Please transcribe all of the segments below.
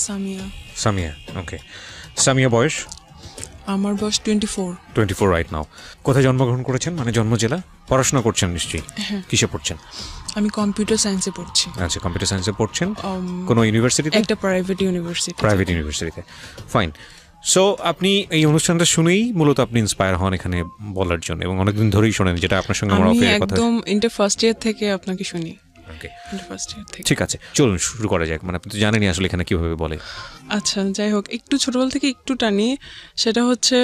সামিয়া। সামিয়া, ওকে। সামিয়া বয়স? আমার বয়স 24 রাইট নাও। কোথায় জন্মগ্রহণ করেছেন, মানে জন্ম জেলা? পড়াশোনা করছেন নিশ্চয়ই? কিসে পড়ছেন? আমি কম্পিউটার সায়েন্সে পড়ছি। আচ্ছা, কম্পিউটার সায়েন্সে পড়ছেন। কোনো ইউনিভার্সিটিতে? একটা প্রাইভেট ইউনিভার্সিটিতে। ফাইন। সো আপনি এই অনুষ্ঠানটা শুনেই মূলত আপনি ইন্সপায়ার হন এখানে বলার জন্য, এবং অনেকদিন ধরেই শোনেন, যেটা আপনার সঙ্গে আমার আমি অফিসের কথা। একদম ইন্টার ফার্স্ট ইয়ার থেকে আপনাকে শুনি। ওকে, ইন্টার ফার্স্ট ইয়ার থেকে। ঠিক আছে, চলুন শুরু করা যাক। মানে আপনি তো জানেনই আসলে এখানে কিভাবে বলে। আচ্ছা, যাই হোক, একটু ছোটবেলা থেকে একটু টানি। সেটা হচ্ছে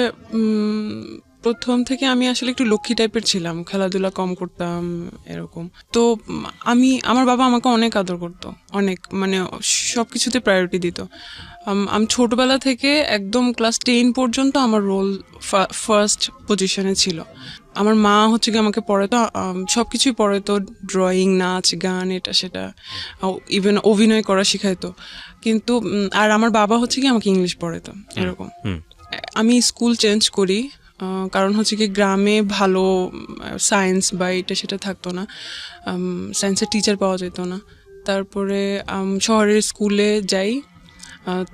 প্রথম থেকে আমি আসলে একটু লক্ষ্মী টাইপের ছিলাম, খেলাধুলা কম করতাম এরকম। তো আমার বাবা আমাকে অনেক আদর করতো, অনেক, মানে সব কিছুতে প্রায়োরিটি দিত। আমি ছোটবেলা থেকে একদম ক্লাস 10 পর্যন্ত আমার রোল ফার্স্ট পজিশনে ছিল। আমার মা হচ্ছে কি আমাকে পড়াতো, সব কিছুই পড়াতো, ড্রয়িং, নাচ, গান, এটা সেটা, ইভেন অভিনয় করা শিখাইতো। কিন্তু আর আমার বাবা হচ্ছে কি আমাকে ইংলিশ পড়াতো এরকম। আমি স্কুল চেঞ্জ করি, কারণ হচ্ছে কি গ্রামে ভালো সায়েন্স বা এটা সেটা থাকতো না, সায়েন্সের টিচার পাওয়া যেত না। তারপরে শহরের স্কুলে যাই।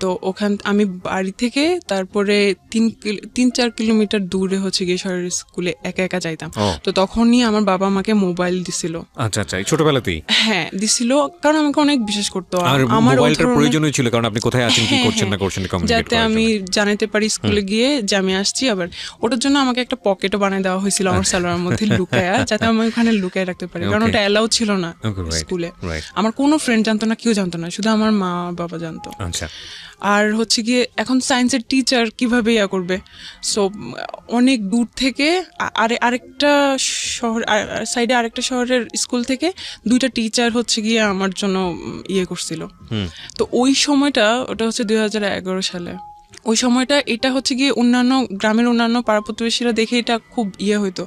তো আমি বাড়ি থেকে তারপরে 3-4 কিলোমিটার দূরে হচ্ছে গিয়ে শহরের স্কুলে একা একা যাইতাম। তো তখনই আমার বাবা আমাকে মোবাইল দিছিল। আচ্ছা আচ্ছা, ছোটবেলাতেই? হ্যাঁ, দিছিল, কারণ আমাকে অনেক বিশ্বাস করতো। আমার মোবাইলটার প্রয়োজনই ছিল, কারণ আপনি কোথায় আছেন, কি করছেন না করছেন, যাতে আমি জানাতে পারি স্কুলে গিয়ে যে আমি আসছি। আবার ওটার জন্য আমাকে একটা পকেটও বানিয়ে দেওয়া হয়েছিল আমার সালোয়ারের মধ্যে লুকায়া, যাতে আমি ওখানে লুকায় রাখতে পারি, কারণ ওটা অ্যালাউ ছিল না স্কুলে। আমার কোনো ফ্রেন্ড জানতো না, কেউ জানতো না, শুধু আমার মা বাবা জানতো। আচ্ছা। আর হচ্ছে গিয়ে এখন সায়েন্সের টিচার কিভাবে করবে, সো অনেক দূর থেকে আরেকটা শহর সাইডে আরেকটা শহরের স্কুল থেকে 2টা টিচার হচ্ছে গিয়ে আমার জন্য করছিল। তো ওই সময়টা, ওটা হচ্ছে 2011 সালে, ওই সময়টা এটা হচ্ছে গিয়ে অন্যান্য গ্রামের অন্যান্য পাড়া প্রতিবেশীরা দেখে এটা খুব হইতো,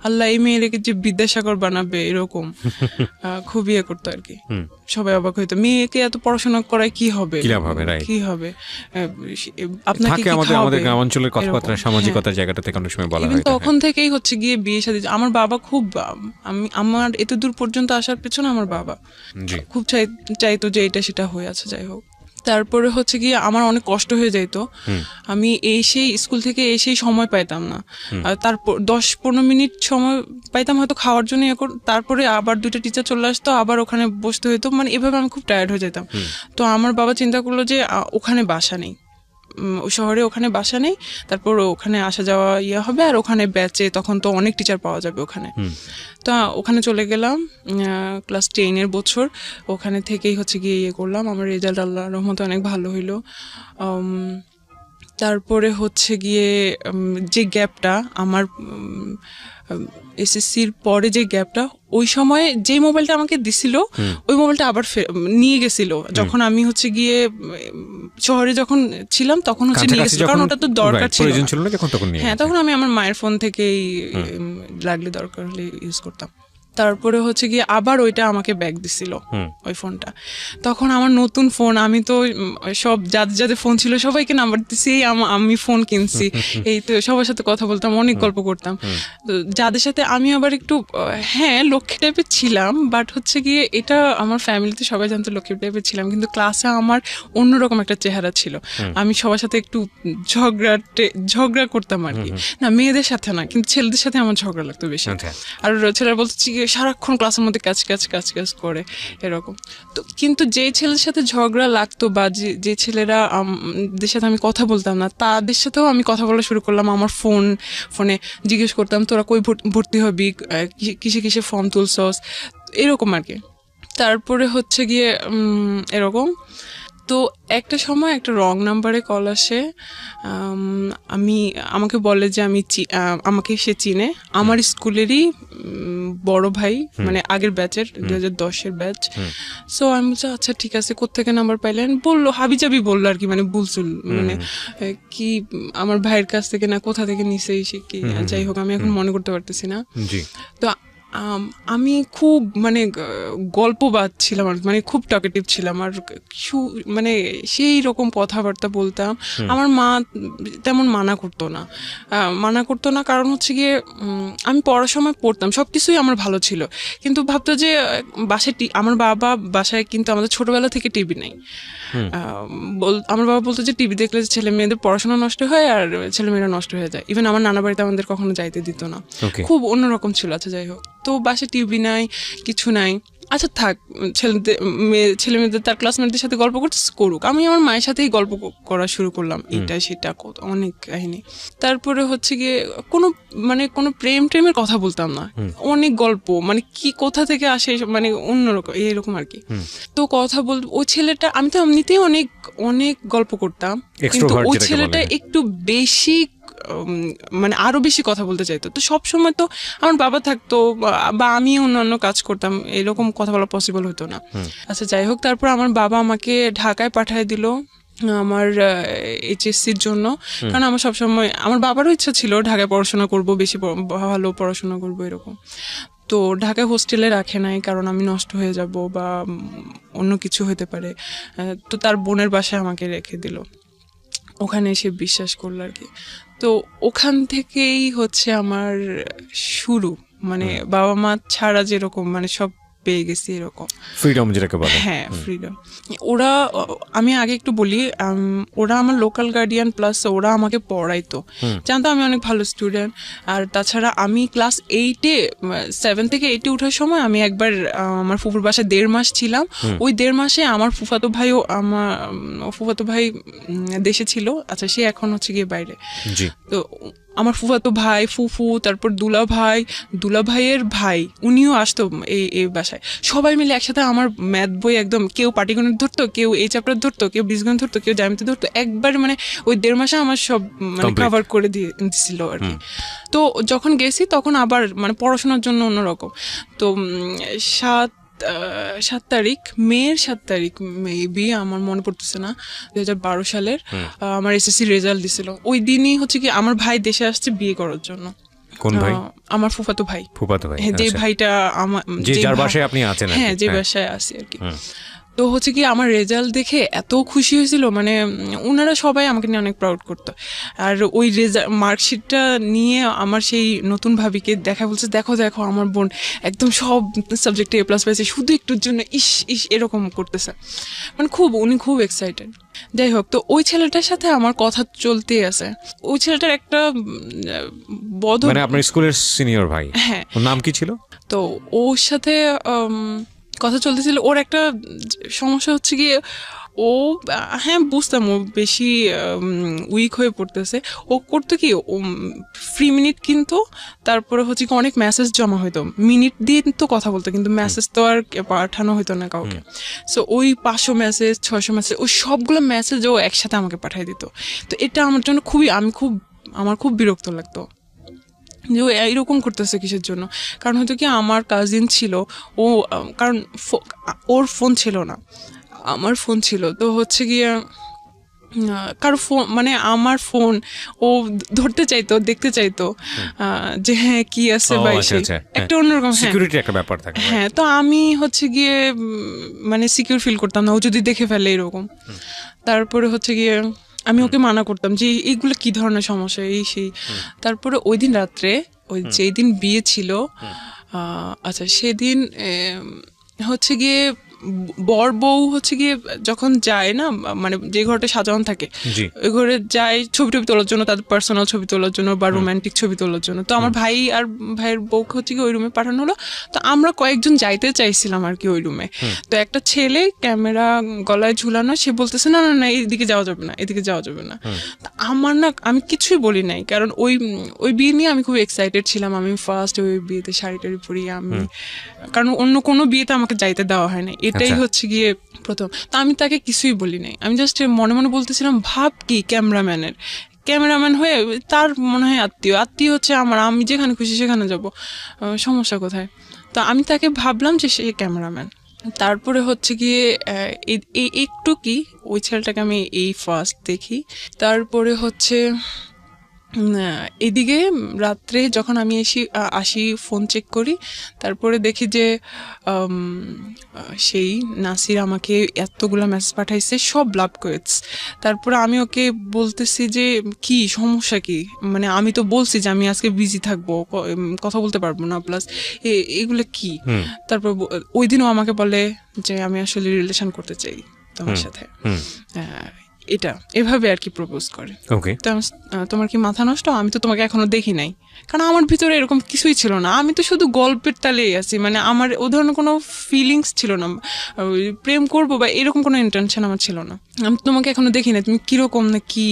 আল্লাহ এই মেয়েকে যে বিদ্যাসাগর বানাবে এরকম। খুব করতো আর কি, সবাই অবাক হইতো, মেয়েকে এত পড়াশোনা করায় কি হবে, কি হবে, আপনাকে কি খাওয়াবে। আমাদের গ্রামাঞ্চলের কথাবার্তা, সামাজিকতার জায়গাটা থেকে অনেক সময় বলা হয়। তখন থেকেই হচ্ছে গিয়ে বিয়ে শাদী। আমার বাবা খুব, আমার এত দূর পর্যন্ত আসার পেছনে আমার বাবা খুব চাইতো যে এটা সেটা হয়ে আছে। যাই হোক, তারপরে হচ্ছে গিয়ে আমার অনেক কষ্ট হয়ে যেত, আমি স্কুল থেকে এসেই সময় পাইতাম না। তারপর 10-15 মিনিট সময় পাইতাম হয়তো খাওয়ার জন্য, তারপরে আবার 2টা টিচার চলে আসতো, আবার ওখানে বসতে হইতো, মানে এভাবে আমি খুব টায়ার্ড হয়ে যেতাম। তো আমার বাবা চিন্তা করলো যে ওখানে বাসা নেই, ওই শহরে ওখানে বাসা নেই, তারপর ওখানে আসা যাওয়া হবে, আর ওখানে ব্যাচে তখন তো অনেক টিচার পাওয়া যাবে ওখানে। তো ওখানে চলে গেলাম, ক্লাস 10-এর বছর ওখানে থেকেই হচ্ছে গিয়ে করলাম। আমার রেজাল্ট আল্লাহর রহমতে অনেক ভালো হইলো। তারপরে হচ্ছে গিয়ে যে গ্যাপটা আমার এসএসসির পরে, যে গ্যাপটা, ওই সময় যে মোবাইলটা আমাকে দিছিল ওই মোবাইলটা আবার নিয়ে গেছিল, যখন আমি হচ্ছে গিয়ে শহরে যখন ছিলাম তখন হচ্ছে নিয়ে গেছিল, কারণ ওটা তো দরকার ছিল। হ্যাঁ, তখন আমি আমার মায়ের ফোন থেকেই লাগলে দরকার হলে ইউজ করতাম। তারপরে হচ্ছে গিয়ে আবার ওইটা আমাকে ব্যাগ দিছিল, ওই ফোনটা। তখন আমার নতুন ফোন, আমি তো সব যাদের ফোন ছিল সবাইকে নাম্বার দিচ্ছি, আমি ফোন কিনছি, এই তো সবার সাথে কথা বলতাম, অনেক গল্প করতাম। তো যাদের সাথে আমি আবার একটু লক্ষ্মী টাইপের ছিলাম, বাট হচ্ছে গিয়ে এটা আমার ফ্যামিলিতে সবাই জানতো লক্ষ্মী টাইপের ছিলাম, কিন্তু ক্লাসে আমার অন্যরকম একটা চেহারা ছিল। আমি সবার সাথে একটু ঝগড়া করতাম আর কি, না মেয়েদের সাথে না, কিন্তু ছেলেদের সাথে আমার ঝগড়া লাগতো বেশি। আর ছেলেরা বলছে সারাক্ষণ ক্লাসের মধ্যে কাজ করে এরকম। তো কিন্তু যে ছেলের সাথে ঝগড়া লাগতো বা যে ছেলেরা দের সাথে আমি কথা বলতাম না, তাদের সাথেও আমি কথা বলা শুরু করলাম। আমার ফোনে জিজ্ঞেস করতাম, তোরা কই ভর্তি হবি, কিসে ফর্ম তুলছস, এরকম আর কি। তারপরে হচ্ছে গিয়ে এরকম। তো একটা সময় একটা রং নাম্বারে কল আসে, আমাকে বলে যে আমাকে সে চিনে, আমার স্কুলেরই বড় ভাই, মানে আগের ব্যাচের, 2010-এর ব্যাচ। সো আমি বলছি আচ্ছা ঠিক আছে, কোত্থেকে নাম্বার পাইলেন, বললো হাবিজাবি বললো আর কি, মানে বুলচুল, মানে কি আমার ভাইয়ের কাছ থেকে না কোথা থেকে নিছে কি, যাই হোক আমি এখন মনে করতে পারতেছি না। তো আমি খুব মানে গল্পবাদ ছিলাম আর মানে খুব টকেটিভ ছিলাম আর মানে সেই রকম কথাবার্তা বলতাম। আমার মা তেমন মানা করতো না কারণ হচ্ছে গিয়ে আমি পড়ার সময় পড়তাম, সবকিছুই আমার ভালো ছিল, কিন্তু ভাবতো যে বাসায় আমার বাবা বাসায় কিন্তু আমাদের ছোটবেলা থেকে টিভি নাই। আমার বাবা বলতো যে টিভি দেখলে ছেলে মেয়েদের পড়াশোনা নষ্ট হয় আর ছেলে মেয়েরা নষ্ট হয়ে যায়। ইভেন আমার নানা বাড়িতে আমাদের কখনো যাইতে দিত না, খুব অন্যরকম ছিল। আচ্ছা যাই হোক, তো বাসায় টিভি নাই, কিছু নাই। আচ্ছা থাক, ছেলে মেয়েদের তার ক্লাসমেটদের সাথে গল্প করুক, আমি আমার মায়ের সাথেই গল্প করা শুরু করলাম, এটা সেটা অনেক কাহিনী। তারপরে হচ্ছে গিয়ে কোনো প্রেমের কথা বলতাম না, অনেক গল্প, মানে কি কোথা থেকে আসে মানে অন্যরকম এরকম আর কি। তো কথা ওই ছেলেটা, আমি তো এমনিতেই অনেক অনেক গল্প করতাম, কিন্তু ওই ছেলেটা একটু বেশি মানে আরো বেশি কথা বলতে চাইতো। তো সবসময় তো আমার বাবা থাকতো বা আমি অন্যান্য কাজ করতাম, এরকম কথা বলা পসিবল হতো না। আচ্ছা যাই হোক, তারপর আমার বাবা আমাকে ঢাকায় পাঠিয়ে দিল আমার এইচএসসির জন্য, কারণ আমার সবসময় আমার বাবারও ইচ্ছা ছিল ঢাকায় পড়াশোনা করব, বেশি ভালো পড়াশোনা করব এরকম। তো ঢাকায় হোস্টেলে রাখে নাই কারণ আমি নষ্ট হয়ে যাব বা অন্য কিছু হতে পারে। তো তার বোনের বাসায় আমাকে রেখে দিল, ওখানে এসে বিশ্বাস করলো আর কি। তো ওখান থেকেই হচ্ছে আমার শুরু, মানে বাবা মা ছাড়া যেরকম মানে সব পেয়ে গেছি এরকম ফ্রিডম যেটাকে বলে। হ্যাঁ ফ্রিডম। ওরা, আমি আগে একটু বলি, ওরা আমার লোকাল গার্ডিয়ান, প্লাস ওরা আমাকে পড়াইতো, জানতো আমি অনেক ভালো স্টুডেন্ট। আর তাছাড়া আমি ক্লাস 7 থেকে 8 ওঠার সময় আমি একবার আমার ফুফুর বাসায় 1.5 মাস ছিলাম। ওই 1.5 মাসে আমার ফুফাতো ভাই দেশে ছিল। আচ্ছা সে এখন হচ্ছে গিয়ে বাইরে। তো আমার ফুফাতো ভাই, ফুফু, তারপর দুলা ভাইয়ের ভাই, উনিও আসতো এই বাসায়। সবাই মিলে একসাথে আমার ম্যাথ বই একদম, কেউ পাটিগণিত ধরতো, কেউ এই চ্যাপ্টার ধরতো, কেউ বীজগণিত ধরতো, কেউ জ্যামিতি ধরতো, একবার মানে ওই 1.5 মাসে আমার সব মানে কভার করে দিছিল আর কি। তো যখন গেছি তখন আবার মানে পড়াশোনার জন্য অন্যরকম। তো 7 তারিখ, মের 7 তারিখ মেবি, আমার মনে পড়তেছে না, 2012 সালের আমার এসএসসি রেজাল্ট দিছিল। ওই দিনই হচ্ছে কি আমার ভাই দেশে আসছে বিয়ে করার জন্য। কোন ভাই? আমার ফুফাতো ভাই। যে ভাইটা আমার, যার বাসায় আপনি আছেন, হ্যাঁ যে বাসায় আছি আর কি। তো হচ্ছে কি আমার রেজাল্ট দেখে এত খুশি হয়েছিল, মানে ওনারা সবাই আমাকে নিয়ে অনেক প্রাউড করতো। আর ওই মার্কশিটটা নিয়ে আমার সেই নতুন ভাবিকে দেখা, বলছে দেখো আমার বোন একদম সব সাবজেক্টে A+ পাইছে, শুধু একটুর জন্য ইস এরকম করতেছে, মানে উনি খুব এক্সাইটেড। যাই হোক, তো ওই ছেলেটার সাথে আমার কথা চলতেই আছে। ওই ছেলেটার একটা মানে আপনার স্কুলের সিনিয়র ভাই, হ্যাঁ, ওর নাম কি ছিল? তো ওর সাথে কথা চলতেছিল। ওর একটা সমস্যা হচ্ছে গিয়ে, ও হ্যাঁ বুঝতাম ও বেশি উইক হয়ে পড়তেছে। ও করতো কি, ও ফ্রি মিনিট কিন্তু, তারপরে হচ্ছে কি অনেক মেসেজ জমা হইতো, মিনিট দিয়ে তো কথা বলতো, কিন্তু মেসেজ তো আর পাঠানো হইতো না কাউকে। সো ওই 500 মেসেজ 600 মেসেজ, ওই সবগুলো মেসেজ ও একসাথে আমাকে পাঠিয়ে দিত। তো এটা আমার জন্য আমার খুব বিরক্ত লাগতো যে ও এইরকম করতেছে কিসের জন্য। কারণ হয়তো কি আমার কাজিন ছিল, ও কারণ ওর ফোন ছিল না, আমার ফোন ছিল। তো হচ্ছে গিয়ে কারো ফোন, মানে আমার ফোন ও ধরতে চাইতো, দেখতে চাইতো যে হ্যাঁ কি আছে বা একটা অন্যরকম সিকিউরিটির একটা ব্যাপার থাকে। হ্যাঁ, তো আমি হচ্ছে গিয়ে মানে সিকিউর ফিল করতাম না, ও যদি দেখে ফেলে এরকম। তারপরে হচ্ছে গিয়ে আমি ওকে মানা করতাম যে এইগুলো কি ধরনের সমস্যা, এই সেই। তারপরে ওই দিন রাত্রে, ওই যেই দিন বিয়ে ছিল, আচ্ছা সেদিন হচ্ছে গিয়ে বর বউ হচ্ছে গিয়ে যখন যায় না, মানে যে ঘরটা সাজানো থাকে ওই ঘরে যায় ছবি তোলার জন্য, তাদের পার্সোনাল ছবি তোলার জন্য বা রোমান্টিক ছবি তোলার জন্য। তো আমার ভাই আর ভাইয়ের বউকে হচ্ছে কি ওই রুমে পাঠানো হলো। তো আমরা কয়েকজন যাইতে চাইছিলাম আর কি ওই রুমে। তো একটা ছেলে ক্যামেরা গলায় ঝুলানো, সে বলতেছে না এদিকে যাওয়া যাবে না, এদিকে যাওয়া যাবে না। আমার না, আমি কিছুই বলি নাই, কারণ ওই বিয়ে নিয়ে আমি খুব এক্সাইটেড ছিলাম। আমি ফার্স্ট ওই বিয়েতে শাড়ি টাড়ি পরি আমি, কারণ অন্য কোনো বিয়েতে আমাকে যাইতে দেওয়া হয় না, এটাই হচ্ছে গিয়ে প্রথম। তো আমি তাকে কিছুই বলি নাই, আমি জাস্ট মনে মনে বলতেছিলাম, ভাব কি ক্যামেরাম্যান হয়ে তার মনে হয় আত্মীয় হচ্ছে আমার, আমি যেখানে খুশি সেখানে যাব, সমস্যা কোথায়। তো আমি তাকে ভাবলাম যে সে ক্যামেরাম্যান। তারপরে হচ্ছে গিয়ে একটু কি ওই ছেলেটাকে আমি এই ফার্স্ট দেখি। তারপরে হচ্ছে এদিকে রাত্রে যখন আমি আসি ফোন চেক করি, তারপরে দেখি যে সেই নাসির আমাকে এতগুলা মেসেজ পাঠাইছে, সব লাভ কোয়েটস। তারপরে আমি ওকে বলতেছি যে কি সমস্যা কি, মানে আমি তো বলছি যে আমি আজকে বিজি থাকবো, কথা বলতে পারবো না, প্লাস এগুলো কি। তারপর ওই দিনও আমাকে বলে যে আমি আসলে রিলেশন করতে চাই তোমার সাথে, এটা এভাবে আর কি প্রপোজ করে। তোমার কি মাথা নষ্ট, আমি তো তোমাকে এখনো দেখি নাই। কারণ আমার ভিতরে এরকম কিছুই ছিল না, আমি তো শুধু গল্পের তালেই আছি, মানে আমার ও ধরনের কোনো ফিলিংস ছিল না, প্রেম করবো বা এরকম কোনো ইন্টেনশন আমার ছিল না। আমি তোমাকে এখনো দেখি নাই, তুমি কিরকম না কি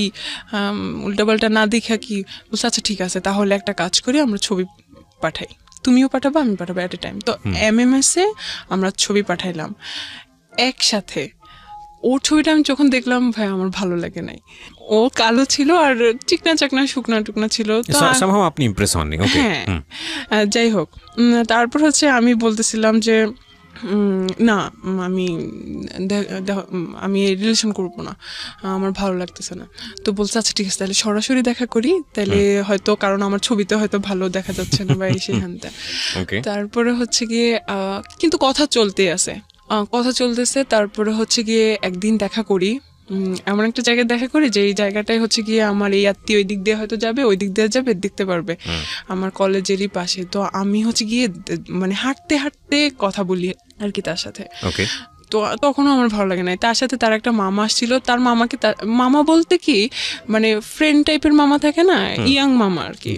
উল্টাপাল্টা না দেখা কি বলছো। আচ্ছা ঠিক আছে, তাহলে একটা কাজ করি, আমরা ছবি পাঠাই, তুমিও পাঠাবো আমি পাঠাবো এট এ টাইম। তো MMS এ আমরা ছবি পাঠাইলাম একসাথে। ওর ছবিটা আমি যখন দেখলাম ভাই আমার ভালো লাগে নাই, ও কালো ছিল আর চিকনা চাকনা শুকনা টুকনা ছিল, আপনি ইমপ্রেস হননি। হ্যাঁ, যাই হোক। তারপর হচ্ছে আমি বলতেছিলাম যে না আমি রিলেশন করবো না, আমার ভালো লাগতেছে না। তো বলছে আচ্ছা ঠিক আছে, তাহলে সরাসরি দেখা করি, তাহলে হয়তো কারণ আমার ছবিতে হয়তো ভালো দেখা যাচ্ছে না বা এই সেখানটা। তারপরে হচ্ছে গিয়ে কিন্তু কথা চলতেছে। তারপরে হচ্ছে গিয়ে একদিন দেখা করি, এমন একটা জায়গায় দেখা করি যে এই জায়গাটায় হচ্ছে গিয়ে আমার এই আত্মীয় ওই দিক দিয়ে হয়তো যাবে, ওই দিক দিয়ে যাবে, দেখতে পারবে, আমার কলেজেরই পাশে। তো আমি হচ্ছে গিয়ে মানে হাঁটতে হাঁটতে কথা বলি আর কি তার সাথে। তো তখনও আমার ভালো লাগে না। তার সাথে তার একটা মামা আসছিল, তার মামাকে মামা বলতে কি মানে ফ্রেন্ড টাইপের মামা থাকে না, ইয়াং মামা আর কি।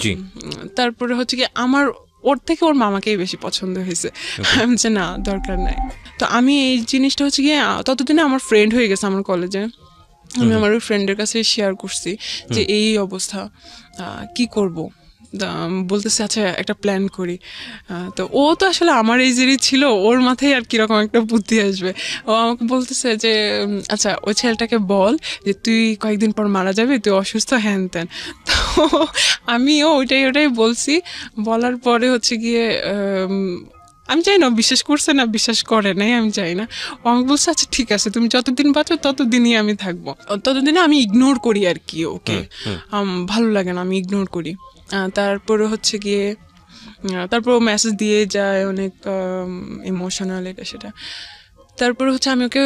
তারপরে হচ্ছে কি আমার ওর থেকে ওর মামাকেই বেশি পছন্দ হয়েছে। আমি যে না দরকার নাই। তো আমি এই জিনিসটা হচ্ছে গিয়ে ততদিনে আমার ফ্রেন্ড হয়ে গেছে আমার কলেজে, আমি আমার ওই ফ্রেন্ডের কাছে শেয়ার করছি যে এই অবস্থা, কি করব। বলতেছে আচ্ছা একটা প্ল্যান করি। তো ও তো আসলে আমার এজেরই ছিল, ওর মাথায় আর কিরকম একটা বুদ্ধি আসবে। ও আমাকে বলতেছে যে আচ্ছা ওই ছেলেটাকে বল যে তুই কয়েকদিন পর মারা যাবি, তুই অসুস্থ, হ্যান ত্যান। তো আমিও ওইটাই বলছি। বলার পরে হচ্ছে গিয়ে আমি জানি না বিশ্বাস করছে না বিশ্বাস করে নাই, আমি জানি না। ও আমাকে বলছে আচ্ছা ঠিক আছে, তুমি যতদিন বাঁচো ততদিনই আমি থাকবো, ততদিনে আমি ইগনোর করি আর কি ওকে, ভালো লাগে না, আমি ইগনোর করি। তারপরে হচ্ছে গিয়ে তারপর ও মেসেজ দিয়ে যায় অনেক ইমোশনাল এটা সেটা। তারপরে হচ্ছে আমি ওকে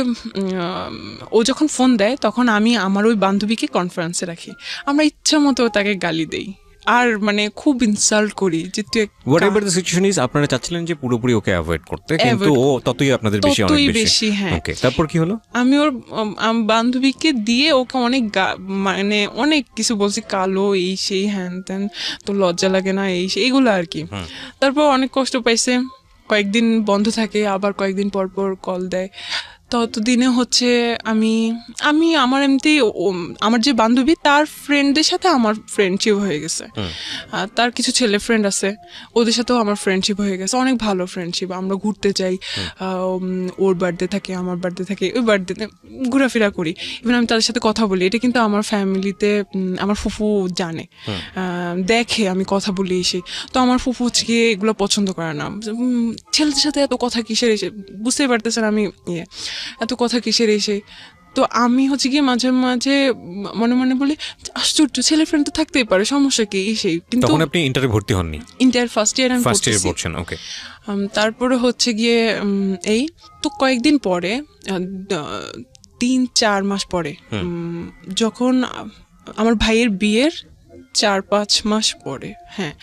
ও যখন ফোন দেয় তখন আমি আমার ওই বান্ধবীকে কনফারেন্সে রাখি, আমরা ইচ্ছা মতো তাকে গালি দেই আর মানে খুব ইনসাল্ট করি যে তুই হোয়াটএভার দ্য সিচুয়েশন ইজ। আপনারা চাচ্ছিলেন যে পুরোপুরি ওকে অ্যাভয়েড করতে, কিন্তু ও ততই আপনাদের বেশি অনেক বেশি। হ্যাঁ, ওকে, তারপর কি হলো? আমি ওর বান্ধবীকে দিয়ে ওকে অনেক মানে অনেক কিছু বলছি, কালো এই সেই হ্যান ত্যান, তো লজ্জা লাগে না এই সেই এগুলো আর কি। তারপর অনেক কষ্ট পাইছে, কয়েকদিন বন্ধ থাকে, আবার কয়েকদিন পর পর কল দেয়। ততদিনে হচ্ছে আমি আমার এমনি আমার যে বান্ধবী তার ফ্রেন্ডদের সাথে আমার ফ্রেন্ডশিপ হয়ে গেছে, তার কিছু ছেলে ফ্রেন্ড আছে, ওদের সাথেও আমার ফ্রেন্ডশিপ হয়ে গেছে, অনেক ভালো ফ্রেন্ডশিপ। আমরা ঘুরতে যাই, ওর বার্থডে থাকে, আমার বার্থডে থাকে, ওই বার্থডেতে ঘোরাফেরা করি, ইভেন আমি তাদের সাথে কথা বলি। এটা কিন্তু আমার ফ্যামিলিতে আমার ফুফু জানে, দেখে আমি কথা বলি এসে। তো আমার ফুফু হচ্ছে গিয়ে এগুলো পছন্দ করে না, ছেলেদের সাথে এত কথা কিসের এসে, বুঝতেই পারতেছেন আমি এত কথা কিসের এসে। তো আমি হচ্ছে গিয়ে মাঝে মাঝে মনে মনে বলি আশ্চর্য, ছেলে ফ্রেন্ড তো থাকতেই পারে, সমস্যা কি এই সেই। কিন্তু তখন আপনি ইন্টারে ভর্তি হননি? ইন্টার ফার্স্ট ইয়ার আমি পড়ছেন। ওকে। তারপরে হচ্ছে গিয়ে এই তো কয়েকদিন পরে 3-4 মাস পরে যখন আমার ভাইয়ের বিয়ের 4-5 মাস পরে, হ্যাঁ,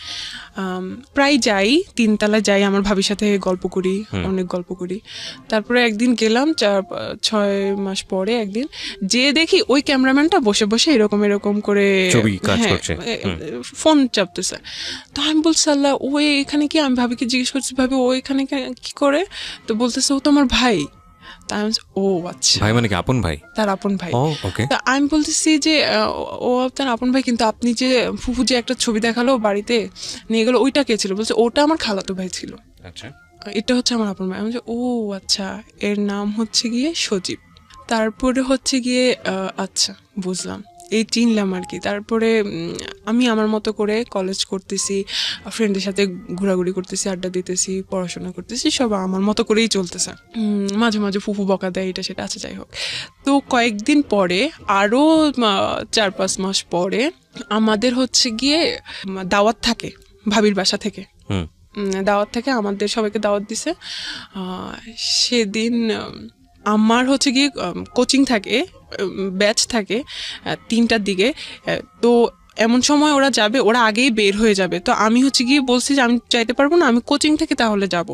প্রায় যাই, 3 তলায় যাই, আমার ভাবির সাথে গল্প করি, অনেক গল্প করি। তারপরে একদিন গেলাম 4-6 মাস পরে, একদিন যে দেখি ওই ক্যামেরাম্যানটা বসে বসে এরকম করে ফোন চাপতেছে। তো আমি বলছি আল্লাহ, ও এখানে কি? আমি ভাবিকে জিজ্ঞেস করছি ভাবি ও এখানে কি করে? তো বলতেছে ও তো আমার ভাই। ও আচ্ছা, ভাই মানে কি আপন ভাই? তার আপন ভাই। তা আমি বলতেছি যে ও তার আপন ভাই, কিন্তু আপনি যে ফুফু যে একটা ছবি দেখালো বাড়িতে নিয়ে গেলো, ওইটা কে ছিল? বলছে ওটা আমার খালাতো ভাই ছিল, আচ্ছা, এটা হচ্ছে আমার আপন ভাই। আমি বলছি ও আচ্ছা, এর নাম হচ্ছে গিয়ে সজীব। তারপরে হচ্ছে গিয়ে আচ্ছা বুঝলাম, এই চিনলাম আর কি। তারপরে আমি আমার মতো করে কলেজ করতেছি, ফ্রেন্ডের সাথে ঘোরাঘুরি করতেছি, আড্ডা দিতেছি, পড়াশোনা করতেছি, সব আমার মতো করেই চলতেছে। মাঝে মাঝে ফুফু বকা দেয়, এটা সেটা আছে, যাই হোক। তো কয়েকদিন পরে আরও 4-5 মাস পরে আমাদের হচ্ছে গিয়ে দাওয়াত থাকে ভাবির বাসা থেকে। দাওয়াত থেকে আমাদের সবাইকে দাওয়াত দিছে। সেদিন আমার হচ্ছে গিয়ে কোচিং থাকে, ব্যাচ থাকে 3টার দিকে। তো এমন সময় ওরা যাবে, ওরা আগেই বের হয়ে যাবে। তো আমি হচ্ছে গিয়ে বলছি যে আমি চাইতে পারবো না, আমি কোচিং থেকে তাহলে যাব।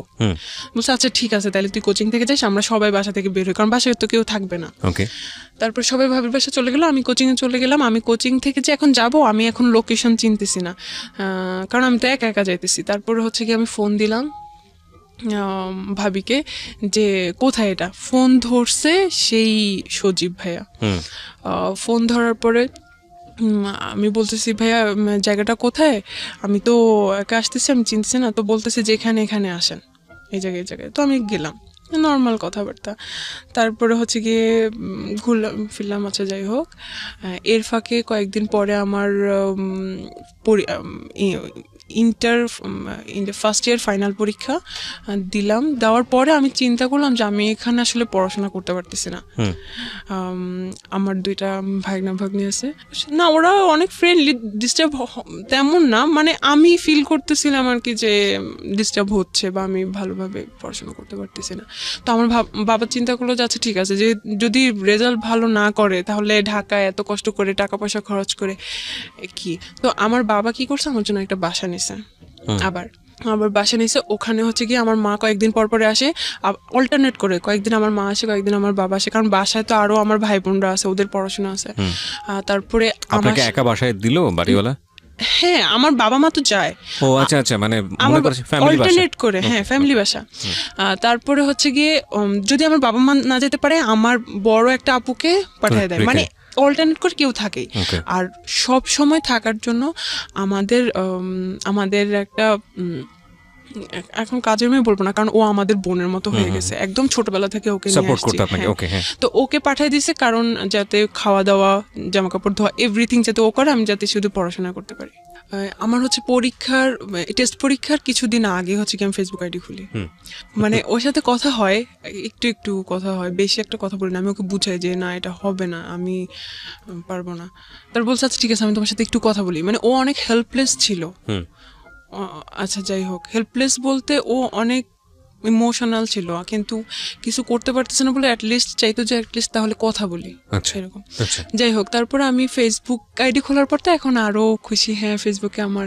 বলছে আচ্ছা ঠিক আছে, তাহলে তুই কোচিং থেকে যাস, আমরা সবাই বাসা থেকে বের হই, কারণ বাসায় তো কেউ থাকবে না। তারপর সবাই ভাবির বাসা চলে গেল, আমি কোচিংয়ে চলে গেলাম। আমি কোচিং থেকে যে এখন যাব, আমি এখন লোকেশন চিনতেছি না, কারণ আমি তো একা একা যাইতেছি। তারপরে হচ্ছে গিয়ে আমি ফোন দিলাম ভাবিকে যে কোথায় এটা। ফোন ধরছে সেই সজীব ভাইয়া। ফোন ধরার পরে আমি বলতেছি ভাইয়া জায়গাটা কোথায়, আমি তো একা আসতেছি, আমি চিনতেছি না। তো বলতেছে যে এখানে আসেন, এই জায়গায়। তো আমি গেলাম, নর্মাল কথাবার্তা। তারপরে হচ্ছে গিয়ে ঘুরলাম ফিরলাম, আচ্ছা যাই হোক। এর ফাঁকে কয়েকদিন পরে আমার ইন্টার ফার্স্ট ইয়ার ফাইনাল পরীক্ষা দিলাম। দেওয়ার পরে আমি চিন্তা করলাম যে আমি এখানে আসলে পড়াশোনা করতে পারতেছি না। আমার 2টা ভাগ্নি আছে না, ওরা অনেক ফ্রেন্ডলি, ডিস্টার্ব তেমন না, মানে আমি ফিল করতেছিলাম আর কি যে ডিস্টার্ব হচ্ছে বা আমি ভালোভাবে পড়াশোনা করতে পারতেছি না। তো আমার বাবা চিন্তা করলো যে আচ্ছা ঠিক আছে, যে যদি রেজাল্ট ভালো না করে তাহলে ঢাকায় এত কষ্ট করে টাকা পয়সা খরচ করে কি। তো আমার বাবা কি করছে, আমার জন্য একটা বাসা নিছে। আবার বাসা নিছে, ওখানে হচ্ছে গিয়ে আমার মা কয়েকদিন পর পরে আসে, অল্টারনেট করে কয়েকদিন আমার মা আসে, কয়েকদিন আমার বাবা আসে, কারণ বাসায় তো আরো আমার ভাই বোনরা আছে, ওদের পড়াশোনা আছে। তারপরে আপনাকে একা বাসায় দিল বাড়িওয়ালা? হ্যাঁ, আমার বাবা মা তো যায়। ও আচ্ছা, মানে অল্টারনেট করে, হ্যাঁ ফ্যামিলি বাসা। তারপরে হচ্ছে গিয়ে যদি আমার বাবা মা না যেতে পারে, আমার বড় একটা আপুকে পাঠিয়ে দেয়, মানে অল্টারনেট করে কেউ থাকেই। আর সব সময় থাকার জন্য আমাদের একটা এখন কাজের মেয়ে বলবো না, কারণ ও আমাদের বোনের মতো হয়ে গেছে, একদম ছোটবেলা থেকে ওকে নিয়ে আসছি। তো ওকে পাঠিয়ে দিছে, কারণ যাতে খাওয়া দাওয়া, জামা কাপড় ধোয়া, এভরিথিং যাতে ও করে, আমি যাতে শুধু পড়াশোনা করতে পারি। আমার হচ্ছে টেস্ট পরীক্ষার কিছুদিন আগে হচ্ছে কি আমি ফেসবুক আইডি খুলি, মানে ওর সাথে কথা হয়, একটু কথা হয়, বেশি একটা কথা বলি না। আমি ওকে বুঝাই যে না এটা হবে না, আমি পারবো না। তার বলছে আচ্ছা ঠিক আছে, আমি তোমার সাথে একটু কথা বলি। মানে ও অনেক হেল্পলেস ছিল। আচ্ছা যাই হোক, হেল্পলেস বলতে ও অনেক ইমোশনাল ছিল, কিন্তু কিছু করতে পারতেছে না বলে অ্যাটলিস্ট চাইতো যে অ্যাটলিস্ট তাহলে কথা বলি, এরকম। যাই হোক, তারপরে আমি ফেসবুক আইডি খোলার পর তো এখন আরো খুশি। হ্যাঁ, ফেসবুকে আমার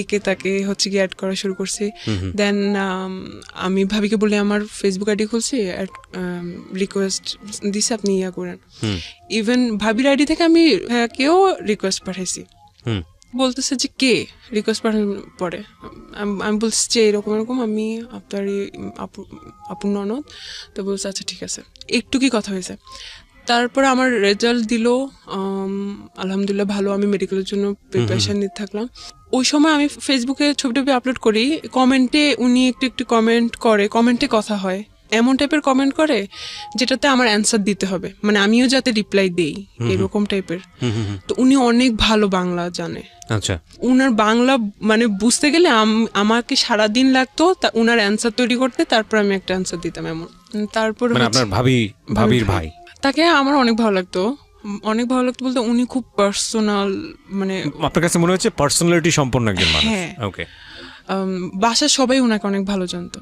একে তাকে হচ্ছে গিয়ে অ্যাড করা শুরু করছি। দেন আমি ভাবিকে বলে আমার ফেসবুক আইডি খুলছি, রিকোয়েস্ট দিছে আপনি ইয়া করেন। ইভেন ভাবির আইডি থেকে আমি কেউ রিকোয়েস্ট পাঠাইছি। বলতেছে যে কে রিকোয়েস্ট পাঠানোর পরে আমি বলছি যে এরকম আমি আপনার আপুর ননদ। তো বলছে আচ্ছা ঠিক আছে, একটু কি কথা হয়েছে। তারপরে আমার রেজাল্ট দিল, আলহামদুলিল্লাহ ভালো। আমি মেডিকেলের জন্য প্রিপারেশন নিতে থাকলাম। ওই সময় আমি ফেসবুকে ছবি আপলোড করি, কমেন্টে উনি একটু কমেন্ট করে, কমেন্টে কথা হয়, এমন টাইপের কমেন্ট করে যেটাতে আমার অ্যান্সার দিতে হবে, মানে আমিও যাতে রিপ্লাই দেই, এরকম টাইপের। তো উনি অনেক ভালো বাংলা জানে। আচ্ছা, উনার বাংলা মানে বুঝতে গেলে আমাকে সারাদিন লাগতো উনার অ্যান্সার তৈরি করতে, তারপর আমি একটা অ্যান্সার দিতাম এমন। তারপর আপনার ভাবির ভাই, তাকে আমার অনেক ভালো লাগতো বলতে উনি খুব পার্সোনাল, মানে আপনার কাছে মনে হচ্ছে পার্সোনালিটি সম্পন্ন একজন মানুষ। হ্যাঁ, ওকে। বাসার সবাই ওনাকে অনেক ভালো জানতো।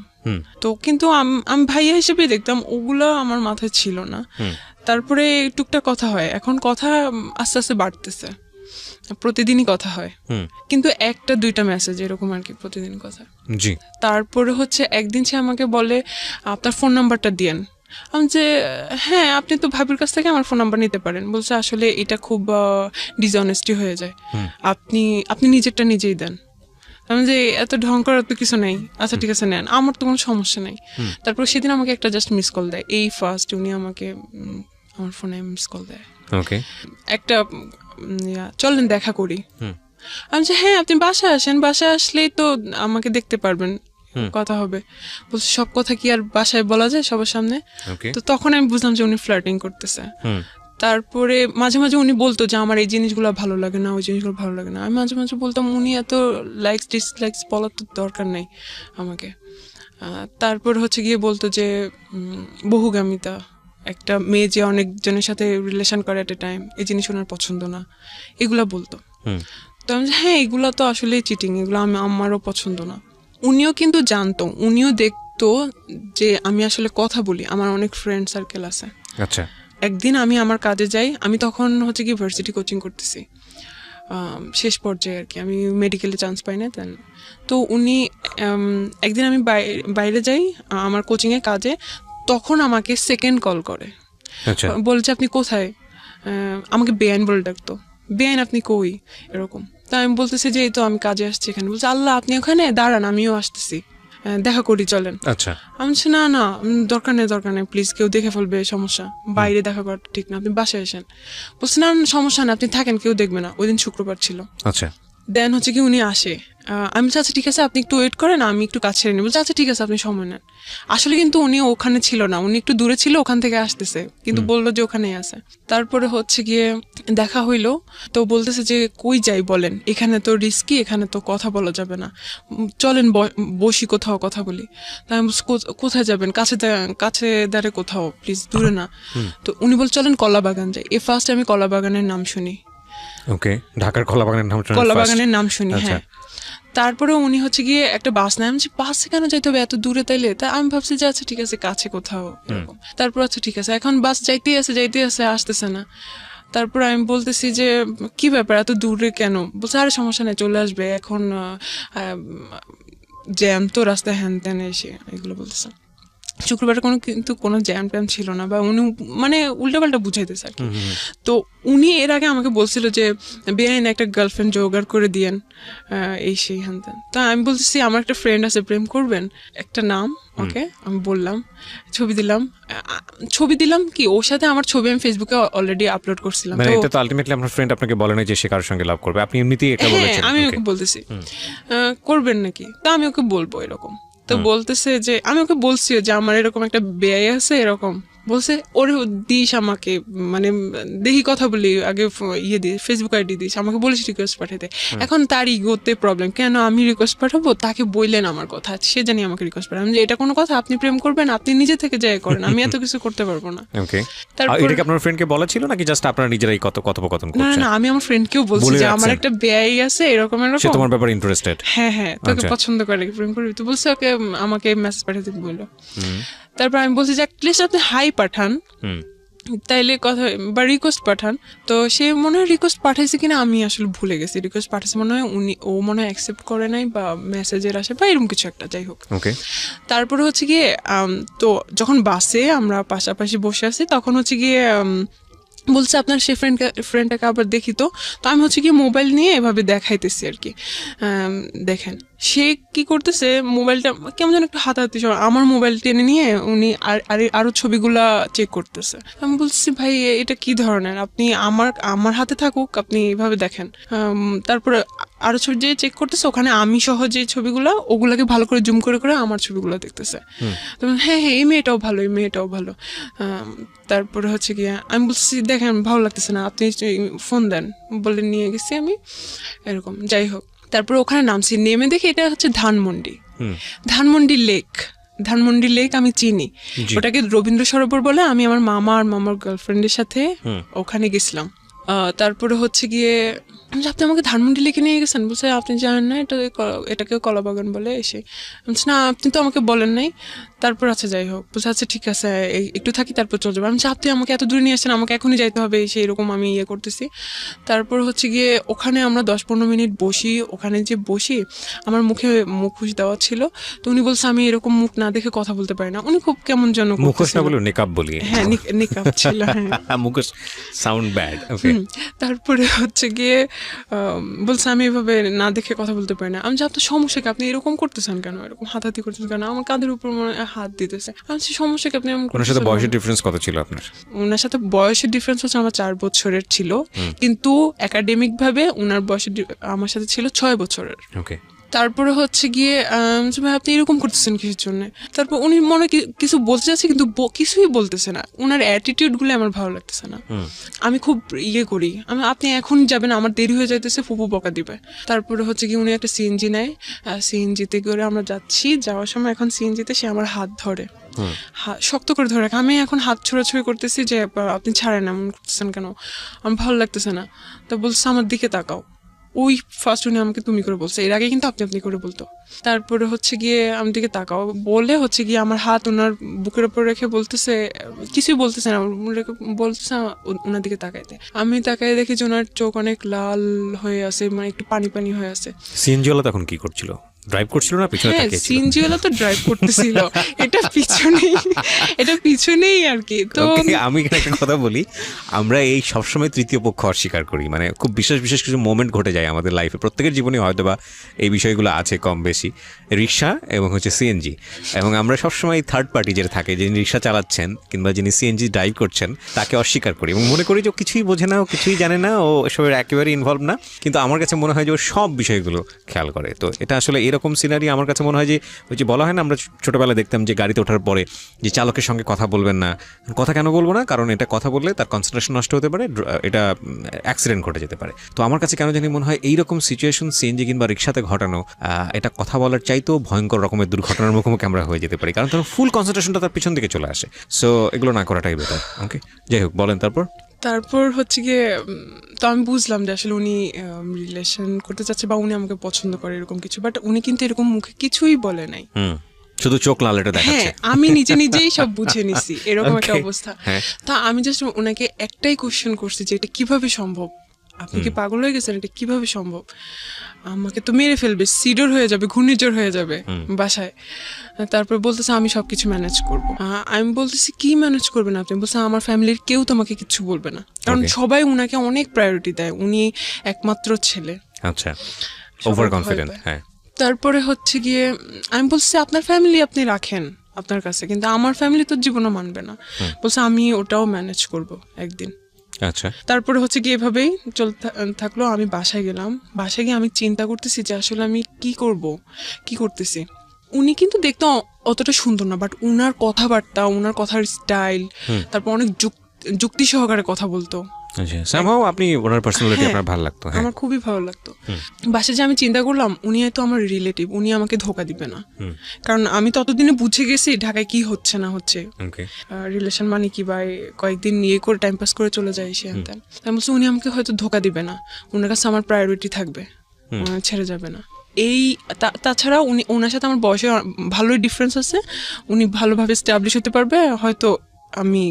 তো কিন্তু আমি ভাইয়া হিসেবে দেখতাম, ওগুলো আমার মাথায় ছিল না। তারপরে টুকটাক কথা হয়, এখন কথা আস্তে আস্তে বাড়তেছে, প্রতিদিনই কথা হয়, কিন্তু 1-2টা মেসেজ এরকম আর কি, প্রতিদিন কথা। জি। তারপরে হচ্ছে একদিন সে আমাকে বলে আপনার ফোন নাম্বারটা দিয়েন। আমি যে হ্যাঁ, আপনি তো ভাবির কাছ থেকে আমার ফোন নাম্বার নিতে পারেন। বলছে আসলে এটা খুব ডিসঅনেস্টি হয়ে যায়, আপনি নিজেরটা নিজেই দেন। আমি যে এত ঢং করার তো কিছু নেই, আচ্ছা ঠিক আছে নেন, আমার তো কোনো সমস্যা নেই। তারপর সেদিন আমাকে একটা জাস্ট মিস কল দেয়, এই ফার্স্ট উনি আমাকে আমার ফোনে মিস কল দেয়। ওকে, একটা চলেন দেখা করি। আমি যে হ্যাঁ, আপনি বাসায় আসেন, বাসায় আসলেই তো আমাকে দেখতে পারবেন, কথা হবে। বলছে সব কথা কি আর বাসায় বলা যায় সবার সামনে? তো তখন আমি বুঝলাম যে উনি ফ্লার্টিং করতেছে। তারপরে মাঝে মাঝে উনি বলতো যে আমার এই জিনিসগুলো ভালো লাগে না, ওই জিনিসগুলো ভালো লাগে না। আমি মাঝে মাঝে বলতাম উনি এত লাইকস ডিসলাইকস বলার তো দরকার নেই আমাকে। তারপর হচ্ছে গিয়ে বলতো যে বহুগামিতা একটা মেয়ে যে অনেকজনের সাথে রিলেশন করে এট এ টাইম, এই জিনিস ওনার পছন্দ না, এগুলা বলতো। তো আমি হ্যাঁ এগুলা তো আসলে চিটিং, এগুলো আমারও পছন্দ না। উনিও কিন্তু জানতো, উনিও দেখতো যে আমি আসলে কথা বলি, আমার অনেক ফ্রেন্ড সার্কেল আছে। আচ্ছা, একদিন আমি আমার কাজে যাই, আমি তখন হচ্ছে কি ভার্সিটি কোচিং করতেছি, শেষ পর্যায়ে আর কি, আমি মেডিকেলে চান্স পাই না দেন। তো উনি একদিন আমি বাইরে যাই আমার কোচিংয়ে কাজে, তখন আমাকে সেকেন্ড কল করে, বলছে আপনি কোথায়, আমাকে বেআইন বলে ডাকতো, বেআইন আপনি কই এরকম। তা আমি বলতেছি যে এই তো আমি কাজে আসছি এখানে। বলছে আল্লাহ আপনি ওখানে দাঁড়ান, আমিও আসতেছি, দেখা করি চলেন। আচ্ছা, আমি বলছি না না দরকার নেই প্লিজ, কেউ দেখে ফেলবে, সমস্যা, বাইরে দেখা করা ঠিক না, আপনি বাসায় আসেন। বলছে না সমস্যা না, আপনি থাকেন, কেউ দেখবে না। ওই দিন শুক্রবার ছিল। আচ্ছা, দেন হচ্ছে কি উনি আসে, আমি বলছি আচ্ছা ঠিক আছে আপনি একটু ওয়েট করেন, আমি একটু কাজ ছেড়ে নিই। বলছে আচ্ছা ঠিক আছে আপনি সময় নেন। আসলে কিন্তু উনি ওখানে ছিল না, উনি একটু দূরে ছিল, ওখান থেকে আসতেছে, কিন্তু বললো যে ওখানেই আছে। তারপরে হচ্ছে গিয়ে দেখা হইলো, তো বলতেছে যে কই যাই বলেন, এখানে তো রিস্কি, এখানে তো কথা বলা যাবে না, চলেন বসি কোথাও কথা বলি। তাই আমি বলছি কোথায় যাবেন, কাছে দাঁড়ে কোথাও প্লিজ, দূরে না। তো উনি বল চলেন কলাবাগান যাই। ফার্স্ট আমি কলাবাগানের নাম শুনি, ওকে, ঢাকার কলাবাগানের নাম শুনি, হ্যাঁ। তারপরে উনি হচ্ছে গিয়ে একটা বাস নেয়, আমি বাসে কেন যাইতে হবে এত দূরে, তাইলে তা আমি ভাবছি যে আচ্ছা ঠিক আছে কাছে কোথাও এরকম। তারপর আচ্ছা ঠিক আছে, এখন বাস যাইতেই আছে আসতেছে না। তারপর আমি বলতেছি যে কি ব্যাপার এত দূরে কেন? বলছে আরে সমস্যা নেই চলে আসবে, এখন জ্যাম তো রাস্তায়, হ্যান ত্যান এসে এগুলো বলতেছে। শুক্রবার কিন্তু কোনো জ্যাম ট্যাম ছিল না, বা উনি মানে উল্টাপাল্টা বুঝাইতেছে আর কি। তো উনি এর আগে আমাকে বলছিল যে বেআইন একটা গার্লফ্রেন্ড জোগাড় করে দিয়েন, এই সেই হ্যান ত্যান। তা আমি বলতেছি আমার একটা ফ্রেন্ড আছে, প্রেম করবেন, একটা নাম, ওকে আমি বললাম, ছবি দিলাম কি ওর সাথে আমার ছবি আমি ফেসবুকে অলরেডি আপলোড করছিলাম। মানে এটা তো আলটিমেটলি আপনার ফ্রেন্ড আপনাকে বলে না যে সে কারোর সঙ্গে লাভ করবে, আপনি এমনিতেই এটা বলেছেন? আমি ওকে বলতেছি করবেন নাকি, তা আমি ওকে বলবো এরকম। তো বলতেছে যে আমি ওকে বলছি যে আমার এরকম একটা বেআই আছে এরকম, বলছে ওরে দিস আমাকে, মানে দেখি কথা বলি আগে, ইয়ে দিস ফেসবুক আইডি দিস, আমাকে বলিস রিকোয়েস্ট পাঠাতে। এখন তার ইগোতে প্রবলেম, কেন আমি রিকোয়েস্ট পাঠাবো, তাকে বললেন আমার কথা, সে জানি আমাকে রিকোয়েস্ট পাঠাবেন, যে এটা কোনো কথা, আপনি প্রেম করবেন আপনি নিজে থেকে যাই করেন, আমি এত কিছু করতে পারবো না। ওকে, এটা কি আপনার ফ্রেন্ডকে বলা ছিল নাকি জাস্ট আপনারা নিজেরাই কথোপকথন করছেন? না আমি আমার ফ্রেন্ডকেও বলছি যে আমার একটা বেআই আছে এরকম এরকম, সে তোমার ব্যাপারে ইন্টারেস্টেড, হ্যাঁ তোকে পছন্দ করে, প্রেম করবি। তো বলছে ওকে আমাকে মেসেজ পাঠাতে বললো। তারপর আমি বলছি যে অ্যাটলিস্ট আপনি হাই পাঠান, তাইলে কথা বা রিকোয়েস্ট পাঠান। তো সে মনে হয় রিকোয়েস্ট পাঠাইছে কিনা আমি আসলে ভুলে গেছি, রিকোয়েস্ট পাঠাইছে মনে হয়, ও মনে হয় অ্যাকসেপ্ট করে নাই বা মেসেজের আসে বা এরকম কিছু একটা, যাই হোক। তারপরে হচ্ছে গিয়ে তো যখন বাসে আমরা পাশাপাশি বসে আছি তখন হচ্ছে গিয়ে বলছে আপনার সে ফ্রেন্ডটাকে আবার দেখি। তো আমি হচ্ছে কি মোবাইল নিয়ে এভাবে দেখাইতেছি আর কি, দেখেন সে কি করতেছে, মোবাইলটা কেমন যেন একটু হাতাহাতি, আমার মোবাইল টেনে নিয়ে উনি আরো ছবিগুলা চেক করতেছে। আমি বলছি ভাই এটা কি ধরনের, আপনি আমার হাতে থাকুক, আপনি এভাবে দেখেন। তারপরে আরো ছবি যে চেক করতেছে, ওখানে আমি সহ যে ছবিগুলো ওগুলাকে ভালো করে জুম করে করে আমার ছবিগুলো দেখতেছে। হ্যাঁ এই মেয়েটাও ভালো। তারপরে হচ্ছে গিয়ে আমি বলছি দেখেন ভালো লাগতেছে না, আপনি ফোন দেন, বলে নিয়ে গেছি আমি এরকম, যাই হোক। তারপরে ওখানে নামছি, নেমে দেখি এটা হচ্ছে ধানমন্ডি লেক আমি চিনি, ওটাকে রবীন্দ্র সরোবর বলে। আমি আমার মামা আর মামার গার্লফ্রেন্ডের সাথে ওখানে গেছিলাম। তারপরে হচ্ছে গিয়ে আপনি আমাকে ধানমন্ডি লেকে নিয়ে গেছেন, বলছে আপনি জানেন না এটাকে কলাবাগান বলে। এসে বলছি না আপনি তো আমাকে বলেন নাই। তারপর আচ্ছা যাই হোক, বলছে আচ্ছা ঠিক আছে একটু থাকি তারপর চলে যাবো। আমি আপনি আমাকে এত দূরে নিয়ে আসছেন, আমাকে এখনই যাইতে হবে, এরকম আমি ইয়ে করতেছি। তারপর হচ্ছে গিয়ে ওখানে আমরা 10-15 মিনিট বসি, ওখানে যে বসি আমার মুখে মুখোশ দেওয়া ছিল। তো উনি বলছে আমি এরকম মুখ না দেখে কথা বলতে পারি না। উনি খুব কেমন যেন, মুখোশ না বলে নিকাব বলি, হ্যাঁ নিকাব ছিল, হ্যাঁ মুখোশ সাউন্ড ব্যাড। তারপরে হচ্ছে গিয়ে বলছে আমি এভাবে না দেখে কথা বলতে পারি না। আমি আপনার সমস্যা কি, আপনি এরকম করতেছেন কেন, এরকম হাতাহাতি করতেছেন কেন, আমার কাঁধের উপর হাত দিতেছে। আমি সমস্যা কি, আপনি ওনার সাথে বয়সের ডিফারেন্স কত ছিল আপনার? ওনার সাথে বয়সের ডিফারেন্স হচ্ছে আমার 4 বছরের ছিল, কিন্তু একাডেমিক ভাবে ওনার বয়সের আমার সাথে ছিল 6 বছরের। ওকে। তারপরে হচ্ছে গিয়ে যে ভাই আপনি এরকম করতেছেন কিসের জন্য। তারপর উনি মনে কিছু বলতে চাচ্ছে কিন্তু কিছুই বলতেছে না, ওনার অ্যাটিটিউডগুলো আমার ভালো লাগতেছে না। আমি খুব করি, আপনি এখন যাবেন, আমার দেরি হয়ে যাইতেছে, ফুপু বকা দিবে। তারপরে হচ্ছে কি উনি একটা সিএনজি নেয়, সিএনজিতে করে আমরা যাচ্ছি, যাওয়ার সময় এখন সিএনজিতে সে আমার হাত ধরে, শক্ত করে ধরে রাখে। আমি এখন হাত ছোড়াছুড়ি করতেছি যে আপনি ছাড়েন, এমন করতেছেন কেন, আমার ভালো লাগতেছে না। তো বলছে আমার দিকে তাকাও। ওই ফার্স্ট উনি আমাকে তুমি করে বলছে, এর আগে কিন্তু আপনি আপনি করে বলতো। তারপরে হচ্ছে গিয়ে আমার দিকে তাকাও বলে হচ্ছে গিয়ে আমার হাত ওনার বুকের উপর রেখে বলতেছে, কিছুই বলতেছে না, বলতেছে ওনার দিকে তাকাইতে। আমি তাকাই দেখি যে ওনার চোখ অনেক লাল হয়ে আছে, মানে একটু পানি পানি হয়ে আছে। সিএনজিওয়ালা তখন কি করছিল, ড্রাইভ করছিল না পিছনে তাকিয়ে ছিল? সিএনজিওয়ালা তো ড্রাইভ করতেছিল, এটা পিছনেই আর কি। তো আমি একটা কথা বলি, আমরা এই সবসময় তৃতীয় পক্ষ অস্বীকার করি, মানে খুব বিশেষ বিশেষ কিছু মোমেন্ট ঘটে যায় আমাদের লাইফে, প্রত্যেকের জীবনে হয়তো বা এই বিষয়গুলো আছে কম বেশি, রিক্সা এবং হচ্ছে সিএনজি, এবং আমরা সবসময় থার্ড পার্টি যেটা থাকে, যিনি রিক্সা চালাচ্ছেন কিংবা যিনি সিএনজি ড্রাইভ করছেন তাকে অস্বীকার করি এবং মনে করি যে ও কিছুই বোঝে না, ও কিছুই জানে না, ও এসবের একেবারে ইনভলভ না। কিন্তু আমার কাছে মনে হয় যে ও সব বিষয়গুলো খেয়াল করে। তো এটা আসলে এরকম সিনারি আমার কাছে মনে হয় যে ওই যে বলা হয় না, আমরা ছোটবেলায় দেখতাম যে গাড়িতে ওঠার পরে যে চালকের সঙ্গে কথা বলবেন না। কথা কেন বলবো না? কারণ এটা কথা বললে তার কনসেন্ট্রেশন নষ্ট হতে পারে, এটা অ্যাক্সিডেন্ট ঘটে যেতে পারে। তো আমার কাছে কেন জানি মনে হয় এইরকম সিচুয়েশন সিএনজি কিংবা রিক্সাতে ঘটানো, এটা কথা বলার চাইতেও ভয়ঙ্কর রকমের দুর্ঘটনার মুখোমুখি আমরা হয়ে যেতে পারি, কারণ তখন ফুল কনসেন্ট্রেশনটা তার পিছন দিকে চলে আসে। সো এগুলো না করাটাই বেটার। ওকে, যাই হোক, বলেন তারপর হচ্ছে গিয়ে তো আমি বুঝলাম যে আসলে উনি রিলেশন করতে চাচ্ছে বা উনি আমাকে পছন্দ করে এরকম কিছু, বাট উনি কিন্তু এরকম মুখে কিছুই বলে নাই, শুধু চোখ লাল এটা দেখাচ্ছে। আমি নিজেই সব বুঝে নিছি, এরকম একটা অবস্থা। তা আমি জাস্ট ওনাকে একটাই কোশ্চেন করছি যে এটা কিভাবে সম্ভব, আপনি কি পাগল হয়ে গেছেন, এটা কিভাবে সম্ভব, আমাকে তো মেরে ফেলবে, সিডর হয়ে যাবে, ঘূর্ণিঝড় হয়ে যাবে বাসায়। তারপর বলতেছে আমি সবকিছু ম্যানেজ করবো। আমি বলতেছি কি ম্যানেজ করবেন আপনি? বলছে আমার ফ্যামিলির কেউ তোমাকে কিছু বলবে না, কারণ সবাই উনাকে অনেক প্রায়োরিটি দেয়, উনি একমাত্র ছেলে। আচ্ছা, ওভার কনফিডেন্ট। হ্যাঁ। তারপরে হচ্ছে গিয়ে আমি বলছি আপনার ফ্যামিলি আপনি রাখেন আপনার কাছে, কিন্তু আমার ফ্যামিলি তো জীবনও মানবে না। বলছে আমি ওটাও ম্যানেজ করব একদিন। আচ্ছা, তারপরে হচ্ছে গিয়ে এভাবেই চলতে থাকলো। আমি বাসায় গেলাম, বাসায় গিয়ে আমি চিন্তা করতেছি যে আসলে আমি কি করতেছি। উনি কিন্তু দেখতে অতটা সুন্দর না, বাট উনার কথাবার্তা, উনার কথার স্টাইল, তারপর অনেক যুক্তি সহকারে কথা বলতো। সামহাও আপনি ওনার পার্সোনালিটি আপনার ভালো লাগতো? আমার খুবই ভালো লাগতো। বাসায় যে আমি চিন্তা করলাম উনি হয়তো আমার রিলেটিভ, উনি আমাকে ধোকা দিবে না, কারণ আমি ততদিনে বুঝে গেছি ঢাকায় কি হচ্ছে না হচ্ছে, রিলেশন মানে কি, বা কয়েকদিন নিয়ে করে টাইম পাস করে চলে যায় সে। আমি বলছি উনি আমাকে হয়তো ধোকা দিবে না, ওনার কাছে আমার প্রায়োরিটি থাকবে, ছেড়ে যাবে না। এই তাছাড়া ওনার সাথে আমার বয়সে ভালোই ডিফারেন্স আছে, উনি ভালোভাবে স্টাবলিশ হতে পারবে, হয়তো আমি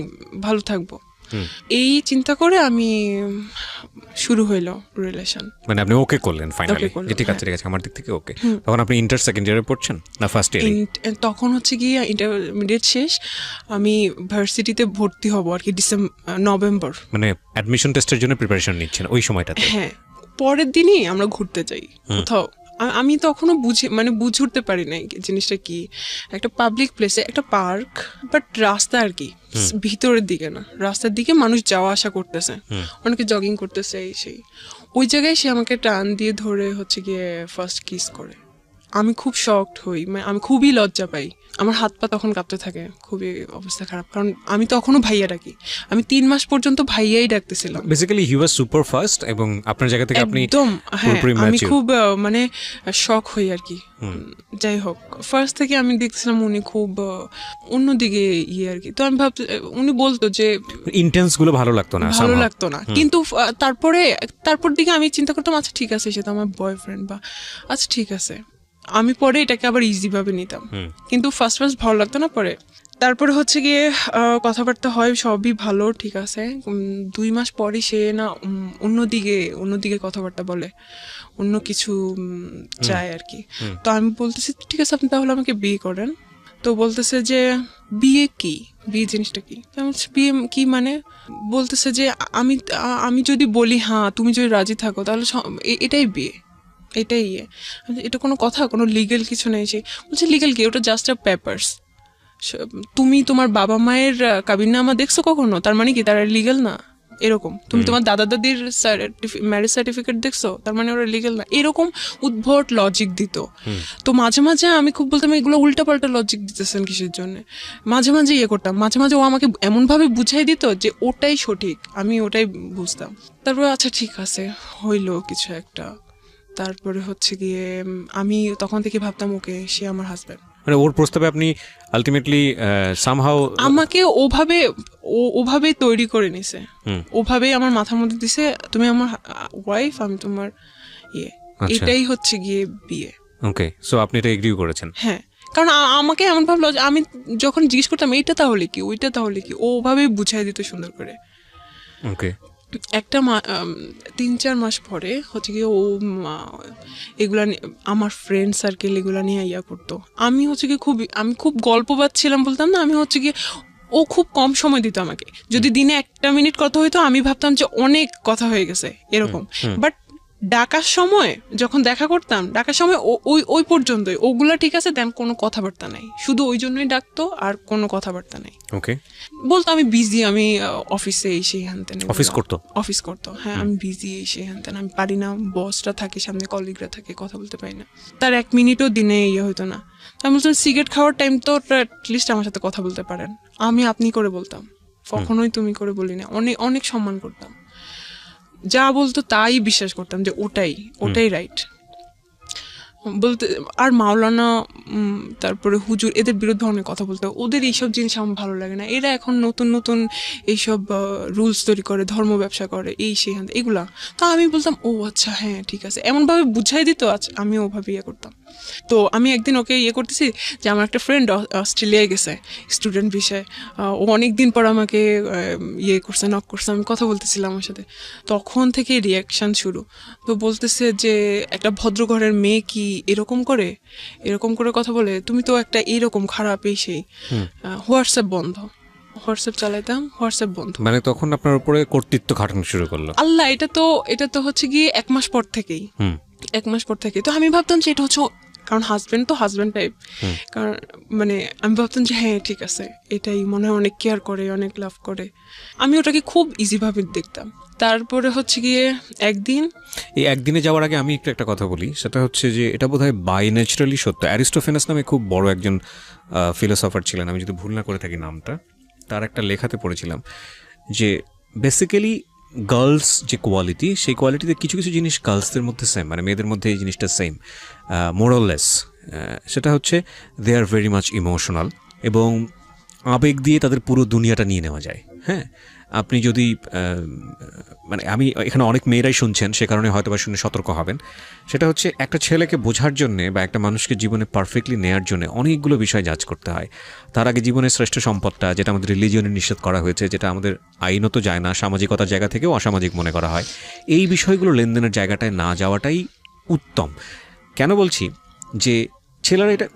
ভালো থাকবো। এই চিন্তা করে আমি শুরু হইলো রিলেশন। মানে আপনি ওকে করলেন ফাইনালি, ঠিক আছে আমার দিক থেকে ওকে। তখন আপনি ইন্টার সেকেন্ড ইয়ারে পড়ছেন না ফার্স্ট ইয়ারে? তখন হচ্ছে গিয়ে ইন্টারমিডিয়েট শেষ, আমি ভার্সিটিতে ভর্তি হব আর কি নভেম্বর। মানে অ্যাডমিশন টেস্টের জন্য প্রিপারেশন নিচ্ছেন ওই সময়টাতে? হ্যাঁ, পরের দিনই আমরা ঘুরতে যাই কোথাও। আমি তখনও বুঝে উঠতে পারি নাই জিনিসটা কি, একটা পাবলিক প্লেসে একটা পার্ক, বাট রাস্তা আর কি ভিতরের দিকে না, রাস্তার দিকে মানুষ যাওয়া আসা করতেছে, অনেকে জগিং করতেছে, সেই ওই জায়গায় সে আমাকে টান দিয়ে ধরে হচ্ছে গিয়ে ফার্স্ট কিস করে। আমি খুব শকড হই, মানে আমি খুবই লজ্জা পাই, আমার হাত পা তখন কাঁপতে থাকে, খুবই অবস্থা খারাপ, কারণ আমি তখনও ভাইয়া ডাকি, আমি 3 মাস পর্যন্ত ভাইয়াই ডাকতেছিলাম। Basically he was super fast, এবং আপনার জায়গা থেকে আপনি একদম, হ্যাঁ, আমি খুব মানে শক হই আর কি। যাই হোক, ফার্স্ট থেকে আমি দেখছিলাম উনি খুব অন্যদিকে আর কি, তো আমি ভাবছি উনি বলতো যে ইন্টেন্স গুলো ভালো লাগতো না, কিন্তু তারপর দিকে আমি চিন্তা করতাম আচ্ছা ঠিক আছে, সে তো আমার বয়ফ্রেন্ড, বা আচ্ছা ঠিক আছে, আমি পরে এটাকে আবার ইজি ভাবে নিতাম, কিন্তু ফার্স্ট ভালো লাগতো না। তারপরে হচ্ছে গিয়ে কথাবার্তা হয়, সবই ভালো ঠিক আছে। 2 মাস পরে সে না অন্যদিকে কথাবার্তা বলে, অন্য কিছু চায় আর কি। তো আমি বলতেছি ঠিক আছে আপনি তাহলে আমাকে বিয়ে করেন। তো বলতেছে যে বিয়ে জিনিসটা কি? বিয়ে কি মানে? বলতেছে যে আমি যদি বলি হ্যাঁ, তুমি যদি রাজি থাকো তাহলে এটাই বিয়ে, এটাই এটা কোনো কথা, কোনো লিগেল কিছু নেই। সে বলছে লিগেল কি, ওটা জাস্ট আ পেপারস। তুমি তোমার বাবা মায়ের কাবিননামা দেখছো কখনো? তার মানে কি তারা লিগেল না? এরকম তুমি তোমার দাদা দাদির ম্যারেজ সার্টিফিকেট দেখছো, তার মানে ওরা লিগেল না, এরকম উদ্ভট লজিক দিত। তো মাঝে মাঝে আমি খুব বলতাম এগুলো উল্টাপাল্টা লজিক দিতেছেন কিসের জন্য, মাঝে মাঝে ইয়ে করতাম, মাঝে মাঝে ও আমাকে এমনভাবে বুঝাই দিত যে ওটাই সঠিক, আমি ওটাই বুঝতাম। তারপরে আচ্ছা ঠিক আছে হইলো কিছু একটা। তারপরে হচ্ছে গিয়ে আমি তখন থেকে ভাবতাম ওকে সে আমার হাজব্যান্ড। মানে ওর প্রস্তাবে আপনি আলটিমেটলি সামহাউ আমাকে ওভাবে তৈরি করে নিছে, ওভাবেই আমার মাথার মধ্যে দিছে তুমি আমার ওয়াইফ, আমি তোমার ইয়ে, এটাই হচ্ছে গিয়ে বিয়ে। ওকে, সো আপনি এটা এগ্রিও করেছেন? হ্যাঁ, কারণ আমাকে এমন ভাবলো, আমি যখন জিজ্ঞেস করতাম এইটা তাহলে কি, ওইটা তাহলে কি, ও ওভাবেই বুঝাই দিত সুন্দর করে। ওকে, একটা 3-4 মাস পরে হচ্ছে গিয়ে ও এগুলা আমার ফ্রেন্ড সার্কেল এগুলা নিয়ে ইয়া করতো। আমি হচ্ছে গিয়ে আমি খুব গল্প পাচ্ছিলাম বলতাম না, আমি হচ্ছে গিয়ে ও খুব কম সময় দিত আমাকে, যদি দিনে 1 মিনিট কথা হইতো আমি ভাবতাম যে অনেক কথা হয়ে গেছে এরকম। বাট ডাকার সময় যখন দেখা করতাম, ডাকার সময় ওই পর্যন্তই, ওগুলা ঠিক আছে, দেন কোনো কথাবার্তা নাই, শুধু ওই জন্যই ডাকতো আর কোনো কথাবার্তা নাই। ওকে, বলতো আমি বিজি, আমি অফিসে এই সেই হ্যানতেন, অফিস করতো, হ্যাঁ আমি বিজি এই সেই হ্যানতেন, আমি পারি না, বসটা থাকে সামনে, কলিগরা থাকে, কথা বলতে পারি না। তার 1 মিনিটও দিনে ইয়ে হইতো না। আমি বলতাম সিগারেট খাওয়ার টাইম তো অ্যাটলিস্ট আমার সাথে কথা বলতে পারেন, আমি আপনি করে বলতাম, কখনোই তুমি করে বলি না, অনেক অনেক সম্মান করতাম, যা বলতো তাই বিশ্বাস করতাম যে ওটাই রাইট বলতে। আর মাওলানা তারপরে হুজুর এদের বিরুদ্ধে অনেক কথা বলতে, ওদের এইসব জিনিস আমার ভালো লাগে না। এরা এখন নতুন নতুন এইসব রুলস তৈরি করে, ধর্ম ব্যবসা করে, এই সেই এগুলা। তো আমি বলতাম ও আচ্ছা হ্যাঁ ঠিক আছে, এমনভাবে বুঝাই দিত, আচ্ছা আমি ওভাবে ইয়ে করতাম। তো আমি একদিন ওকে ইয়ে করতেছি যে আমার একটা ফ্রেন্ড অস্ট্রেলিয়ায় গেছে স্টুডেন্ট বিষয়ে, ও অনেকদিন পর আমাকে ইয়ে করছে, নক করছে, আমি কথা বলতেছিলাম আমার সাথে, তখন থেকে রিয়াকশান শুরু। তো বলতেছে যে একটা ভদ্রঘরের মেয়ে কি এরকম করে কথা বলে, তুমি তো একটা এরকম খারাপ, এই সেই। হোয়াটসঅ্যাপ বন্ধ, হোয়াটসঅ্যাপ চালাইতাম, হোয়াটসঅ্যাপ বন্ধ। মানে তখন আপনার উপরে কর্তৃত্ব খাটানো শুরু করলো? আল্লাহ, এটা তো হচ্ছে গিয়ে 1 মাস পর থেকেই, 1 মাস পর থেকে। তো আমি ভাবতাম যে এটা হচ্ছে, কারণ হাজব্যান্ড টাইপ, কারণ মানে আমি ভাবতাম যে হ্যাঁ ঠিক আছে, এটাই মনে হয় অনেক কেয়ার করে, অনেক লাভ করে, আমি ওটাকে খুব ইজিভাবে দেখতাম। তারপরে হচ্ছে গিয়ে একদিনে যাওয়ার আগে আমি একটা কথা বলি, সেটা হচ্ছে যে এটা বোধহয় বাই ন্যাচারালি সত্য। অ্যারিস্টোফেনাস নামে খুব বড় একজন ফিলোসফার ছিলেন, আমি যদি ভুল না করে থাকি নামটা, তার একটা লেখাতে পড়েছিলাম যে বেসিক্যালি গার্লস যে কোয়ালিটি, সেই কোয়ালিটিতে কিছু কিছু জিনিস গার্লসদের মধ্যে সেম, মানে মেয়েদের মধ্যে এই জিনিসটা সেম, মোরাললেস। সেটা হচ্ছে দে আর ভেরি মাচ ইমোশনাল, এবং আবেগ দিয়ে তাদের পুরো দুনিয়াটা নিয়ে নেওয়া যায়। হ্যাঁ, আপনি যদি মানে আমি এখানে অনেক মেয়েরাই শুনছেন, সে কারণে হয়তো বা শুনে সতর্ক হবেন। সেটা হচ্ছে একটা ছেলেকে বোঝার জন্যে বা একটা মানুষকে জীবনে পারফেক্টলি নেওয়ার জন্য অনেকগুলো বিষয় জাজ করতে হয়। তার আগে জীবনের শ্রেষ্ঠ সম্পদটা, যেটা আমাদের রিলিজিয়নে নিষেধ করা হয়েছে, যেটা আমাদের আইনত যায় না, সামাজিকতার জায়গা থেকেও অসামাজিক মনে করা হয়, এই বিষয়গুলো লেনদেনের জায়গাটায় না যাওয়াটাই উত্তম। কেন বলছি যে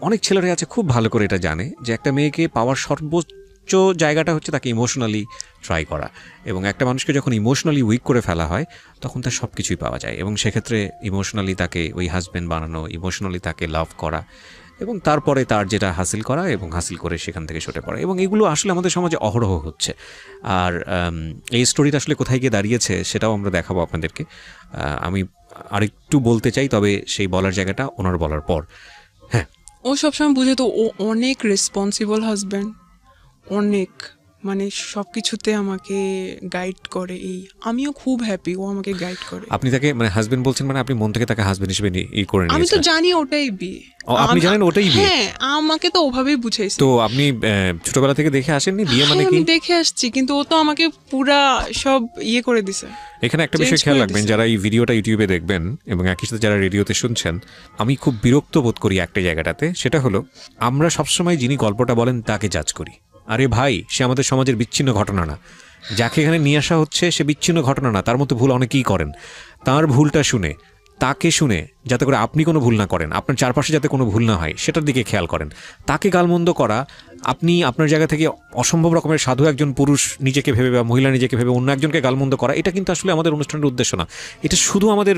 অনেক ছেলেরা আছে খুব ভালো করে এটা জানে যে একটা মেয়েকে পাওয়ার সর্বোচ্চ জায়গাটা হচ্ছে তাকে ইমোশনালি ট্রাই করা, এবং একটা মানুষকে যখন ইমোশনালি উইক করে ফেলা হয় তখন তার সব কিছুই পাওয়া যায়, এবং সেক্ষেত্রে ইমোশনালি তাকে ওই হাজব্যান্ড বানানো, ইমোশনালি তাকে লাভ করা, এবং তারপরে তার যেটা হাসিল করা এবং হাসিল করে সেখান থেকে সরে পড়া, এবং এগুলো আসলে আমাদের সমাজে অহরহ হচ্ছে। আর এই স্টোরিটা আসলে কোথায় গিয়ে দাঁড়িয়েছে সেটাও আমরা দেখাবো আপনাদেরকে। আমি আরেকটু বলতে চাই, তবে সেই বলার জায়গাটা ওনার বলার পর। হ্যাঁ, ও সবসময় বুঝে তো, ও অনেক রেসপন্সিবল হাজব্যান্ড, অনেক, মানে সবকিছুতে আমাকে গাইড করে। আমিও খুব হ্যাপি ও আমাকে গাইড করে। আপনি তাকে মানে হাজবেন্ড বলছেন, মানে আপনি মন থেকে তাকে হাজবেন্ড হিসেবে করে নিয়েছেন? আমি তো জানি ওটাই বিয়ে। আপনি জানেন ওটাই বিয়ে? হ্যাঁ, আমাকে তো ওভাবেই বুঝাইছে। তো আপনি ছোটবেলা থেকে দেখে আসেননি বিয়ে মানে কি? আমি দেখে আসছি, কিন্তু ও তো আমাকে পুরা সব ইয়ে করে দিছে। এখানে একটা বিষয় খেয়াল রাখবেন, যারা এই ভিডিওটা ইউটিউবে দেখবেন এবং একই সাথে যারা রেডিওতে শুনছেন, আমি খুব বিরক্ত বোধ করি একটা জায়গাটাতে, সেটা হলো আমরা সবসময় যিনি গল্পটা বলেন তাকে জাজ করি। আরে ভাই, সে আমাদের সমাজের বিচ্ছিন্ন ঘটনা না, যাকে এখানে নিয়ে আসা হচ্ছে সে বিচ্ছিন্ন ঘটনা না, তার মতো ভুল অনেকেই করেন। তার ভুলটা শুনে তাকে শুনে যাতে করে আপনি কোনো ভুল না করেন, আপনার চারপাশে যাতে কোনো ভুল না হয় সেটার দিকে খেয়াল করেন। তাকে গালমন্দ করা, আপনি আপনার জায়গা থেকে অসম্ভব রকমের সাধু একজন পুরুষ নিজেকে ভেবে বা মহিলা নিজেকে ভেবে অন্য একজনকে গালমন্দ করা, এটা কিন্তু আসলে আমাদের অনুষ্ঠানের উদ্দেশ্য না। এটা শুধু আমাদের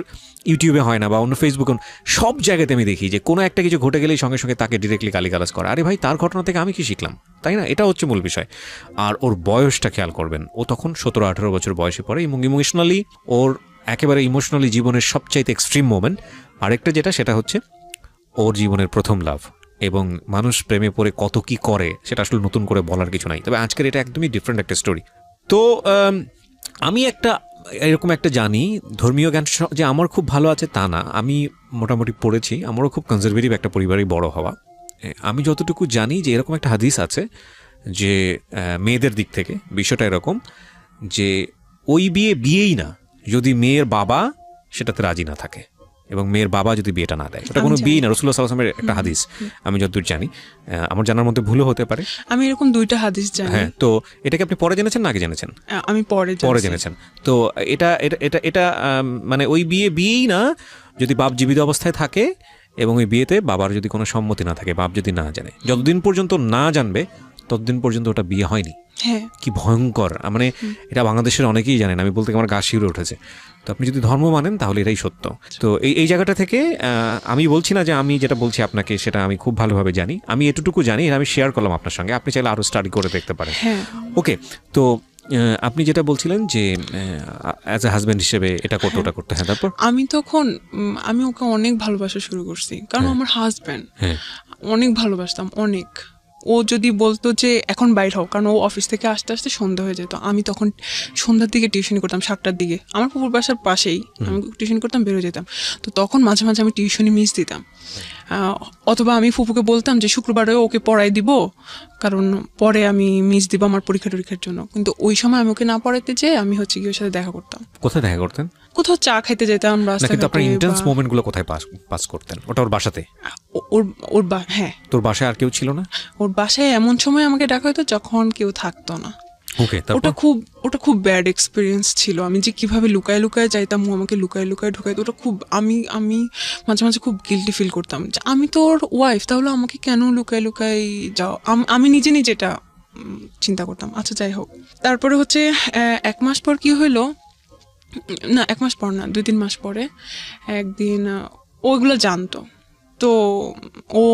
ইউটিউবে হয় না বা অন্য ফেসবুকে, সব জায়গাতে আমি দেখি যে কোনো একটা কিছু ঘটে গেলেই সঙ্গে সঙ্গে তাকে ডিরেক্টলি গালিগালাজ করা। আরে ভাই, তার ঘটনা থেকে আমি কি শিখলাম, তাই না? এটা হচ্ছে মূল বিষয়। আর ওর বয়সটা খেয়াল করবেন, ও তখন 17-18 বছর বয়সে পড়ে এবং ইমোশনালি ওর একেবারে ইমোশনালি জীবনের সবচাইতে এক্সট্রিম মোমেন্ট। আরেকটা যেটা, সেটা হচ্ছে ওর জীবনের প্রথম লাভ, এবং মানুষ প্রেমে পড়ে কত কি করে সেটা আসলে নতুন করে বলার কিছু নাই। তবে আজকের এটা একদমই ডিফারেন্ট একটা স্টোরি। তো আমি এরকম একটা জানি, ধর্মীয় জ্ঞান যে আমার খুব ভালো আছে তা না, আমি মোটামুটি পড়েছি, আমারও খুব কনজারভেটিভ একটা পরিবারেই বড় হওয়া। আমি যতটুকু জানি যে এরকম একটা হাদিস আছে যে মেয়েদের দিক থেকে বিষয়টা এরকম যে ওই বিয়েই না যদি মেয়ের বাবা সেটাতে রাজি না থাকে এবং মেয়ের বাবা যদি বিয়েটা না দেয়, ওটা কোনো বিয়েই না। রাসূলুল্লাহ সাল্লাল্লাহু আলাইহি ওয়াসাল্লামের একটা হাদিস, আমি যতদূর জানি, আমার জানার মধ্যে ভুলও হতে পারে। আমি এরকম 2টা হাদিস জানি। হ্যাঁ, তো এটাকে আপনি পরে জেনেছেন না আগে জেনেছেন? আমি পরে জেনেছেন। তো এটা মানে ওই বিয়েই না যদি বাপ জীবিত অবস্থায় থাকে এবং ওই বিয়েতে বাবার যদি কোনো সম্মতি না থাকে, বাপ যদি না জানে, যতদিন পর্যন্ত না জানবে ততদিন পর্যন্ত ওটা বিয়ে হয়নি। হ্যাঁ, কি ভয়ঙ্কর! মানে এটা বাংলাদেশের অনেকেই জানেন, আমি বলতে আমার গা শিউরে উঠেছে। তো আপনি যদি ধর্ম মানেন তাহলে এটাই সত্য। তো এই জায়গাটা থেকে আমি বলছি না যে আমি যেটা বলছি আপনাকে সেটা আমি খুব ভালোভাবে জানি, আমি এটুকু জানি, আমি শেয়ার করলাম আপনার সঙ্গে, আপনি চাইলে আরও স্টাডি করে দেখতে পারেন। ওকে, তো আপনি যেটা বলছিলেন যে অ্যাজ এ হাজব্যান্ড হিসেবে এটা করতে ওটা করতে, হ্যাঁ তারপর? আমি ওকে অনেক ভালোবাসা শুরু করছি, কারণ আমার হাজব্যান্ড, অনেক ভালোবাসতাম অনেক। ও যদি বলতো যে এখন বাইর হও, কারণ ও অফিস থেকে আসতে আসতে সন্ধ্যা হয়ে যেত, আমি তখন সন্ধ্যার দিকে টিউশন করতাম, 7টার দিকে, আমার পুকুর বাসার পাশেই, আমি টিউশন করতাম, বেরোয় যেতাম। তো তখন মাঝে মাঝে আমি টিউশনি মিস দিতাম, অথবা আমি ফুপুকে বলতাম যে শুক্রবারে ওকে পড়াই দিব, কারণ পরে আমি মিস দিব আমার পরীক্ষার জন্য। কিন্তু ওই সময় আমি ওকে না পড়াইতে যেয়ে আমি হচ্ছে কি ওর সাথে দেখা করতাম। কোথায় দেখা করতেন? কোথাও চা খাইতে যেতাম রাস্তাঘাটে। আপনার ইন্টেন্স মোমেন্টগুলো কোথায় পাস করতেন? ওটা ওর বাসাতে? হ্যাঁ। তোর বাসায় আর কেউ ছিল না? ওর বাসায় এমন সময় আমাকে ডাকা হতো যখন কেউ থাকতো না। ওটা খুব ব্যাড এক্সপিরিয়েন্স ছিল। আমি যে কিভাবে লুকায় লুকায় যাইতাম, ও আমাকে লুকায় লুকায় ঢুকাইতো, ওটা খুব আমি মাঝে মাঝে খুব গিল্টি ফিল করতাম যে আমি তো ওর ওয়াইফ, তাহলে আমাকে কেন লুকায় লুকায় যাও, আমি নিজে এটা চিন্তা করতাম। আচ্ছা, যাই হোক, তারপরে হচ্ছে 1 মাস পর কি হইলো, না 1 মাস পর না, 2-3 মাস পরে একদিন ওইগুলো জানতো, তো ও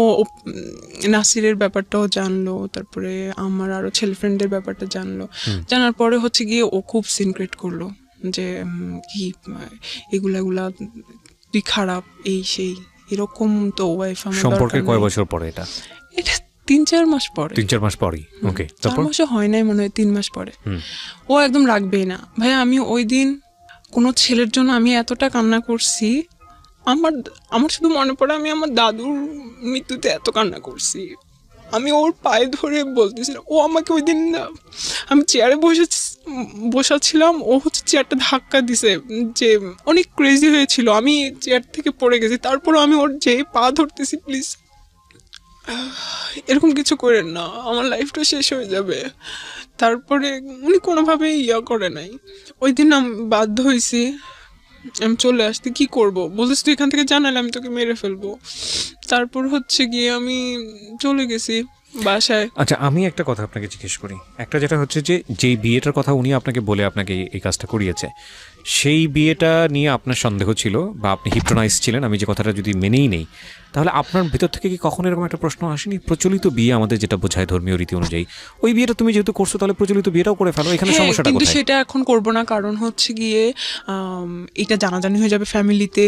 নাসিরের ব্যাপারটাও জানলো, তারপরে আমার আরো ছেলে ফ্রেন্ডদের ব্যাপারটা জানলো। জানার পরে হচ্ছে গিয়ে ও খুব সিনক্রেট করলো যে কি এগুলা তুই খারাপ, এই সেই এরকম। তো ওয়াইফ আমার সম্পর্কে কয় বছর পরে এটা? 3-4 মাস পরে। 3-4 মাস পরেই? ওকে, 4 মাসও হয় নাই মনে হয়, 3 মাস পরে। ও একদম রাখবেই না ভাই। আমি ওই দিন কোনো ছেলের জন্য আমি এতটা কান্না করছি, আমার শুধু মনে পড়ে আমি আমার দাদুর মৃত্যুতে এত কান্না করছি। আমি ওর পায়ে ধরে বলতেছিলাম, ও আমাকে ওই দিন, আমি চেয়ারে বসাছিলাম, ও হচ্ছে চেয়ারটা ধাক্কা দিছে, যে অনেক ক্রেজি হয়েছিল, আমি চেয়ার থেকে পড়ে গেছি। তারপরও আমি ওর যে পা ধরতেছি, প্লিজ এরকম কিছু করেন না, আমার লাইফটা শেষ হয়ে যাবে। তারপরে উনি কোনোভাবেই করে নাই। ওই দিন আমি বাধ্য হয়েছি, আমি চলে আসতে। কি করবো, বলতেছি তুই এখান থেকে জানালে আমি তোকে মেরে ফেলবো। তারপর হচ্ছে গিয়ে আমি চলে গেছি বাসায়। আচ্ছা, আমি একটা কথা আপনাকে জিজ্ঞেস করি। একটা যেটা হচ্ছে যে যেই বিয়েটার কথা উনি আপনাকে বলে আপনাকে এই কাজটা করিয়েছে, সেই বিয়েটা নিয়ে আপনার সন্দেহ ছিল বা আপনি হিপনোটাইজ ছিলেন, আমি যে কথাটা যদি মেনেই নেই, তাহলে আপনার ভিতর থেকে কি কখনো এরকম একটা প্রশ্ন আসেনি, প্রচলিত বিয়ে আমাদের যেটা বোঝায় ধর্মীয় রীতি অনুযায়ী, ওই বিয়েটা তুমি যেহেতু করছো তাহলে প্রচলিত বিয়েটাও করে ফেলো, এখানে সমস্যাটা কিন্তু কোথায়? সেটা এখন করবো না, কারণ হচ্ছে গিয়ে এটা জানাজানি হয়ে যাবে ফ্যামিলিতে,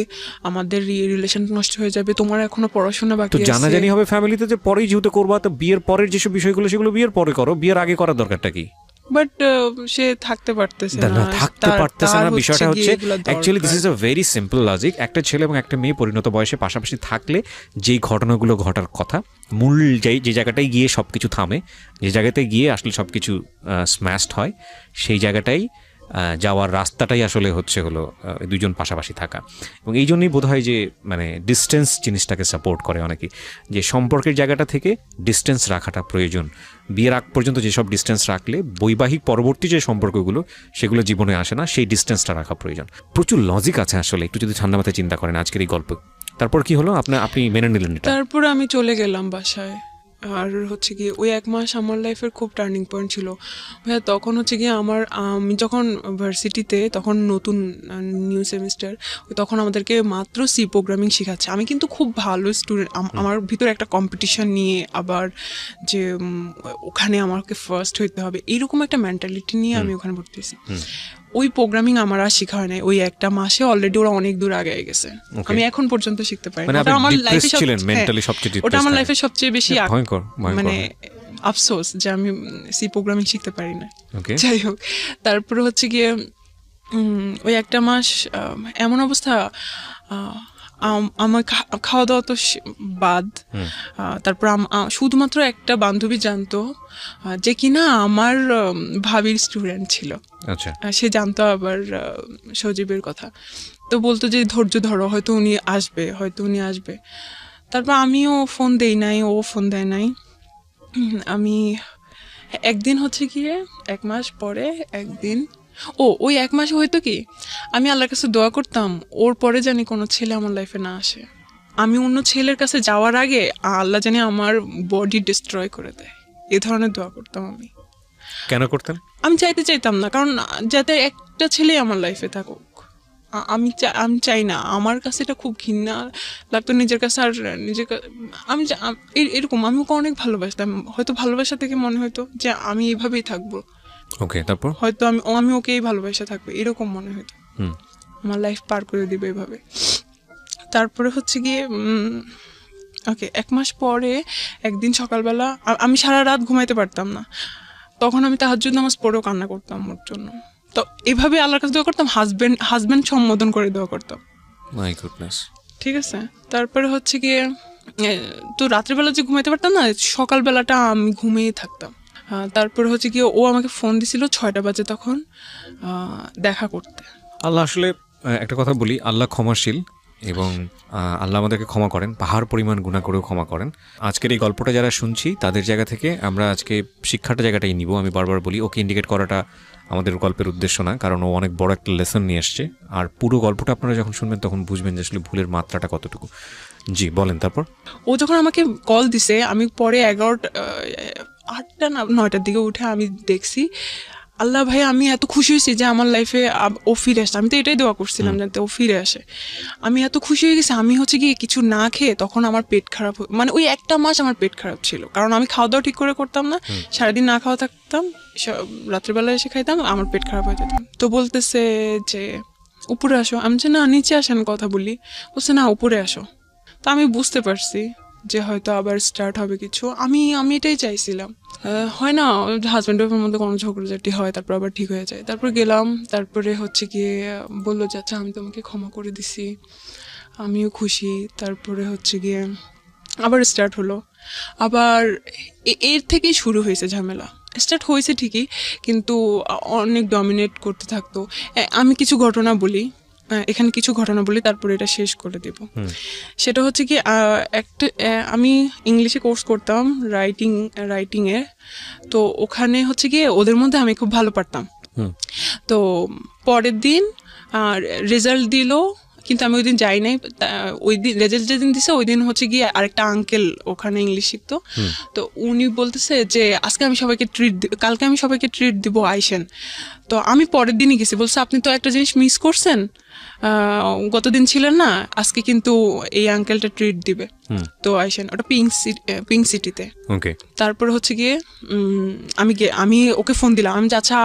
আমাদের রিলেশন নষ্ট হয়ে যাবে। তোমার এখনো পড়াশোনা বাকি আছে। তো জানাজানি হবে ফ্যামিলিতে, যে পরেই যেহেতু করবা, তো বিয়ের পরের যেসব বিষয়গুলো সেগুলো বিয়ের পরে করো, বিয়ের আগে করার দরকারটা কি? বাট সে থাকতে পারতেছে না। বিষয়টা হচ্ছে actually this is a very simple logic. একটা ছেলে এবং একটা মেয়ে পরিণত বয়সে পাশাপাশি থাকলে যেই ঘটনাগুলো ঘটার কথা, মূল যে জায়গাটায় গিয়ে সবকিছু থামে, যে জায়গাতে গিয়ে আসলে সবকিছু স্ম্যাশড হয়, সেই জায়গাটাই যাওয়ার রাস্তাটাই আসলে হচ্ছে হলো দুইজন পাশাপাশি থাকা। এবং এই জন্যই বোধ হয় যে মানে ডিস্টেন্স জিনিসটাকে সাপোর্ট করে অনেকেই, যে সম্পর্কের জায়গাটা থেকে ডিস্টেন্স রাখাটা প্রয়োজন। বিয়ের আগ পর্যন্ত যেসব ডিস্টেন্স রাখলে বৈবাহিক পরবর্তী যে সম্পর্কগুলো সেগুলো জীবনে আসে না, সেই ডিস্টেন্সটা রাখা প্রয়োজন। প্রচুর লজিক আছে আসলে, একটু যদি ঠান্ডা মাথায় চিন্তা করেন আজকের এই গল্প। তারপর কি হলো, আপনি মেনে নিলেন এটা? তারপরে আমি চলে গেলাম বাসায়। আর হচ্ছে কি ওই 1 মাস আমার লাইফের খুব টার্নিং পয়েন্ট ছিল ভাইয়া। তখন হচ্ছে গিয়ে আমি যখন ভার্সিটিতে, তখন নতুন নিউ সেমিস্টার, তখন আমাদেরকে মাত্র সি প্রোগ্রামিং শেখাচ্ছে। আমি কিন্তু খুব ভালো স্টুডেন্ট, আমার ভিতরে একটা কম্পিটিশন নিয়ে, আবার যে ওখানে আমাকে ফার্স্ট হইতে হবে, এইরকম একটা মেন্টালিটি নিয়ে আমি ওখানে ভর্তি হয়েছি। ওই প্রোগ্রামিং আমার আর শেখা হয় নাই। ওই 1 মাসে অলরেডি ওরা অনেক দূর আগে গেছে, আমি এখন পর্যন্ত শিখতে পারি। ওটা আমার লাইফে সবচেয়ে বেশি মানে আফসোস যে আমি সি প্রোগ্রামিং শিখতে পারি না। যাই হোক, তারপরে হচ্ছে গিয়ে ওই 1 মাস এমন অবস্থা, আমার খাওয়া দাওয়া তো বাদ। তারপর শুধুমাত্র একটা বান্ধবী জানতো, যে কিনা আমার ভাবির স্টুডেন্ট ছিল। আচ্ছা, সে জানতো আবার সজীবের কথা, তো বলতো যে ধৈর্য ধরো, হয়তো উনি আসবে। তারপর আমিও ফোন দেই নাই, ও ফোন দেয় নাই। আমি একদিন হচ্ছে গিয়ে 1 মাস পরে একদিন, ওই 1 মাসে হয়তো কি আমি আল্লাহর কাছে দোয়া করতাম, ওর পরে জানি কোনো ছেলে আমার লাইফে না আসে। আমি অন্য ছেলের কাছে যাওয়ার আগে আল্লাহ জানি আমার বডি ডিস্ট্রয় করে দেয়, এ ধরনের দোয়া করতাম আমি। কেন করতেন? আমি চাইতাম না, কারণ যাতে একটা ছেলে আমার লাইফে থাকুক, আমি চাই না। আমার কাছে এটা খুব ঘৃণা লাগতো নিজের কাছে। আর আমি এরকম আমি ওকে অনেক ভালোবাসতাম, হয়তো ভালোবাসা থেকে মনে হতো যে আমি এইভাবেই থাকবো। ওকে, তারপর হয়তো আমি ওকেই ভালোবাসা থাকবো, এরকম মনে হতো। আমার লাইফ পার করে দিবে এভাবে। তারপরে হচ্ছে গিয়ে 1 মাস পরে একদিন সকালবেলা আমি সারা রাত ঘুমাইতে পারতাম না। তখন আমি তাহাজ্জুদ নামাজ পড়েও কান্না করতাম ওর জন্য। তো এভাবে আল্লাহর কাছে দোয়া করতাম, হাজবেন্ড সম্বোধন করে দোয়া করতাম। My goodness. ঠিক আছে, তারপরে হচ্ছে গিয়ে তো রাত্রিবেলা যে ঘুমাইতে পারতাম না, সকালবেলাটা আমি ঘুমিয়ে থাকতাম। তারপরে হচ্ছে গিয়ে ও আমাকে ফোন দিছিল 6টা বাজে তখন দেখা করতে। আল্লাহ আসলে একটা কথা বলি, আল্লাহ ক্ষমাশীল এবং আল্লাহ আমাদেরকে ক্ষমা করেন, পাহাড় পরিমাণ গুনাহ করেও ক্ষমা করেন। আজকের এই গল্পটা যারা শুনছি তাদের জায়গা থেকে আমরা আজকে শিক্ষাটা জায়গাটাই নিব। আমি বারবার বলি, ওকে ইন্ডিকেট করাটা আমাদের গল্পের উদ্দেশ্য না, কারণ ও অনেক বড় একটা লেসন নিয়ে আসছে। আর পুরো গল্পটা আপনারা যখন শুনবেন তখন বুঝবেন যে আসলে ভুলের মাত্রাটা কতটুকু। জি বলেন। তারপর ও যখন আমাকে কল দিছে, আমি পরে 8টা না 9টার দিকে উঠে আমি দেখছি, আল্লাহ ভাই আমি এত খুশি হয়েছি যে আমার লাইফে ও ফিরে আসছে। আমি তো এটাই দোয়া করছিলাম যাতে ও ফিরে আসে। আমি এত খুশি হয়ে গেছি। আমি হচ্ছে গিয়ে কিছু না খেয়ে, তখন আমার পেট খারাপ, মানে ওই 1 মাস আমার পেট খারাপ ছিল, কারণ আমি খাওয়া দাওয়া ঠিক করে করতাম না, সারাদিন না খাওয়া থাকতাম, রাত্রিবেলা এসে খাইতাম, আমার পেট খারাপ হয়ে যেত। তো বলতেছে যে উপরে আসো। আমি যে না, নিচে আসেন কথা বলি। বলছে না, উপরে আসো। তো আমি বুঝতে পারছি যে হয়তো আবার স্টার্ট হবে কিছু। আমি এটাই চাইছিলাম। হয় না, হাজব্যান্ড ওয়াইফের মধ্যে কোনো ঝগড়াঝাটি হয়, তারপর আবার ঠিক হয়ে যায়। তারপর গেলাম, তারপরে হচ্ছে গিয়ে বললো যে আচ্ছা আমি তোমাকে ক্ষমা করে দিছি, আমিও খুশি। তারপরে হচ্ছে গিয়ে আবার স্টার্ট হলো। আবার এর থেকেই শুরু হয়েছে ঝামেলা। স্টার্ট হয়েছে ঠিকই, কিন্তু অনেক ডমিনেট করতে থাকতো। আমি কিছু ঘটনা বলি, এখানে কিছু ঘটনা বলি, তারপরে এটা শেষ করে দেব। সেটা হচ্ছে কি, আমি ইংলিশে কোর্স করতাম রাইটিংয়ে। তো ওখানে হচ্ছে গিয়ে ওদের মধ্যে আমি খুব ভালো পারতাম। তো পরের দিন রেজাল্ট দিল, কিন্তু আমি ওই দিন যাই নাই। ওই দিন রেজাল্ট যেদিন দিছে ওই দিন হচ্ছে গিয়ে আরেকটা আঙ্কেল ওখানে ইংলিশ শিখতো। তো উনি বলতেছে যে কালকে আমি সবাইকে ট্রিট দিব, আইসেন। তো আমি পরের দিনই গেছি। বলছে আপনি তো একটা জিনিস মিস করছেন, গতদিন ছিলেন না, আজকে কিন্তু এই আঙ্কেলটা ট্রিট দিবে, তো আইসেন। ওটা পিঙ্ক সিটিতে। তারপর হচ্ছে গিয়ে আমি ওকে ফোন দিলাম। আমি আচ্ছা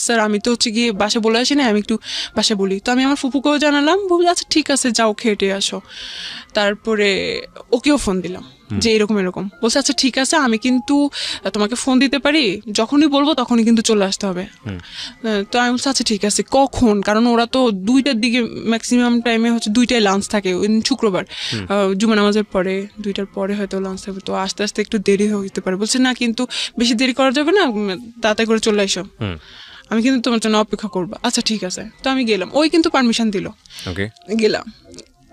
স্যার, আমি তো হচ্ছে গিয়ে বাসা বলে আসি না, আমি একটু বাসা বলি। তো আমি আমার ফুপুকেও জানালাম, বলি আচ্ছা ঠিক আছে যাও, খেটে আসো। তারপরে ওকেও ফোন দিলাম যে এরকম বলছে আচ্ছা ঠিক আছে, আমি কিন্তু তোমাকে ফোন দিতে পারি, যখনই বলবো তখনই কিন্তু চলে আসতে হবে। তো আমি বলছি আচ্ছা ঠিক আছে, কখন? কারণ ওরা তো 2টার দিকে ম্যাক্সিমাম টাইমে হচ্ছে 2টায় লাঞ্চ থাকে, শুক্রবার জুমা নামাজের পরে 2টার পরে হয়তো লাঞ্চ থাকবে, তো আস্তে আস্তে একটু দেরি হতে পারে। বলছে না, কিন্তু বেশি দেরি করা যাবে না, তাড়াতাড়ি করে চলে আসো। আমি কিন্তু তোমার জন্য অপেক্ষা করবো। আচ্ছা ঠিক আছে। তো আমি গেলাম, ওই কিন্তু পারমিশন দিল, ওকে গেলাম।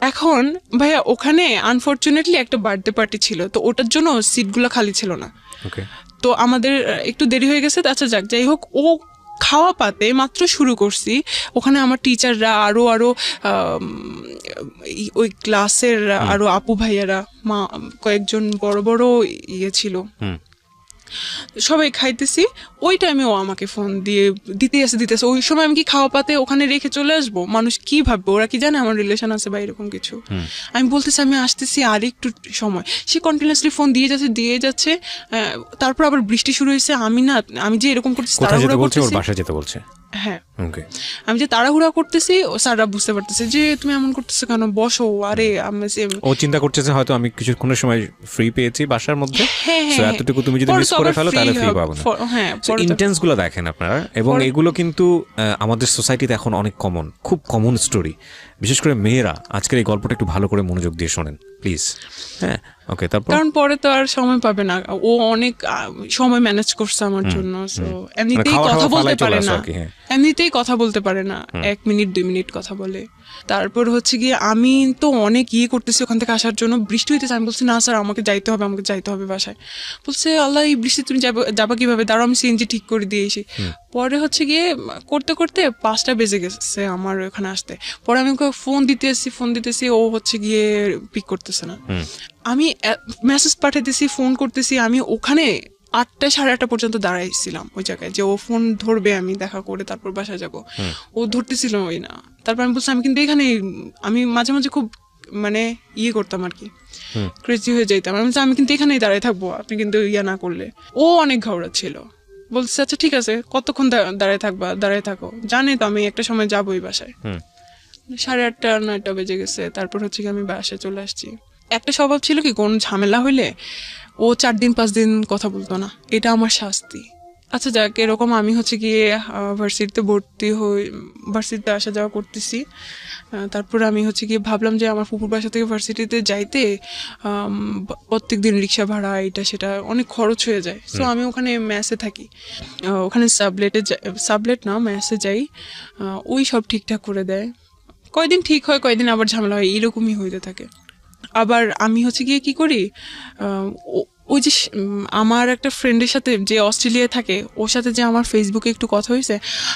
এখন ভাইয়া ওখানে আনফরচুনেটলি একটা বার্থডে পার্টি ছিল, তো ওটার জন্য সিটগুলো খালি ছিল না। ওকে তো আমাদের একটু দেরি হয়ে গেছে। আচ্ছা যাক, যাই হোক, ও খাওয়া পাতে মাত্র শুরু করছি, ওখানে আমার টিচাররা আরো ওই ক্লাসের আরো আপু ভাইয়ারা, মা কয়েকজন বড় বড় ইয়ে ছিল, সবাই খাইতেছি। ওই টাইমে ও আমাকে ফোন দিতে আসে। ওই সময় আমি কি খাওয়া পাতে ওখানে রেখে চলে আসবো? মানুষ কি ভাববে? ওরা কি জানে আমার রিলেশন আছে বা এরকম কিছু? আমি বলতেছি আমি আসতেছি, আর একটু সময়। সে কন্টিনিউয়াসলি ফোন দিয়ে যাচ্ছে। তারপর আবার বৃষ্টি শুরু হয়েছে। আমি যে এরকম করতেছি, তাড়াহুড়া করতেছি, বাসায় যেতে বলছে। হ্যাঁ, আমি যে তাড়াহুড়া করতেছি, স্যাররা বুঝতে পারতেছে যে তুমি এমন করতেছো কেন, বসো। আরে ও চিন্তা করতেছে হয়তো আমি কিছুক্ষণের সময় ফ্রি পেয়েছি বাসার মধ্যে, সো এতটুকু তুমি যদি মিস করে ফেলো তাহলে ফ্রি পাবো না। হ্যাঁ, ইন্টেন্স গুলো দেখেন আপনারা, এবং এগুলো কিন্তু আমাদের সোসাইটিতে এখন অনেক কমন, খুব কমন স্টোরি। বিশেষ করে মেয়েরা আজকের এই গল্পটা একটু ভালো করে মনোযোগ দিয়ে শোনেন প্লিজ। হ্যাঁ, ওকে। তারপর কারণ পরে তো আর সময় পাবে না। ও অনেক সময় ম্যানেজ করছে আমার জন্য। সো এমনিতেই কথা বলতে পারে না, এমনিতেই কথা বলতে পারে না, 1 মিনিট 2 মিনিট কথা বলে। তারপর হচ্ছে গিয়ে আমি তো অনেক করতেছি ওখান থেকে আসার জন্য, বৃষ্টি হইতেছে। আমি বলছি না স্যার, আমাকে যাইতে হবে বাসায়। বলছে আল্লাহ, এই বৃষ্টি তুমি যাবা কিভাবে? দাঁড়াও আমি সিএনজি ঠিক করে দিয়ে এসি। পরে হচ্ছে গিয়ে করতে করতে 5টা বেজে গেছে আমার ওখানে আসতে। পরে আমি ওকে ফোন দিতেছি, ও হচ্ছে গিয়ে পিক করতেছে না। আমি মেসেজ পাঠাইতেছি, ফোন করতেছি। আমি ওখানে 8টা 8:30 পর্যন্ত দাঁড়াইছিলাম ওই জায়গায়, যে ও ফোন ধরবে, আমি দেখা করে তারপর বাসায় যাব। ও ধরতেছিল ওই না। তারপর আমি বলছি আমি কিন্তু এখানে, আমি মাঝে মাঝে খুব মানে করতাম আর কি, ক্রেজি হয়ে যাইতাম। আমি বলছি আমি কিন্তু এখানেই দাঁড়ায় থাকবো, আপনি কিন্তু না করলে। ও অনেক ঘাবড়া ছিল। বলছে আচ্ছা ঠিক আছে, কতক্ষণ দাঁড়ায় থাকো, জানে তো আমি একটা সময় যাবোই বাসায়। 8:30 9টা বেজে গেছে। তারপর হচ্ছে কি আমি বাসায় চলে আসছি। একটা স্বভাব ছিল কি, কোন ঝামেলা হইলে ও 4 দিন 5 দিন কথা বলতো না, এটা আমার শাস্তি। আচ্ছা যাক, এরকম আমি হচ্ছে গিয়ে ভার্সিটিতে ভর্তি হই, ভার্সিটিতে আসা যাওয়া করতেছি। তারপর আমি হচ্ছে গিয়ে ভাবলাম যে আমার ফুপুর বাসা থেকে ভার্সিটিতে যাইতে প্রত্যেক দিন রিক্সা ভাড়া, এটা সেটা অনেক খরচ হয়ে যায়। সো আমি ওখানে মেসে থাকি, ওখানে সাবলেট না মেসে যাই। ওই সব ঠিকঠাক করে দেয়। কয়দিন ঠিক হয়, কয়দিন আবার ঝামেলা হয়, এরকমই হইতে থাকে। আবার আমি হচ্ছে গিয়ে কি করি, ওই যে আমার একটা ফ্রেন্ডের সাথে যে অস্ট্রেলিয়ায় থাকে, ওর সাথে যে আমার ফেসবুকে একটু কথা হয়েছে,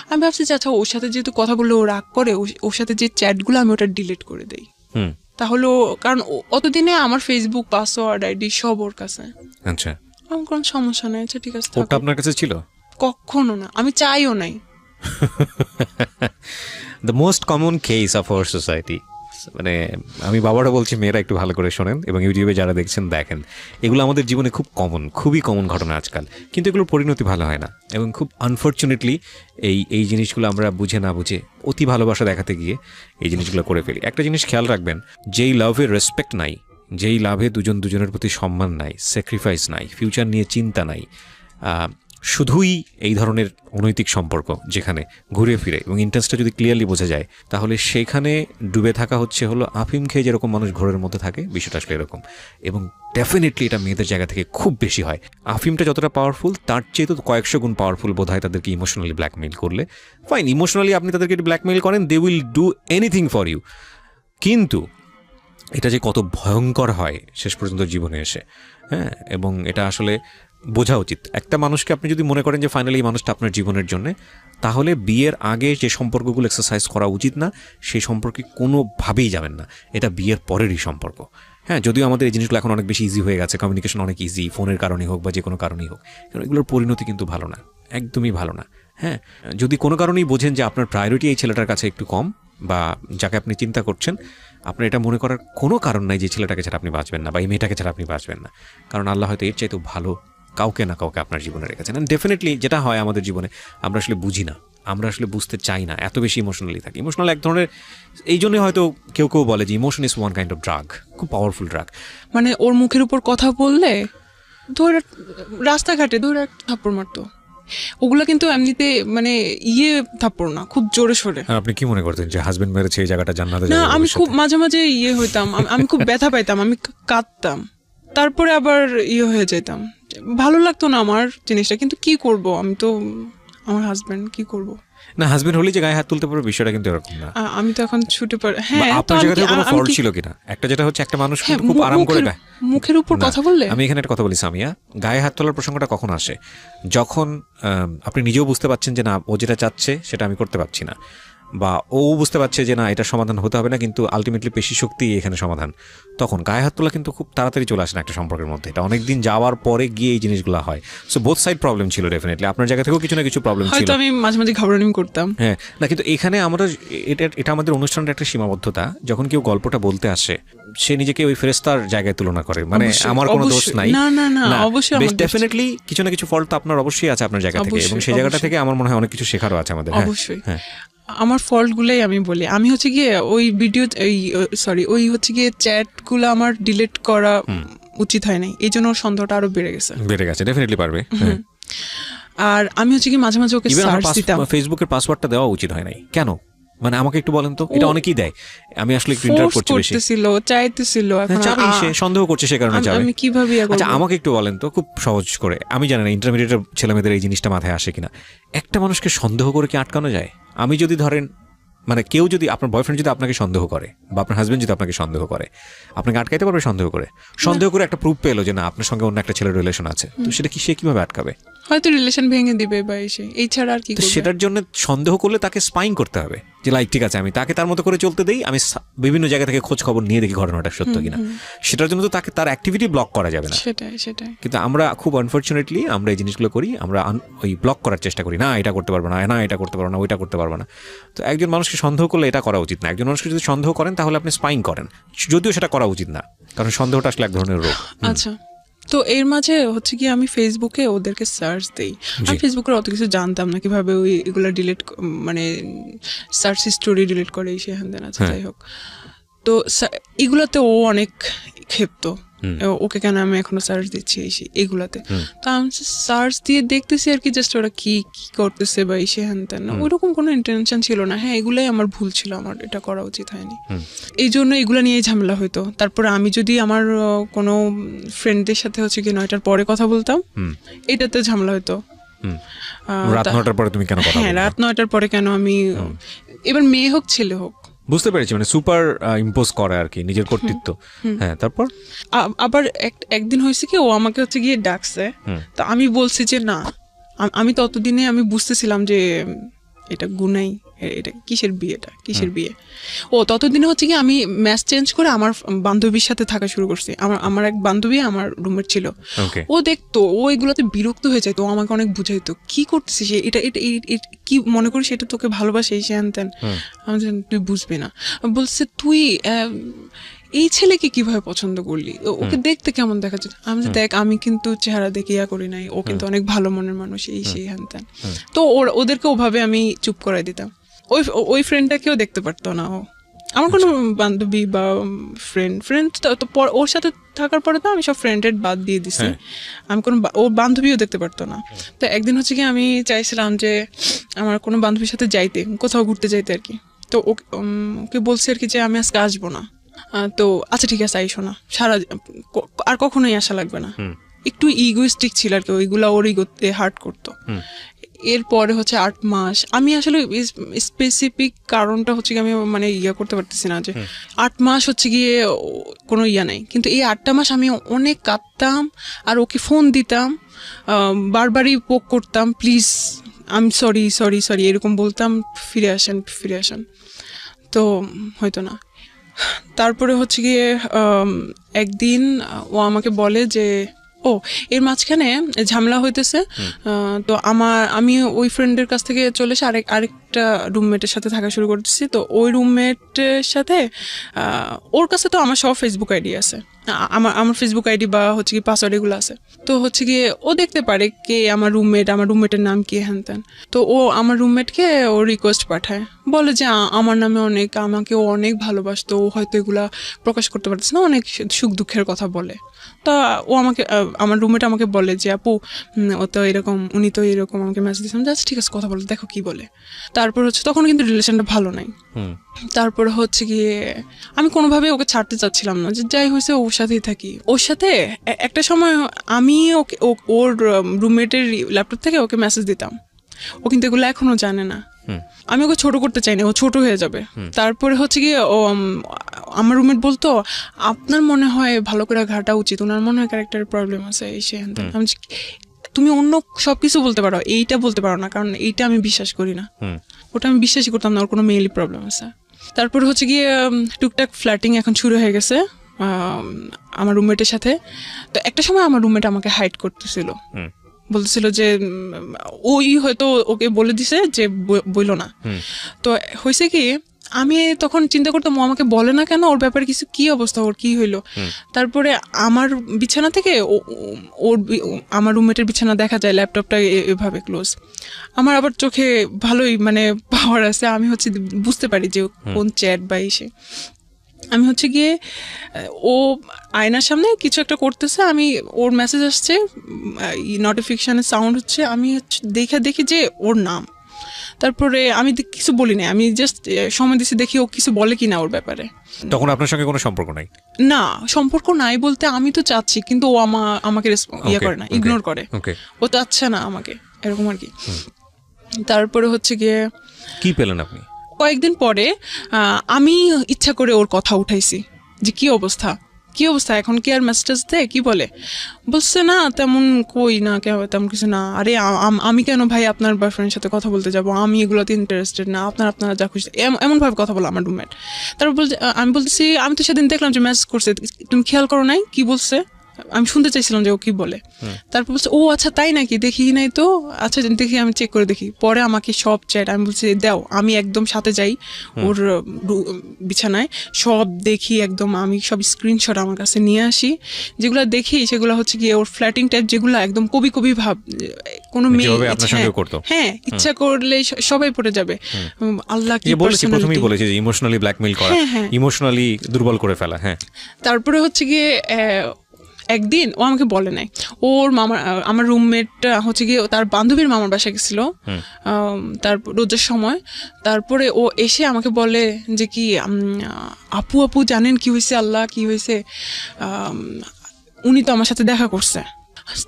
আমি ভাবছি যে আচ্ছা ওর সাথে যেহেতু কথা বললে ও রাগ করে, ওর সাথে যে চ্যাটগুলো আমি ওটা ডিলিট করে দেই। তাহলে কারণ অতদিনে আমার ফেসবুক পাসওয়ার্ড আইডি সব ওর কাছে। আচ্ছা, আমার কোনো সমস্যা নেই। আচ্ছা ঠিক আছে, ওটা আপনার কাছে ছিল? কখনো না, আমি চাইও নাই। The most common case of our society. মানে আমি বাবারা বলছি, মেয়েরা একটু ভালো করে শোনেন, এবং ইউটিউবে যারা দেখছেন দেখেন, এগুলো আমাদের জীবনে খুব খুবই কমন ঘটনা আজকাল। কিন্তু এগুলোর পরিণতি ভালো হয় না, এবং খুব আনফর্চুনেটলি এই জিনিসগুলো আমরা বুঝে না বুঝে অতি ভালোবাসা দেখাতে গিয়ে এই জিনিসগুলো করে ফেলি। একটা জিনিস খেয়াল রাখবেন, যেই লাভের রেসপেক্ট নাই, যেই লাভে দুজনের প্রতি সম্মান নাই, স্যাক্রিফাইস নাই, ফিউচার নিয়ে চিন্তা নাই, শুধুই এই ধরনের অনৈতিক সম্পর্ক যেখানে ঘুরে ফিরে এবং ইন্টারেস্টটা যদি ক্লিয়ারলি বোঝা যায়, তাহলে সেখানে ডুবে থাকা হলো আফিম খেয়ে যেরকম মানুষ ঘোরের মধ্যে থাকে, বিষয়টা আসলে এরকম। এবং ডেফিনেটলি এটা মেয়েদের জায়গা থেকে খুব বেশি হয়। আফিমটা যতটা পাওয়ারফুল, তার চেয়ে তো কয়েকশো গুণ পাওয়ারফুল বোধ হয় তাদেরকে ইমোশনালি ব্ল্যাকমেইল করলে। ফাইন, ইমোশনালি আপনি তাদেরকে ব্ল্যাকমেইল করেন, they will do anything for you. কিন্তু এটা যে কত ভয়ঙ্কর হয় শেষ পর্যন্ত জীবনে এসে, হ্যাঁ, এবং এটা আসলে বোঝা উচিত। একটা মানুষকে আপনি যদি মনে করেন যে ফাইনালি এই মানুষটা আপনার জীবনের জন্য, তাহলে বিয়ের আগে যে সম্পর্কগুলো এক্সারসাইজ করা উচিত না, সেই সম্পর্কে কোনোভাবেই যাবেন না। এটা বিয়ের পরেরই সম্পর্ক। হ্যাঁ, যদিও আমাদের এই জিনিসগুলো এখন অনেক বেশি ইজি হয়ে গেছে, কমিউনিকেশন অনেক ইজি, ফোনের কারণেই হোক বা যে কোনো কারণেই হোক, কারণ এগুলোর পরিণতি কিন্তু ভালো না, একদমই ভালো না। হ্যাঁ, যদি কোনো কারণেই বোঝেন যে আপনার প্রায়োরিটি এই ছেলেটার কাছে একটু কম, বা যাকে আপনি চিন্তা করছেন, আপনার এটা মনে করার কোনো কারণ নাই যে ছেলেটাকে ছাড়া আপনি বাঁচবেন না, বা এই মেয়েটাকে ছাড়া আপনি বাঁচবেন না। কারণ আল্লাহ হয়তো এর চাইতেও ভালো কাউকে না কাউকে আপনার জীবনে রেখেছেন। অ্যান্ড ডেফিনেটলি যেটা হয় আমাদের জীবনে, আমরা আসলে বুঝি না, আমরা আসলে বুঝতে চাই না, এত বেশি ইমোশনালি থাকি। ইমোশনাল এক ধরনের, এই জন্য হয়তো কেউ বলে যে emotion is one kind of drug, খুব পাওয়ারফুল ড্রাগ। মানে ওর মুখের উপর কথা বললে রাস্তাঘাটে ধরে থাপ্পড় মারতো। ওগুলা কিন্তু এমনিতে মানে থাপ্পড় না, খুব জোরে সোরে। আপনি কি মনে করতেন যে হাজবেন্ড মেরেছে এই জায়গাটা জান্নাতে? না, আমি খুব মাঝে মাঝে হইতাম, আমি খুব ব্যথা পাইতাম, আমি কাঁদতাম, তারপরে আবার হয়ে যেতাম, ভালো লাগতো না আমার জিনিসটা। কিন্তু কি করব, আমি তো আমার হাজবেন্ড, কি করব? না, হাজবেন্ড হলেই যে গায়ে হাত তুলতে পারবে বিষয়টা কিন্তু এরকম না। আমি তো এখন ছুটে পড়ে, হ্যাঁ। আপনার জায়গা থেকে কোনো ফল্ট ছিল কিনা? একটা যেটা হচ্ছে একটা মানুষ কিন্তু খুব আরাম করে মুখের উপর কথা বললে, আমি এখানে একটা কথা বলি সামিয়া, গায়ে হাত তোলার প্রসঙ্গটা কখন আসে? যখন আপনি নিজেও বুঝতে পারছেন যে না, ও যেটা চাচ্ছে সেটা আমি করতে পারছি না, বা ও বুঝতে পারছে যে না, এটা সমাধান হতে হবে না, কিন্তু আলটিমেটলি পেশি শক্তি এখানে সমাধান। তখন গায়ে হাত তোলা কিন্তু খুব তাড়াতাড়ি চলে আসে না একটা সম্পর্কের মধ্যে। এটা অনেকদিন যাওয়ার পরে গিয়ে এই জিনিসগুলো হয়। সো বোথ সাইড প্রবলেম ছিল ডেফিনেটলি। আপনার জায়গা থেকেও কিছু না কিছু প্রবলেম ছিল। হয়তো আমি মাঝে মাঝে ঘাবড়ানি করতাম, হ্যাঁ। না, কিন্তু এখানে আমরা এটা আমাদের অনুষ্ঠানের একটা সীমাবদ্ধতা। যখন কেউ গল্পটা বলতে আসে, সে নিজেকে ওই ফেরেশতার জায়গায় তুলনা করে, মানে আমার কোনো দোষ নাই। না না না, অবশ্যই ডেফিনেটলি কিছু না কিছু ফল্ট তো আপনার অবশ্যই আছে আপনার জায়গা থেকে, এবং সেই জায়গাটা থেকে আমার মনে হয় অনেক কিছু শেখারও আছে আমাদের। অবশ্যই। আমার ফল্ট গুলাই আমি বলি, আমি হচ্ছে গিয়ে ওই ভিডিও ওই হচ্ছে গিয়ে চ্যাট গুলো আমার ডিলিট করা উচিত হয় নাই, এই জন্য ওর সন্দেহটা আরো বেড়ে গেছে। ডেফিনেটলি পারবে। আর আমি হচ্ছে কি মাঝে মাঝে ওকে সার্চ দিতাম। ফেসবুকের পাসওয়ার্ডটা দেওয়া উচিত হয় নাই কেন? মানে আমাকে একটু বলেন তো, এটা অনেকেই দেয়। আমি আসলে একটু ইন্টারাপ্ট করছি বেশি। চাইতেছিল, এখন সে সন্দেহ করছে, সে কারণে যাবে। আমি কিভাবে আচ্ছা, আমাকে একটু বলেন তো খুব সহজ করে, আমি জানি না ইন্টারমিডিয়েটের ছেলেমেয়েদের এই জিনিসটা মাথায় আসে কিনা, একটা মানুষকে সন্দেহ করে কি আটকানো যায়? আমি যদি ধরেন, মানে কেউ যদি, আপনার বয়ফ্রেন্ড যদি আপনাকে সন্দেহ করে, বা আপনার হাজবেন্ড যদি আপনাকে সন্দেহ করে, আপনাকে আটকাইতে পারবে? সন্দেহ করে একটা প্রুফ পেলো যে না, আপনার সঙ্গে অন্য একটা ছেলের রিলেশন আছে, তো সেটা কি সে কিভাবে আটকাবে? হয়তো রিলেশন ভেঙে দিবে বা এসে, এই ছাড়া আর কি করবে? সেটার জন্য সন্দেহ করলে তাকে স্পাইং করতে হবে, যে লাইক ঠিক আছে, আমি তাকে তার মতো করে চলতে দেই, আমি বিভিন্ন জায়গা থেকে খোঁজ খবর নিয়ে দেখি ঘটনাটা সত্য কিনা। সেটার জন্য তো তাকে তার অ্যাক্টিভিটি ব্লক করা যাবে না। সেটাই। কিন্তু আমরা খুব আনফরচুনেটলি আমরা এই জিনিসগুলো করি, আমরা ওই ব্লক করার চেষ্টা করি, না এটা করতে পারবো না, না এটা করতে পারবো না, ওইটা করতে পারবো না। তো একজন মানুষকে সন্দেহ করলে এটা করা উচিত না। একজন মানুষকে যদি সন্দেহ করেন তাহলে আপনি স্পাইং করেন, যদিও সেটা করা উচিত না, কারণ সন্দেহটা আসলে এক ধরনের রোগ। আচ্ছা, তো এর মাঝে হচ্ছে কি আমি ফেসবুকে ওদেরকে সার্চ দেই। আমি ফেসবুকের অত কিছু জানতাম না, কিভাবে ওই এগুলো ডিলিট, মানে সার্চ হিস্টোরি ডিলিট করে, সে হ্যান দেন। আচ্ছা, যাই হোক, তো এগুলাতে ও অনেক ক্ষেপ্ত, ওকে কেন আমি এখনো সার্চ দিচ্ছি এগুলাতে। তো আমি সার্চ দিয়ে দেখতেছি আর কি, জাস্ট ওরা কি করতেছে বা সে হ্যান তেন, ওইরকম কোনো ইন্টেনশন ছিল না। হ্যাঁ, এগুলাই আমার ভুল ছিল, আমার এটা করা উচিত হয়নি, এই জন্য এগুলো নিয়ে ঝামেলা হইতো। তারপরে আমি যদি আমার কোনো ফ্রেন্ডদের সাথে হচ্ছে কি 9টার পরে কথা বলতাম, এটাতে ঝামেলা হইতো। রাত 9টার পরে তুমি কেন কথা বলছো? হ্যাঁ, রাত 9টার পরে কেন আমি, এবার মেয়ে হোক ছেলে হোক। বুঝতে পেরেছি, মানে সুপার ইম্পোজ করে আর কি, নিজের কর্তৃত্ব। হ্যাঁ, তারপর আবার একদিন হয়েছে কি, ও আমাকে হচ্ছে গিয়ে ডাকছে, তো আমি বলছি যে না, আমি ততদিনে আমি বুঝতেছিলাম যে এটা গুনাই, এটা কিসের বিয়ে। ও ততদিনে হচ্ছে কি আমি ম্যাচ চেঞ্জ করে আমার বান্ধবীর সাথে থাকা শুরু করছি। আমার এক বান্ধবী আমার রুমমেট ছিল, ও দেখতো, ও এগুলোতে বিরক্ত হয়ে যায়, তো আমাকে অনেক বুঝাইতো কি করতেছিস, এটা কি মনে করিস এটা তোকে ভালোবাসে, এই সে আনতেন। আমি তুই বুঝবি না, বলছে তুই এই ছেলেকে কিভাবে পছন্দ করলি, ওকে দেখতে কেমন দেখা যায়। আমি দেখ, আমি কিন্তু চেহারা দেখে ইয়া করি নাই, ও কিন্তু অনেক ভালো মনের মানুষ, এই সেই হ্যান ত্যান। তো ওদেরকে ওভাবে আমি চুপ করাই দিতাম। ওই ফ্রেন্ডটাকেও দেখতে পারতো না ও, আমার কোনো বান্ধবী বা ফ্রেন্ড তো ওর সাথে থাকার পরে তো আমি সব ফ্রেন্ডের বাদ দিয়ে দিছি, আমি কোনো ওর বান্ধবীও দেখতে পারতো না। তো একদিন হচ্ছে কি আমি চাইছিলাম যে আমার কোনো বান্ধবীর সাথে যাইতে, কোথাও ঘুরতে যাইতে আর কি। তো ওকে বলছি আর কি যে আমি আজকে আসবো না। তো আচ্ছা ঠিক আছে, আইসো না, আর কখনোই আসা লাগবে না। একটু ইগোইস্টিক ছিল আর কি, ওইগুলা ওর ইগোতে হার্ট করতো। এরপরে হচ্ছে 8 মাস আমি আসলে স্পেসিফিক কারণটা হচ্ছে আমি মানে করতে পারতেছি না, যে 8 মাস হচ্ছে গিয়ে কোনো নাই, কিন্তু এই 8টা মাস আমি অনেক কাঁদতাম আর ওকে ফোন দিতাম, বারবারই পোক করতাম, প্লিজ আমি সরি এরকম বলতাম, ফিরে আসেন, তো হয়তো না। তারপরে হচ্ছে গিয়ে একদিন ও আমাকে বলে যে এর মাঝখানে ঝামেলা হইতেছে, তো আমি ওই ফ্রেন্ডের কাছ থেকে চলে এসে আরেকটা রুমমেটের সাথে থাকা শুরু করতেছি। তো ওই রুমমেটের সাথে ওর কাছে তো আমার সব ফেসবুক আইডি আছে, আমার ফেসবুক আইডি বা হচ্ছে কি পাসওয়ার্ড এগুলো আছে। তো হচ্ছে গিয়ে ও দেখতে পারে কে আমার রুমমেটের নাম কি হ্যান ত্যান। তো ও আমার রুমমেটকে ও রিকোয়েস্ট পাঠায়, বলে যে আমার নামে আমাকে ও অনেক ভালোবাসতো, ও হয়তো এগুলা প্রকাশ করতে পারতেছে না, অনেক সুখ দুঃখের কথা বলে। তা ও আমার রুমমেট আমাকে বলে যে আপু উনি তো এরকম আমাকে মেসেজ দিয়েছিলাম, জাস্ট ঠিক আছে কথা বলে দেখো কি বলে। তারপর হচ্ছে তখন কিন্তু রিলেশনটা ভালো নাই। তারপর হচ্ছে গিয়ে আমি কোনোভাবে ওকে ছাড়তে চাচ্ছিলাম না, যে যাই হয়েছে ওর সাথেই থাকি। ওর সাথে একটা সময় আমি ওর রুমমেটের ল্যাপটপ থেকে ওকে মেসেজ দিতাম ও কিন্তু এগুলো এখনো জানে না। আমি ওকে ছোট করতে চাই না, ও ছোট হয়ে যাবে। তারপরে হচ্ছে গিয়ে ও আমার রুমমেট বলতো আপনার মনে হয় ভালো করে ঘাটা উচিত, ওনার মনে হয় ক্যারেক্টারের প্রবলেম আছে এই সে। আমি তুমি অন্য সবকিছু বলতে পারো, এইটা বলতে পারো না, কারণ এইটা আমি বিশ্বাস করি না। ওটা আমি বিশ্বাসই করতাম না ওর কোনো মেইলি প্রবলেম আছে। তারপর হচ্ছে গিয়ে টুকটাক ফ্ল্যাটিং এখন শুরু হয়ে গেছে আমার রুমমেটের সাথে। তো একটা সময় আমার রুমমেট আমাকে হাইড করতেছিল, বলতেছিল যে ওই হয়তো ওকে বলে দিছে যে বইলো না। তো হয়েছে কি, আমি তখন চিন্তা করতাম ও আমাকে বলে না কেন, ওর ব্যাপারে কিছু কি অবস্থা, ওর কি হইলো। তারপরে আমার বিছানা থেকে ওর আমার রুমমেটের বিছানা দেখা যায়, ল্যাপটপটা এভাবে ক্লোজ। আমার আবার চোখে ভালোই মানে পাওয়ার আছে, আমি হচ্ছে বুঝতে পারি যে কোন চ্যাট বা এসে। আমি হচ্ছে গিয়ে ও আয়নার সামনে কিছু একটা করতেছে, আমি ওর মেসেজ আসছে, নোটিফিকেশনের সাউন্ড হচ্ছে, আমি দেখি যে ওর নাম। তারপরে আমি কিছু বলি না, আমি জাস্ট সময় দিচ্ছি দেখি ও কিছু বলে কিনা ওর ব্যাপারে। তখন আপনার সঙ্গে কোনো সম্পর্ক নাই? না, সম্পর্ক নাই বলতে আমি তো চাচ্ছি, কিন্তু ও আমাকে ইয়ে করে না, ইগনোর করে। ও চাচ্ছে না আমাকে, এরকম আর কি। তারপরে হচ্ছে গিয়ে কি পেলেন আপনি? কয়েকদিন পরে আমি ইচ্ছা করে ওর কথা উঠাইছি যে কি অবস্থা এখন, কি আর মেসেজ দেয়, কি বলছে না তেমন, কই না তেমন কিছু না। আরে আমি কেন ভাই আপনার বয়ফ্রেন্ডের সাথে কথা বলতে যাবো, আমি এগুলোতে ইন্টারেস্টেড না, আপনারা যা খুশি, এমন ভাবে কথা বলো আমার রুমমেট। তারপর বলছে, আমি বলতেছি আমি তো সেদিন দেখলাম যে মেসেজ করছে, তুমি খেয়াল করো নাই কি বলছে? আমি শুনতে চাইছিলাম যে ও কি বলে। তারপর বলছে ও আচ্ছা তাই নাকি, দেখি নাই তো, আচ্ছা দেখি, আমি চেক করে দেখি। পরে আমাকে সব চ্যাট, আমি বলছি দাও, আমি একদম সাথে যাই ওর বিছানায়, সব দেখি একদম, আমি সব স্ক্রিনশট আমার কাছে নিয়ে আসি। যেগুলো দেখি সেগুলো হচ্ছে গিয়ে ওর ফ্ল্যাটিং টাইপ, যেগুলো একদম কবি ভাব, কোনো মেয়ে হ্যাঁ ইচ্ছা করলে সবাই পড়ে যাবে। আল্লাহ কি বলেছি, প্রথমেই বলেছি যে ইমোশনালি ব্ল্যাকমেইল করা, ইমোশনালি দুর্বল করে ফেলা। হ্যাঁ, তারপরে হচ্ছে গিয়ে একদিন ও আমাকে বলে নাই, ওর আমার রুমমেটটা হচ্ছে গিয়ে তার বান্ধবীর মামার বাসায় গেছিল তারপর রোজার সময়। তারপরে ও এসে আমাকে বলে যে কি আপু জানেন কি হয়েছে, আল্লাহ কি হয়েছে, উনি তো আমার সাথে দেখা করছে।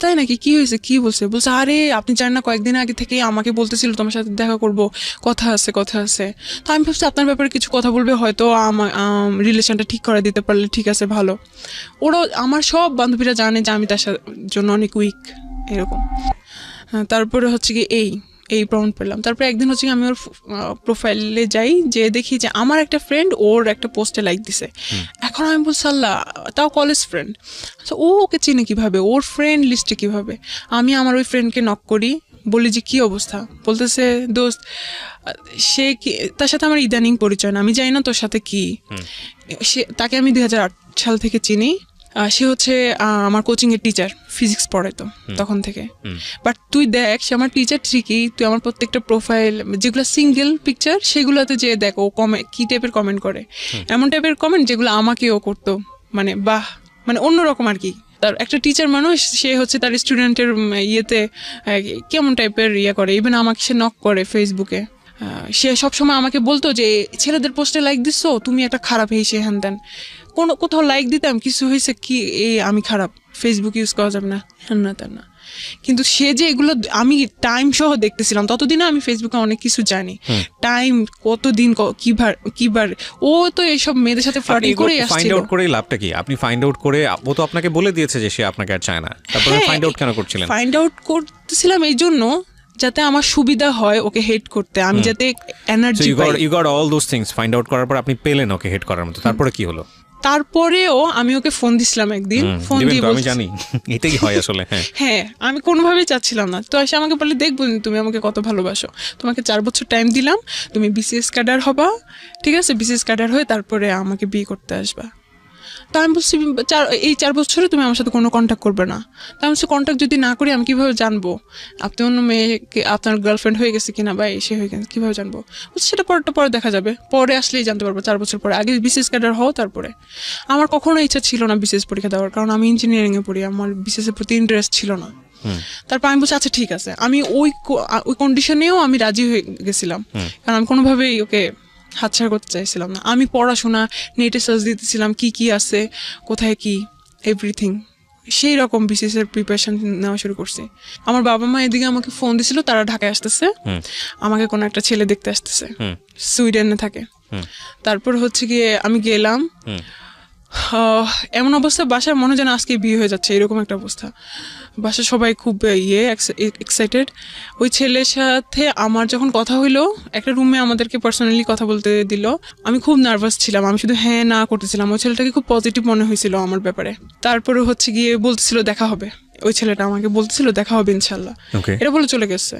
তাই নাকি, কি হয়েছে, কি বলছে? আরে আপনি জানেন না, কয়েকদিন আগে থেকে আমাকে বলতেছিল তোমার সাথে দেখা করব, কথা আছে। তো আমি ভাবছি আপনার ব্যাপারে কিছু কথা বলবে, হয়তো আমার রিলেশনটা ঠিক করে দিতে পারলে ঠিক আছে, ভালো। ওরাও আমার সব বান্ধবীরা জানে যে আমি তার জন্য অনেক উইক এরকম। তারপরে হচ্ছে কি এই প্রমাণ পেলাম। তারপরে একদিন হচ্ছে আমি ওর প্রোফাইলে যাই, যে দেখি যে আমার একটা ফ্রেন্ড ওর একটা পোস্টে লাইক দিছে। এখন আমি বলছি আল্লাহ, তাও কলেজ ফ্রেন্ড, ও ওকে চিনে কিভাবে, ওর ফ্রেন্ড লিস্টে কিভাবে? আমি আমার ওই ফ্রেন্ডকে নক করি, বলি যে কি অবস্থা, বলতেছে দোস্ত সে কি, তার সাথে আমার ইদানিং পরিচয় না, আমি জানি না তোর সাথে কি। তাকে আমি 2008 সাল থেকে চিনি। সে হচ্ছে আমার কোচিং এর টিচার, ফিজিক্স পড়াইতো তখন থেকে। বাট তুই দেখ, সে আমার টিচার ঠিকই, তুই আমার প্রত্যেকটা প্রোফাইল যেগুলো সিঙ্গেল পিকচার, সেগুলোতে যে দেখ ও কি টাইপের কমেন্ট করে, এমন টাইপের কমেন্ট যেগুলো আমাকেও করতো, মানে বাহ, মানে অন্যরকম আর কি। তার একটা টিচার মানুষ, সে হচ্ছে তার স্টুডেন্টের ইয়েতে কেমন টাইপের করে, ইভেন আমাকে সে নক করে ফেসবুকে। সে সবসময় আমাকে বলতো যে ছেলেদের পোস্টে লাইক দিচ্ছ, তুমি একটা খারাপ, সে হ্যান ত্যান। কোথাও লাইক দিতাম, কিছু হয়েছে কি, আমি খারাপ, ফেসবুক ইউজ করা যাবে না, হ্যান না তেন না। কিন্তু সে যে এগুলো আমি টাইম সহ দেখতেছিলাম, ততদিনে আমি ফেসবুকে অনেক কিছু জানি, টাইম কতদিন কিবার ও তো এইসব মেয়েদের সাথে ফ্লার্টিং করেই আসছিল। ফাইন্ড আউট করে লাভটা কি? আপনি ফাইন্ড আউট করে, ও তো আপনাকে বলে দিয়েছে যে সে আপনাকে আর চায় না, তারপরে ফাইন্ড আউট কেন করছিলেন? ফাইন্ড আউট করতেছিলাম এই জন্য যাতে আমার সুবিধা হয় ওকে হেট করতে, আমি যাতে এনার্জি পাই। You got all those things. Find out করার পর আপনি পেলেন ওকে হেট করার মতো, তারপরে কি হলো? তারপরেও আমি ওকে ফোন দিছিলাম একদিন, ফোন দিয়ে আমি জানি এটাই হয় আসলে। হ্যাঁ, আমি কোনোভাবেই চাচ্ছিলাম না। তো এসে আমাকে বলে, দেখবো তুমি আমাকে কত ভালোবাসো, তোমাকে 4 বছর টাইম দিলাম, তুমি বিসিএস ক্যাডার হবা, ঠিক আছে, বিসিএস ক্যাডার হয়ে তারপরে আমাকে বিয়ে করতে আসবা। তা আমি বলছি এই 4 বছরে তুমি আমার সাথে কোনো কন্ট্যাক্ট করবে না। তা আমি বলছি কন্ট্যাক্ট যদি না করি আমি কীভাবে জানবো আপনি অন্য মেয়েকে, আপনার গার্লফ্রেন্ড হয়ে গেছে কিনা বা এসে হয়ে গেছে, কীভাবে জানবো? বলছি সেটা পরে দেখা যাবে, পরে আসলেই জানতে পারবো, 4 বছর পরে। আগে বিসিএস ক্যাডার হও, তারপরে। আমার কখনো ইচ্ছা ছিল না বিসিএস পরীক্ষা দেওয়ার, কারণ আমি ইঞ্জিনিয়ারিংয়ে পড়ি, আমার বিসিএসের প্রতি ইন্টারেস্ট ছিল না। তারপর আমি বলছি আচ্ছা ঠিক আছে, আমি ওই কন্ডিশনেও আমি রাজি হয়ে গেছিলাম, কারণ আমি কোনোভাবেই ওকে হাতছাড়া করতে চাইছিলাম না। আমি পড়াশোনা নেটে সার্চ দিতেছিলাম কি আছে, কোথায় কি, এভরিথিং সেই রকম বিসিএস এর প্রিপারেশন নেওয়া শুরু করছি। আমার বাবা মা এদিকে আমাকে ফোন দিছিল, তারা ঢাকায় আসতেছে, আমাকে কোনো একটা ছেলে দেখতে আসতেছে, সুইডেনে থাকে। তারপর হচ্ছে গিয়ে আমি গেলাম, এমন অবস্থা বাসায় মনে যেন আজকে বিয়ে হয়ে যাচ্ছে, এরকম একটা অবস্থা। বাসায় সবাই খুব এক্সাইটেড। ওই ছেলের সাথে আমার যখন কথা হইলো, একটা রুমে আমাদেরকে পার্সোনালি কথা বলতে দিল। আমি খুব নার্ভাস ছিলাম, আমি শুধু হ্যাঁ না করতেছিলাম। ওই ছেলেটাকে খুব পজিটিভ মনে হয়েছিল আমার ব্যাপারে। তারপরে হচ্ছে গিয়ে বলতেছিল দেখা হবে, ওই ছেলেটা আমাকে বলতেছিল দেখা হবে ইনশাল্লাহ, এটা বলে চলে গেছে।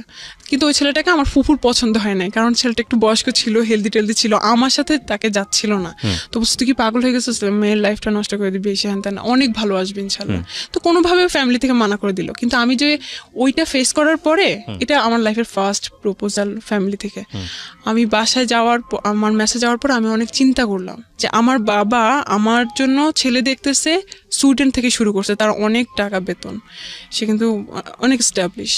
কিন্তু ওই ছেলেটাকে আমার ফুফুর পছন্দ হয় নাই, কারণ ছেলেটা একটু বয়স্ক ছিল, হেলদি টেলদি ছিল, আমার সাথে তাকে যাচ্ছিল না। তো বুঝতে কি পাগল হয়ে গেছে, মেয়ের লাইফটা নষ্ট করে দিবি, সে হ্যান তেন, অনেক ভালো আসবে ইনশাল্লাহ। তো কোনোভাবে ফ্যামিলি থেকে মানা করে দিল। কিন্তু আমি যে ওইটা ফেস করার পরে, এটা আমার লাইফের ফার্স্ট প্রপোজাল ফ্যামিলি থেকে। আমি বাসায় যাওয়ার পর, আমার মেসেজ যাওয়ার পর আমি অনেক চিন্তা করলাম যে আমার বাবা আমার জন্য ছেলে দেখতেছে, সুইডেন থেকে শুরু করছে, তার অনেক টাকা বেতন, সে কিন্তু অনেক এস্টাবলিশ।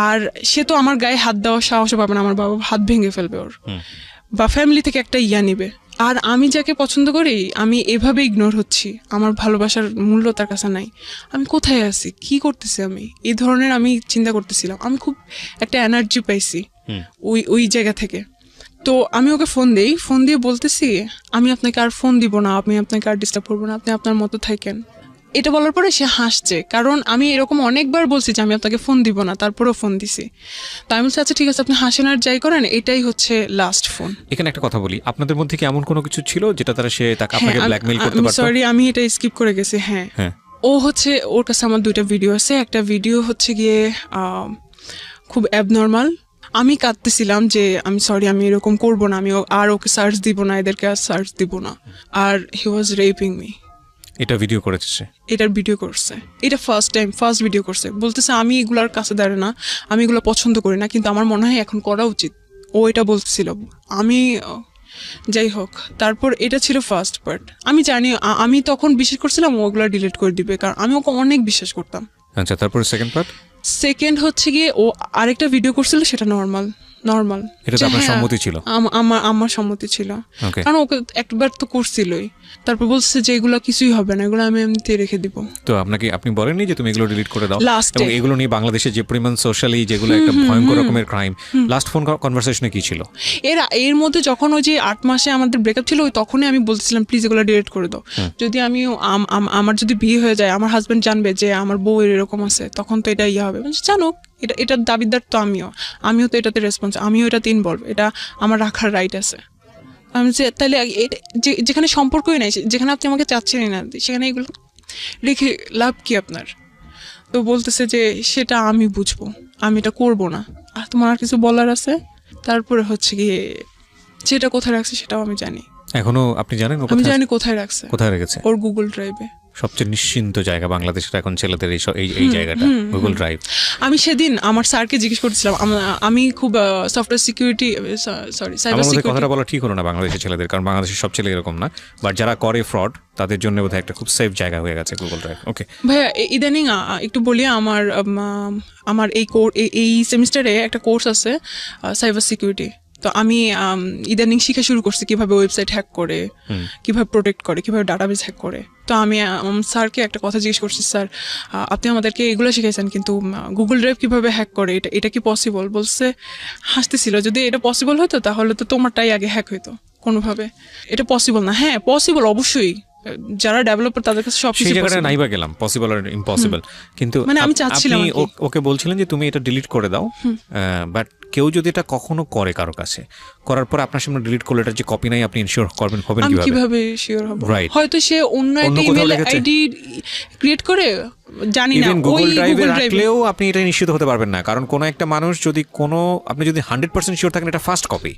আর সে তো আমার গায়ে হাত দেওয়ার সাহস পাবে না, আমার বাবা হাত ভেঙে ফেলবে ওর, বা ফ্যামিলি থেকে একটা ইয়া নিবে। আর আমি যাকে পছন্দ করি, আমি এভাবে ইগনোর হচ্ছি, আমার ভালোবাসার মূল্য তার কাছে নাই। আমি কোথায় আছি, কি করতেছি আমি, এই ধরনের আমি চিন্তা করতেছিলাম। আমি খুব একটা এনার্জি পাইছি ওই জায়গা থেকে। তো আমি ওকে ফোন দিই, ফোন দিয়ে বলতেছি আমি আপনাকে আর ফোন দিব না, আমি আপনাকে আর ডিস্টার্ব করবো না, আপনি আপনার মতো থাকেন। এটা বলার পরে সে হাসছে, কারণ আমি এরকম অনেকবার বলছি যে আমি আপনাকে ফোন দিব না, তারপরেও ফোন দিছি। তো আমি বলছি আচ্ছা ঠিক আছে, আপনি হাসেন আর যাই করেন, এটাই হচ্ছে লাস্ট ফোন। এখানে একটা কথা বলি, আপনাদের মধ্যে কি এমন কোনো কিছু ছিল যেটা তারা সে তাকে আপনাকে ব্ল্যাকমেইল করতে পারতো? সরি, আমি এটা স্কিপ করে গেছি। হ্যাঁ, ও হচ্ছে, ওর কাছে আমার 2টা ভিডিও আছে। একটা ভিডিও হচ্ছে গিয়ে খুব অ্যাবনর্মাল, আমি কাঁদতেছিলাম যে আমি সরি, আমি এরকম করবো না, আমি আর ওকে সার্চ দিব না, এদেরকে আর সার্চ দিব না। আর হি ওয়াজ রেপিং মি। এটা ভিডিও করেছে, এটার ভিডিও করছে, এটা ফার্স্ট ভিডিও করছে। বলতেছে আমি এগুলার কাছে দাঁড়ায় না, আমি এগুলো পছন্দ করি না, কিন্তু আমার মনে হয় এখন করা উচিত। ও এটা বলতেছিল। আমি যাই হোক, তারপর এটা ছিল ফার্স্ট পার্ট। আমি জানি, আমি তখন বিশ্বাস করছিলাম ওগুলো ডিলিট করে দিবে, কারণ আমি ওকে অনেক বিশ্বাস করতাম। আচ্ছা, তারপর সেকেন্ড হচ্ছে গিয়ে ও আরেকটা ভিডিও করছিল, সেটা নর্মাল। এটা তো আপনার সম্মতি ছিল? আমার সম্মতি ছিল, কারণ ওকে একবার তো করছিলই। তারপর বলছে যে এগুলো কিছুই হবে না, এগুলো আমি এমনিতে রেখে দিব। তো আপনি বলেননি যে তুমি এগুলো ডিলিট করে দাও? এবং এগুলো নিয়ে বাংলাদেশে যে পরিমাণ সোশ্যালি যেগুলো একটা ভয়ঙ্কর রকমের ক্রাইম, লাস্ট ফোন কনভারসেশনে কি ছিল? এর মধ্যে যখন ওই যে 8 মাসে আমাদের ব্রেকআপ ছিল, ওই তখনই আমি বলছিলাম প্লিজ এগুলো ডিলিট করে দাও। যদি আমার যদি বিয়ে হয়ে যায়, আমার হাজবেন্ড জানবে যে আমার বউ এরকম আছে, তখন তো এটা ইয়ে হবে। জানুক, এটার দাবিদার তো আমিও তো এটাতে রেসপন্স, আমিও এটাতে ইনভলভ, এটা আমার রাখার রাইট আছে। আমি যে তাহলে যেখানে সম্পর্কই নাই, যেখানে আপনি আমাকে চাচ্ছেনই না, সেখানে এগুলো রেখে লাভ কি আপনার? তো বলতেছে যে সেটা আমি বুঝবো, আমি এটা করবো না। আর তোমার আর কিছু বলার আছে? তারপরে হচ্ছে গিয়ে যেটা কোথায় রাখছে সেটাও আমি জানি। এখনো আপনি জানেন? আমি জানি কোথায় রাখছে। কোথায় রেখেছে? ওর গুগল ড্রাইভে। সবচেয়ে নিশ্চিন্ত জায়গা বাংলাদেশের এখন ছেলেদের এই জায়গাটা, গুগল ড্রাইভ। আমি সেদিন আমার স্যারকে জিজ্ঞেস করছিলাম, আমি খুব software security, sorry cyber security. কথাটা বলা ঠিক হলো না বাংলাদেশের ছেলেদের, কারণ বাংলাদেশের সব ছেলে এরকম না, বাট যারা করে ফ্রড তাদের জন্য বোধহয় একটা খুব সেফ জায়গা হয়ে গেছে গুগল ড্রাইভ। ওকে ভাইয়া, ইদানিং একটু বলি, আমার এই সেমিস্টারে একটা কোর্স আছে সাইবার সিকিউরিটি। তো আমি ইদানিং শিখা শুরু করছি কিভাবে ওয়েবসাইট হ্যাক করে, কিভাবে প্রোটেক্ট করে, কিভাবে ডাটাবেস হ্যাক করে। তো আমি স্যারকে একটা কথা জিজ্ঞেস করছি, স্যার আপনি আমাদেরকে এগুলো শিখেছেন, কিন্তু গুগল ড্রাইভ কিভাবে হ্যাক করে, এটা কি পসিবল? বলছে, হাসতেছিল, যদি এটা পসিবল হতো তাহলে তো তোমারটাই আগে হ্যাক হইতো কোনোভাবে। এটা পসিবল না। হ্যাঁ পসিবল, অবশ্যই, যারা ডেভেলপার তাদের কাছে সব সেই জায়গাটা নাইবা গেলাম, পসিবল আর ইম্পসিবল। কিন্তু মানে আমি চাচ্ছিলাম, ওকে বলছিলেন যে তুমি এটা ডিলিট করে দাও, বাট কেউ যদি এটা কখনো করে কারো কাছে, করার পর আপনার সামনে ডিলিট করলে এটা যে কপি নাই, আপনি ইনশিওর হবেন কিভাবে শিওর হব? হয়তো সে অন্য একটা ইমেল আইডি ক্রিয়েট করে, জানি না, গুগল ড্রাইভে রাখলেও আপনি এটা নিশ্চিত হতে পারবেন না, কারণ কোনো একটা মানুষ যদি আপনি যদি 100% শিওর থাকেন এটা ফার্স্ট কপি,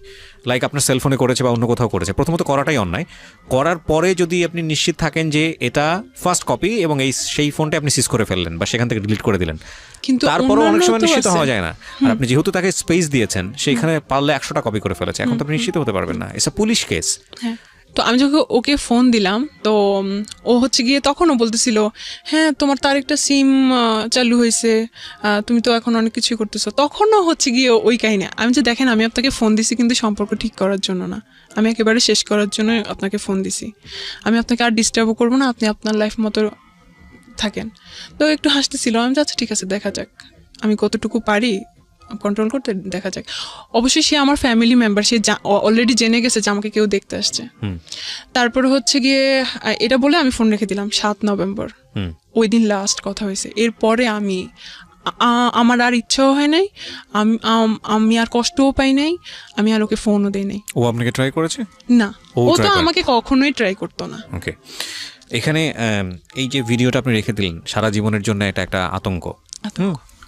লাইক আপনার সেলফোনে করেছে বা অন্য কোথাও করেছে, প্রথমত করাটাই অন্যায়। করার পরে যদি আপনি নিশ্চিত থাকেন যে এটা ফার্স্ট কপি এবং সেই ফোনটা আপনি সিজ করে ফেললেন বা সেখান থেকে ডিলিট করে দিলেন, কিন্তু তারপরও অনেক সময় নিশ্চিত হওয়া যায় না। আর আপনি যেহেতু তাকে স্পেস দিয়েছেন, সেইখানে পারলে 100টা কপি করে ফেলেছে, এখন তো আপনি নিশ্চিত হতে পারবেন না, এটা পুলিশ কেস। হ্যাঁ, তো আমি যখন ওকে ফোন দিলাম, তো ও হচ্ছে গিয়ে তখনও বলতেছিল হ্যাঁ তোমার তার একটা সিম চালু হয়েছে, তুমি তো এখন অনেক কিছুই করতেছো। তখনও হচ্ছে গিয়ে ওই কাহিনী। আমি যে দেখেন, আমি আপনাকে ফোন দিছি কিন্তু সম্পর্ক ঠিক করার জন্য না, আমি একেবারে শেষ করার জন্য আপনাকে ফোন দিছি। আমি আপনাকে আর ডিস্টার্বও করবো না, আপনি আপনার লাইফ মতো থাকেন। তো একটু হাসতেছিল, আমি আচ্ছা ঠিক আছে দেখা যাক আমি কতটুকু পারি কন্ট্রোল করতে, দেখা যাক। অবশ্যই সে আমার ফ্যামিলি মেম্বার, সে অলরেডি জেনে গেছে যে আমাকে কেউ দেখতে আসছে। তারপরে হচ্ছে গিয়ে এটা বলে আমি ফোন রেখে দিলাম 7 নভেম্বর, ওই দিন লাস্ট কথা হয়েছে। এরপরে আমার আর ইচ্ছাও হয় নাই, আমি আর কষ্টও পাই নাই, আমি আর ওকে ফোনও দেই নাই। ও আপনাকে ট্রাই করেছে? না, ও তো আমাকে কখনোই ট্রাই করতো না। ওকে, এখানে এই যে ভিডিওটা আপনি রেখে দিলেন সারা জীবনের জন্য, এটা একটা আতঙ্ক।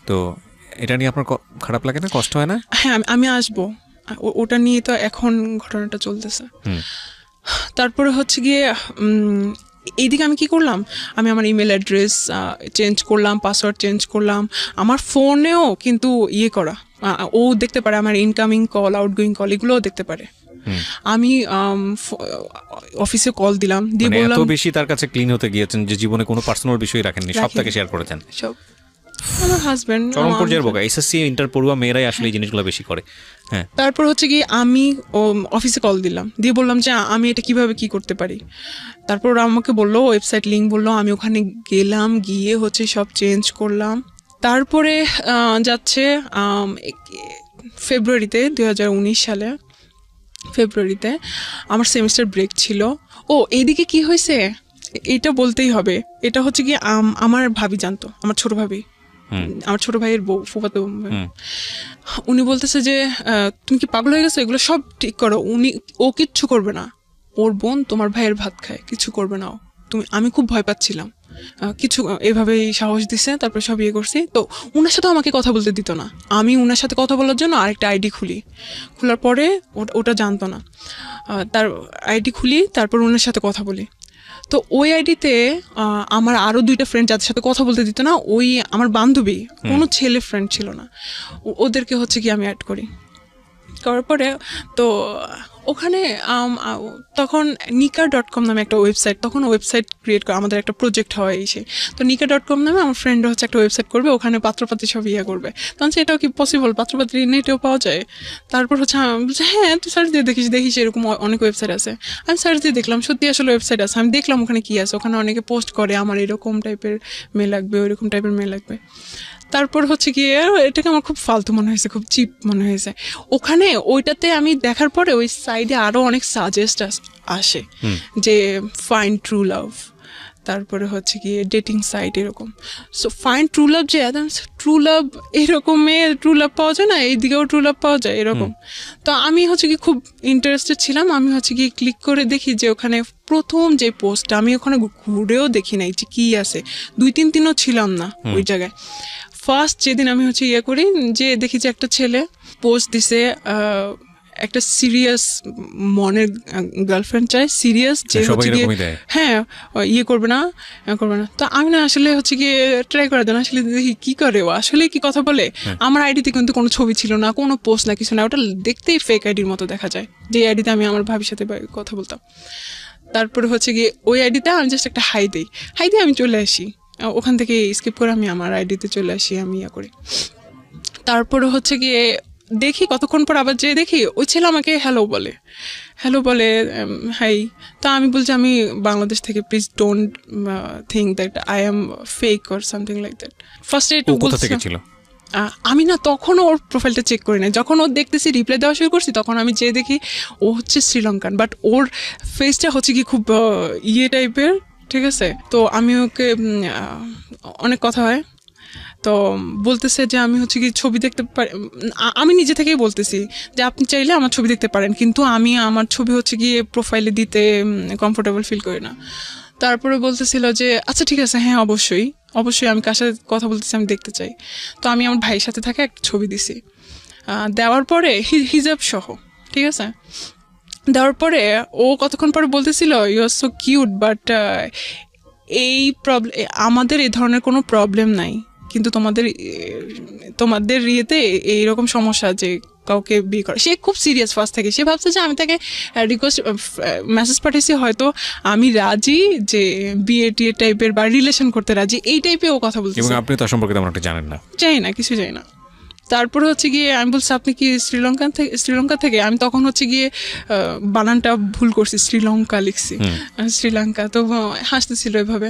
তো এটা নিয়ে আপনার খারাপ লাগে না, কষ্ট হয় না? হ্যাঁ, আমি আসবো, ওটা নিয়ে তো এখন ঘটনাটা চলতেছে। তারপরে হচ্ছে গিয়ে এইদিকে আমি কি করলাম, আমি আমার ইমেল অ্যাড্রেস চেঞ্জ করলাম, পাসওয়ার্ড চেঞ্জ করলাম, আমার ফোনেও কিন্তু করা, ও দেখতে পারে আমার ইনকামিং কল, আউটগোয়িং কল, এগুলোও দেখতে পারে। আমি অফিসে কল দিলাম, দিয়ে বললাম, এত বেশি তার কাছে ক্লিন হতে গিয়েছেন যে জীবনে কোনো পার্সোনাল বিষয় রাখেননি, সব তাকে শেয়ার করেছেন। সব আমার হাজবেন্ড, চরম পর্যায়ের বোকা। এসএসসি ইন্টার পড়ুয়া মেয়েরাই আসলে এই জিনিসগুলো বেশি করে। হ্যাঁ, তারপর হচ্ছে কি আমি অফিসে কল দিলাম, দিয়ে বললাম যে আমি এটা কিভাবে কি করতে পারি। তারপর ওরা আমাকে বললো, ওয়েবসাইট লিঙ্ক বললো, আমি ওখানে গেলাম, গিয়ে হচ্ছে সব চেঞ্জ করলাম। তারপরে যাচ্ছে ফেব্রুয়ারিতে 2019 সালে ফেব্রুয়ারিতে আমার সেমিস্টার ব্রেক ছিল। ও এইদিকে কি হয়েছে এটা বলতেই হবে, এটা হচ্ছে কি আমার ভাবি জানতো, আমার ছোট ভাবি, আমার ছোট ভাইয়ের বউ, ফুফাতো। উনি বলতেছে যে তুমি কি পাগল হয়ে গেছো, এগুলো সব ঠিক করো। ও কিচ্ছু করবে না, ওর বোন তোমার ভাইয়ের ভাত খায়, কিছু করবে না ও। আমি খুব ভয় পাচ্ছিলাম, কিছু এভাবেই সাহস দিছে। তারপরে সব করছি। তো উনার সাথে আমাকে কথা বলতে দিত না, আমি উনার সাথে কথা বলার জন্য আরেকটা আইডি খোলার পরে ওটা জানতো না, তার আইডি খুলি, তারপর উনার সাথে কথা বলি। তো ওই আইডিতে আমার আরও 2টা ফ্রেন্ড যাদের সাথে কথা বলতে দিত না, ওই আমার বান্ধবী, কোনো ছেলে ফ্রেন্ড ছিল না, ওদেরকে হচ্ছে কি আমি অ্যাড করার পরে তো ওখানে তখন nika.com নামে একটা ওয়েবসাইট, তখন ওয়েবসাইট ক্রিয়েট করা আমাদের একটা প্রজেক্ট হয় এসে। তো nika.com নামে আমার ফ্রেন্ড হচ্ছে একটা ওয়েবসাইট করবে, ওখানে পাত্রপাত্রী সব করবে। তখন এটাও কি পসিবল, পাত্রপাত্রী নেটেও পাওয়া যায়? তারপর হচ্ছে আমি বলছি হ্যাঁ তুই সার্চ দিয়ে দেখিস এরকম অনেক ওয়েবসাইট আছে। আমি সার্চ দিয়ে দেখলাম সত্যি আসলে ওয়েবসাইট আছে। আমি দেখলাম ওখানে কি আছে, ওখানে অনেকে পোস্ট করে আমার এরকম টাইপের মেয়ে লাগবে, ওইরকম টাইপের মেয়ে লাগবে। তারপর হচ্ছে কি এটাকে আমার খুব ফালতু মনে হয়েছে, খুব চিপ মনে হয়েছে। ওখানে ওইটাতে আমি দেখার পরে ওই সাইডে আরো অনেক সাজেস্ট আসে যে ফাইন্ড ট্রু লাভ, তারপরে হচ্ছে কি ডেটিং সাইট এরকম। সো ফাইন্ড ট্রু লাভ, যে ট্রু লাভ এরকমে ট্রু লাভ পাওয়া যায় না, এইদিকেও ট্রু লাভ পাওয়া যায় এরকম। তো আমি হচ্ছে কি খুব ইন্টারেস্টেড ছিলাম, আমি হচ্ছে কি ক্লিক করে দেখি যে ওখানে প্রথম যে পোস্টটা, আমি ওখানে ঘুরেও দেখি নাই যে কি আছে, 2-3 দিনও ছিলাম না ওই জায়গায়। ফার্স্ট যেদিন আমি হচ্ছে করি, যে দেখি যে একটা ছেলে পোস্ট দিছে, একটা সিরিয়াস মনের গার্লফ্রেন্ড চাই, সিরিয়াস, যে হচ্ছে হ্যাঁ করবে না। তো আমি না আসলে হচ্ছে গিয়ে ট্রাই করে দেন, আসলে দেখি কি করে ও, আসলে কি কথা বলে। আমার আইডিতে কিন্তু কোনো ছবি ছিল না, কোনো পোস্ট না, কিছু না, ওটা দেখতেই ফেক আইডির মতো দেখা যায়, যে আইডিতে আমি আমার ভাবির সাথে কথা বলতাম। তারপরে হচ্ছে গিয়ে ওই আইডিতে আমি জাস্ট একটা হাই দিই, আমি চলে আসি, ওখান থেকে স্কিপ করে আমি আমার আইডিতে চলে আসি, আমি করি। তারপরে হচ্ছে গিয়ে দেখি কতক্ষণ পর আবার যে দেখি ওই ছেলে আমাকে হ্যালো বলে হাই। তা আমি বলছি আমি বাংলাদেশ থেকে, please don't think that I am fake or something like that. ফার্স্টে একটু আমি না তখন ওর প্রোফাইলটা চেক করি না, যখন ওর দেখতেছি রিপ্লাই দেওয়া শুরু করছি, তখন আমি যে দেখি ও হচ্ছে শ্রীলঙ্কান, বাট ওর ফেসটা হচ্ছে কি খুব টাইপের, ঠিক আছে। তো আমি ওকে অনেক কথা হয়, তো বলতেছে যে আমি হচ্ছে কি ছবি দেখতে পারি, আমি নিজে থেকেই বলতেছি যে আপনি চাইলে আমার ছবি দেখতে পারেন, কিন্তু আমি আমার ছবি হচ্ছে গিয়ে প্রোফাইলে দিতে কমফোর্টেবল ফিল করি না। তারপরে বলতেছিল যে আচ্ছা ঠিক আছে, হ্যাঁ অবশ্যই আমি কার সাথে কথা বলতেছি আমি দেখতে চাই। তো আমি আমার ভাইয়ের সাথে থাকা একটা ছবি দিছি, দেওয়ার পরে হিজাব সহ, ঠিক আছে, দেওয়ার পরে ও কতক্ষণ পরে বলতেছিল you are so cute, but এই প্রবলেম, আমাদের এই ধরনের কোনো প্রবলেম নাই, কিন্তু তোমাদের ইয়েতে এইরকম সমস্যা যে কাউকে বিয়ে করা। সে খুব সিরিয়াস ফার্স্ট থেকে, সে ভাবছে যে আমি তাকে রিকোয়েস্ট মেসেজ পাঠিয়েছি, হয়তো আমি রাজি যে বিয়ে টিয়ে টাইপের বা রিলেশন করতে রাজি, এই টাইপের ও কথা বলছে। এবং আপনি তার সম্পর্কে তেমন একটা জানেন না? জানি না, কিছু জানি না। তারপরে হচ্ছে গিয়ে আমি বলছি আপনি কি শ্রীলঙ্কা থেকে আমি তখন হচ্ছে গিয়ে বানানটা ভুল করছি, শ্রীলঙ্কা লিখছি, শ্রীলঙ্কা। তো হাসতেছিল এভাবে।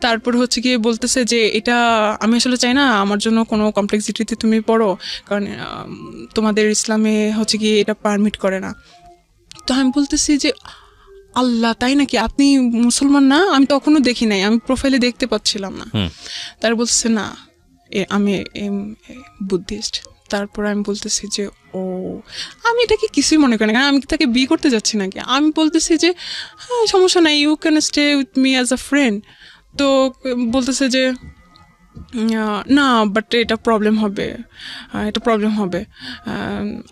তারপর হচ্ছে গিয়ে বলতেছে যে এটা আমি আসলে চাই না আমার জন্য কোনো কমপ্লেক্সিটিতে তুমি পড়ো, কারণ তোমাদের ইসলামে হচ্ছে গিয়ে এটা পারমিট করে না। তো আমি বলতেছি যে আল্লাহ, তাই নাকি? আপনি মুসলমান না? আমি তখনও দেখি নাই, আমি প্রোফাইলে দেখতে পাচ্ছিলাম না। তার বলছে না আমি বুদ্ধিস্ট। তারপর আমি বলতেছি যে ও, আমি এটাকে কিছুই মনে করি না, কারণ আমি কি তাকে বিয়ে করতে যাচ্ছি নাকি। আমি বলতেছি যে হ্যাঁ সমস্যা নাই, you can stay with me as a friend. তো বলতেছে যে না বাট এটা প্রবলেম হবে,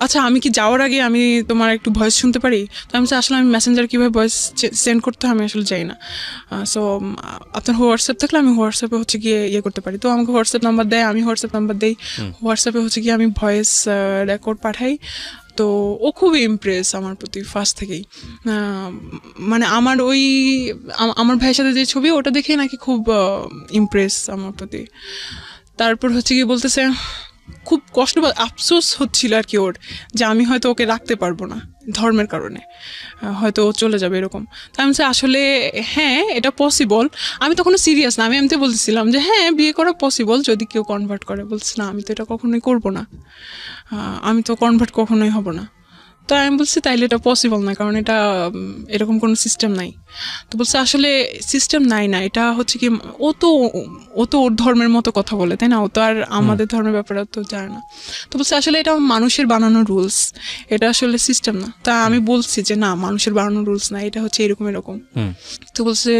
আচ্ছা আমি কি যাওয়ার আগে আমি তোমার একটু ভয়েস শুনতে পারি? তো আমি আসলে আমি মেসেঞ্জার কীভাবে ভয়েস সেন্ড করতে হয় আমি আসলে যাই না। সো আপনার হোয়াটসঅ্যাপ থাকলে আমি হোয়াটসঅ্যাপে হচ্ছে গিয়ে করতে পারি। তো আমাকে হোয়াটসঅ্যাপ নাম্বার দেয়, আমি হোয়াটসঅ্যাপ নাম্বার দিই, হোয়াটসঅ্যাপে হচ্ছে গিয়ে আমি ভয়েস রেকর্ড পাঠাই। তো ও খুবই ইমপ্রেস আমার প্রতি ফার্স্ট থেকেই। মানে আমার আমার ভাইয়ের সাথে যে ছবি ওটা দেখে নাকি খুব ইমপ্রেস আমার প্রতি। তারপর হচ্ছে কি বলতেছে খুব কষ্ট বা আফসোস হচ্ছিল আর কি ওর, যে আমি হয়তো ওকে রাখতে পারবো না ধর্মের কারণে, হয়তো ও চলে যাবে এরকম। তো আমি আসলে হ্যাঁ এটা পসিবল। আমি তখনও সিরিয়াস না, আমি এমনিতে বলতেছিলাম যে হ্যাঁ বিয়ে করা পসিবল যদি কেউ কনভার্ট করে। বলছি না আমি তো এটা কখনোই করবো না, আমি তো কনভার্ট কখনোই হব না। তো আমি বলছি তাইলে এটা পসিবল না, কারণ এটা এরকম কোনো সিস্টেম নাই। তো বলছে আসলে সিস্টেম নাই না, এটা হচ্ছে কি ও তো ওর ধর্মের মতো কথা বলে, তাই না? ও তো আর আমাদের ধর্মের ব্যাপারে তো জানে না। তো বলছে আসলে এটা মানুষের বানানো রুলস, এটা আসলে সিস্টেম না। তা আমি বলছি যে না মানুষের বানানো রুলস না, এটা হচ্ছে এরকম। তো বলছে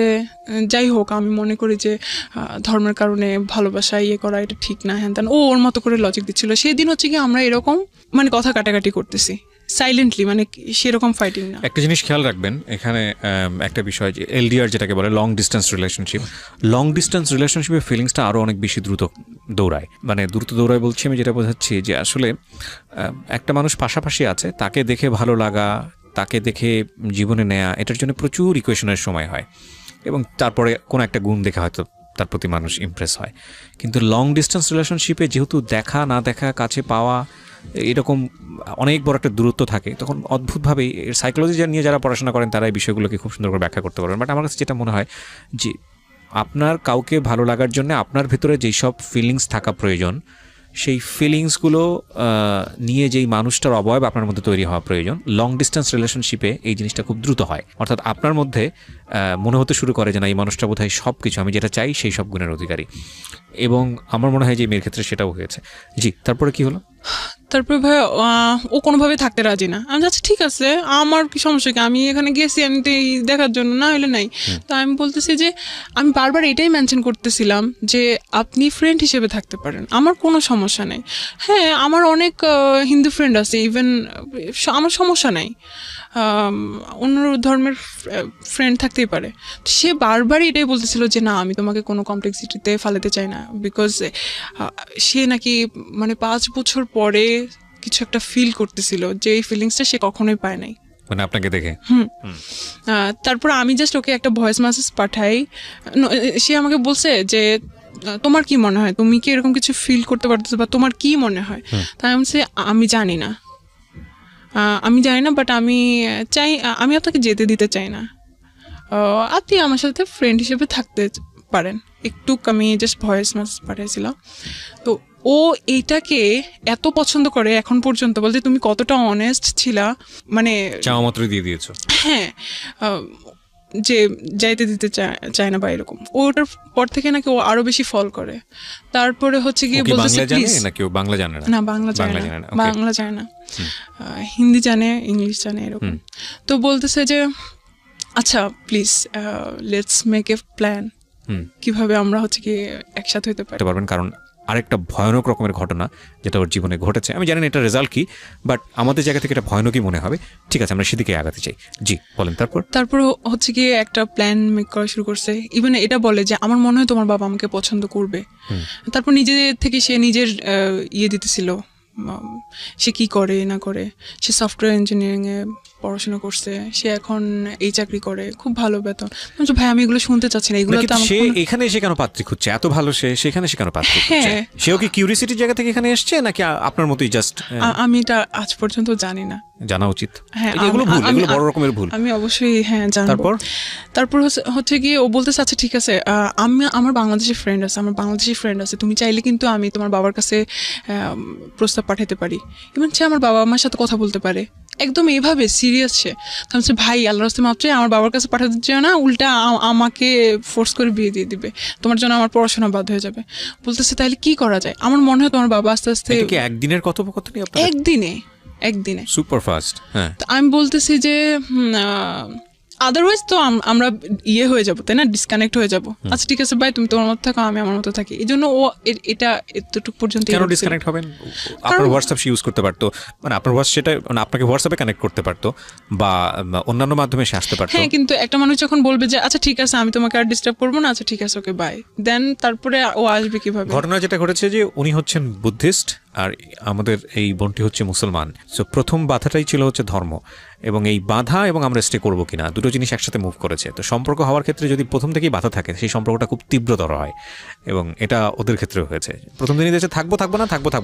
যাই হোক আমি মনে করি যে ধর্মের কারণে ভালোবাসা করা এটা ঠিক না, হ্যান ত্যান। ওর মতো করে লজিক দিচ্ছিল। সেদিন হচ্ছে কি আমরা এরকম মানে কথা কাটাকাটি করতেছি সাইলেন্টলি, মানে সেরকম ফাইটিং না। একটা জিনিস খেয়াল রাখবেন এখানে, একটা বিষয় যে এলডিআর যেটাকে বলে লং ডিস্টেন্স রিলেশনশিপের ফিলিংসটা আরও অনেক বেশি দ্রুত দৌড়ায়। মানে দ্রুত দৌড়ায় বলছি আমি যেটা বোঝাচ্ছি যে আসলে একটা মানুষ পাশাপাশি আছে, তাকে দেখে ভালো লাগা, তাকে দেখে জীবনে নেয়া, এটার জন্য প্রচুর ইকুয়েশনের সময় হয় এবং তারপরে কোনো একটা গুণ দেখে হয়তো তার প্রতি মানুষ ইমপ্রেস হয়। কিন্তু লং ডিস্টেন্স রিলেশনশিপে যেহেতু দেখা না দেখা, কাছে পাওয়া, এরকম অনেক বড় একটা দূরত্ব থাকে, তখন অদ্ভুতভাবেই সাইকোলজি নিয়ে যারা পড়াশোনা করেন তারা এই বিষয়গুলোকে খুব সুন্দর করে ব্যাখ্যা করতে পারবেন। বাট আমার কাছে যেটা মনে হয় যে আপনার কাউকে ভালো লাগার জন্য আপনার ভেতরে যেই সব ফিলিংস থাকা প্রয়োজন, সেই ফিলিংসগুলো নিয়ে যেই মানুষটার অবয়ব আপনার মধ্যে তৈরি হওয়া প্রয়োজন, লং ডিস্টেন্স রিলেশনশিপে এই জিনিসটা খুব দ্রুত হয়। অর্থাৎ আপনার মধ্যে মনে হতে শুরু করে যে না এই মানুষটা বোধহয় সব কিছু, আমি যেটা চাই সেই সব গুণের অধিকারী। এবং আমার মনে হয় যে মেয়ের ক্ষেত্রে সেটাও হয়েছে। জি, তারপরে কি হলো? তারপরে ভাই ও কোনোভাবে থাকতে রাজি না। আমি যাচ্ছি ঠিক আছে, আমার কি সমস্যা কি, আমি এখানে গেছি আমি তো এই দেখার জন্য, না হলে নাই। তো আমি বলতেছি যে আমি বারবার এটাই মেনশন করতেছিলাম যে আপনি ফ্রেন্ড হিসেবে থাকতে পারেন, আমার কোনো সমস্যা নেই। হ্যাঁ আমার অনেক হিন্দু ফ্রেন্ড আছে, ইভেন আমার সমস্যা নাই, অন্য ধর্মের ফ্রেন্ড থাকতেই পারে। সে বারবারই এটাই বলতেছিল যে না আমি তোমাকে কোনো কমপ্লেক্সিটিতে ফালাতে চাই না, বিকজ সে নাকি মানে 5 বছর পরে কিছু একটা ফিল করতেছিল যে এই ফিলিংসটা সে কখনোই পায় নাই, মানে আপনাকে দেখে। তারপর আমি জাস্ট ওকে একটা ভয়েস মেসেজ পাঠাই, সে আমাকে বলছে যে তোমার কি মনে হয়, তুমি কি এরকম কিছু ফিল করতে পারতেছো বা তোমার কি মনে হয়? তাই আমি বলছি আমি জানি না, বাট আমি চাই, আমি আপনাকে যেতে দিতে চাই না, আপনি আমার সাথে ফ্রেন্ড হিসেবে থাকতে পারেন। একটু আমি জাস্ট ভয়েস মেসেজ পাঠিয়েছিলাম। তো ও এইটাকে এত পছন্দ করে এখন পর্যন্ত, বলতে তুমি কতটা অনেস্ট ছিলা, মানে চাওয়া মাত্রই দিয়ে দিয়েছো। হ্যাঁ যে যাইতে দিতে চায় না বা এরকম। ওটার পর থেকে নাকি ও আরো বেশি ফল করে। তারপরে হচ্ছে গিয়ে বলতেছে প্লিজ, না কেউ বাংলা জানে না, না বাংলা জানে না, হিন্দি জানে, ইংলিশ জানে এরকম। তো বলতেছে যে আচ্ছা please let's make a plan, কিভাবে আমরা হচ্ছে কি একসাথে হতে পারবেন। কারণ আরেকটা ভয়ানক রকমের ঘটনা যেটা ওর জীবনে ঘটেছে, আমি জানি না এটা রেজাল্ট কি, বাট আমাদের জায়গা থেকে এটা ভয়ানকই মনে হবে। ঠিক আছে আমরা সেদিকে আগাতে চাই। জি বলেন। তারপর হচ্ছে গিয়ে একটা প্ল্যান মেক করা শুরু করছে। ইভেন এটা বলে যে আমার মনে হয় তোমার বাবা আমাকে পছন্দ করবে। তারপর নিজে থেকে সে নিজের দিতেছিল, সে কি করে না করে। সে সফটওয়্যার ইঞ্জিনিয়ারিংয়ে পড়াশোনা করছে, সে এখন এই চাকরি করে, খুব ভালো বেতন। আমি বলছি, ভাই আমি এগুলো শুনতে চাচ্ছি না, এগুলো তো কিন্তু আমার সে কোনো-" এখানে এসে কেন পাত্রী খুঁজছে? এত ভালো সে, সেখানে সে কেন পাত্রী খুঁজছে? হ্যাঁ। সেও কি কিউরিসিটির জায়গা থেকে এখানে এসছে, নাকি আপনার মতোই জাস্ট আমি এটা আজ পর্যন্ত জানি না। জানা উচিত? হ্যাঁ, এগুলো ভুল, আমি- এগুলো বড় রকমের ভুল। আমি অবশ্যই হ্যাঁ জানবো। তারপর হচ্ছে গিয়ে ও বলতেছে আচ্ছা ঠিক আছে, আমার বাংলাদেশি ফ্রেন্ড আছে, তুমি চাইলে কিন্তু আমি তোমার বাবার কাছে প্রস্তাব পাঠাতে পারি, এবং সে আমার বাবা মার সাথে কথা বলতে পারে। একদম এইভাবে সিরিয়াস সে। তো আমি বলছি, ভাই আল্লাহর রাস্তায় মাপ চাই, আমার বাবার কাছে পাঠাতে চাই না, উল্টা আমাকে ফোর্স করে বিয়ে দিয়ে দিবে, তোমার জন্য আমার পড়াশোনা বাদ হয়ে যাবে। বলতেছে তাহলে কি করা যায়? আমার মনে হয় তোমার বাবা আস্তে আস্তে এটা কি একদিনের কথোপকথনই আপনাদের? একদিনে সুপার ফাস্ট। হ্যাঁ, তো আমি বলতেছি যে আদারওয়াইজ তো আমরা হয়ে যাবো, তাই না, ডিসকানেক্ট হয়ে যাবো। আচ্ছা ঠিক আছে ভাই, তুমি তোমার মতো থাকো, আমি আমার মতো থাকি। এই জন্য ও এটা এতটুকু পর্যন্ত কেন ডিসকানেক্ট হবেন? আপনার হোয়াটসঅ্যাপ সে ইউজ করতে পারতো, মানে আপনার সেটা মানে আপনাকে হোয়াটসঅ্যাপে কানেক্ট করতে পারতো, বা অন্যান্য মাধ্যমে সে আসতে পারতো। হ্যাঁ, কিন্তু একটা মানুষ যখন বলবে যে আচ্ছা ঠিক আছে আমি তোমাকে আর ডিস্টার্ব করবো না, আচ্ছা ঠিক আছে ওকে বাই, দেন তারপরে ও আসবে কিভাবে? ঘটনা যেটা ঘটেছে যে উনি হচ্ছেন বুদ্ধিস্ট আর আমাদের এই বোনটি হচ্ছে মুসলমান। সো প্রথম বাধাটাই ছিল হচ্ছে ধর্ম, এবং এই বাধা এবং আমরা স্টে করবো কিনা, দুটো জিনিস একসাথে মুভ করেছে। তো সম্পর্ক হওয়ার ক্ষেত্রে যদি প্রথম থেকেই বাধা থাকে, সেই সম্পর্কটা খুব তীব্রতর হয়, এবং এটা ওদের ক্ষেত্রেও হয়েছে। প্রথম দিনই দেখছে থাকবো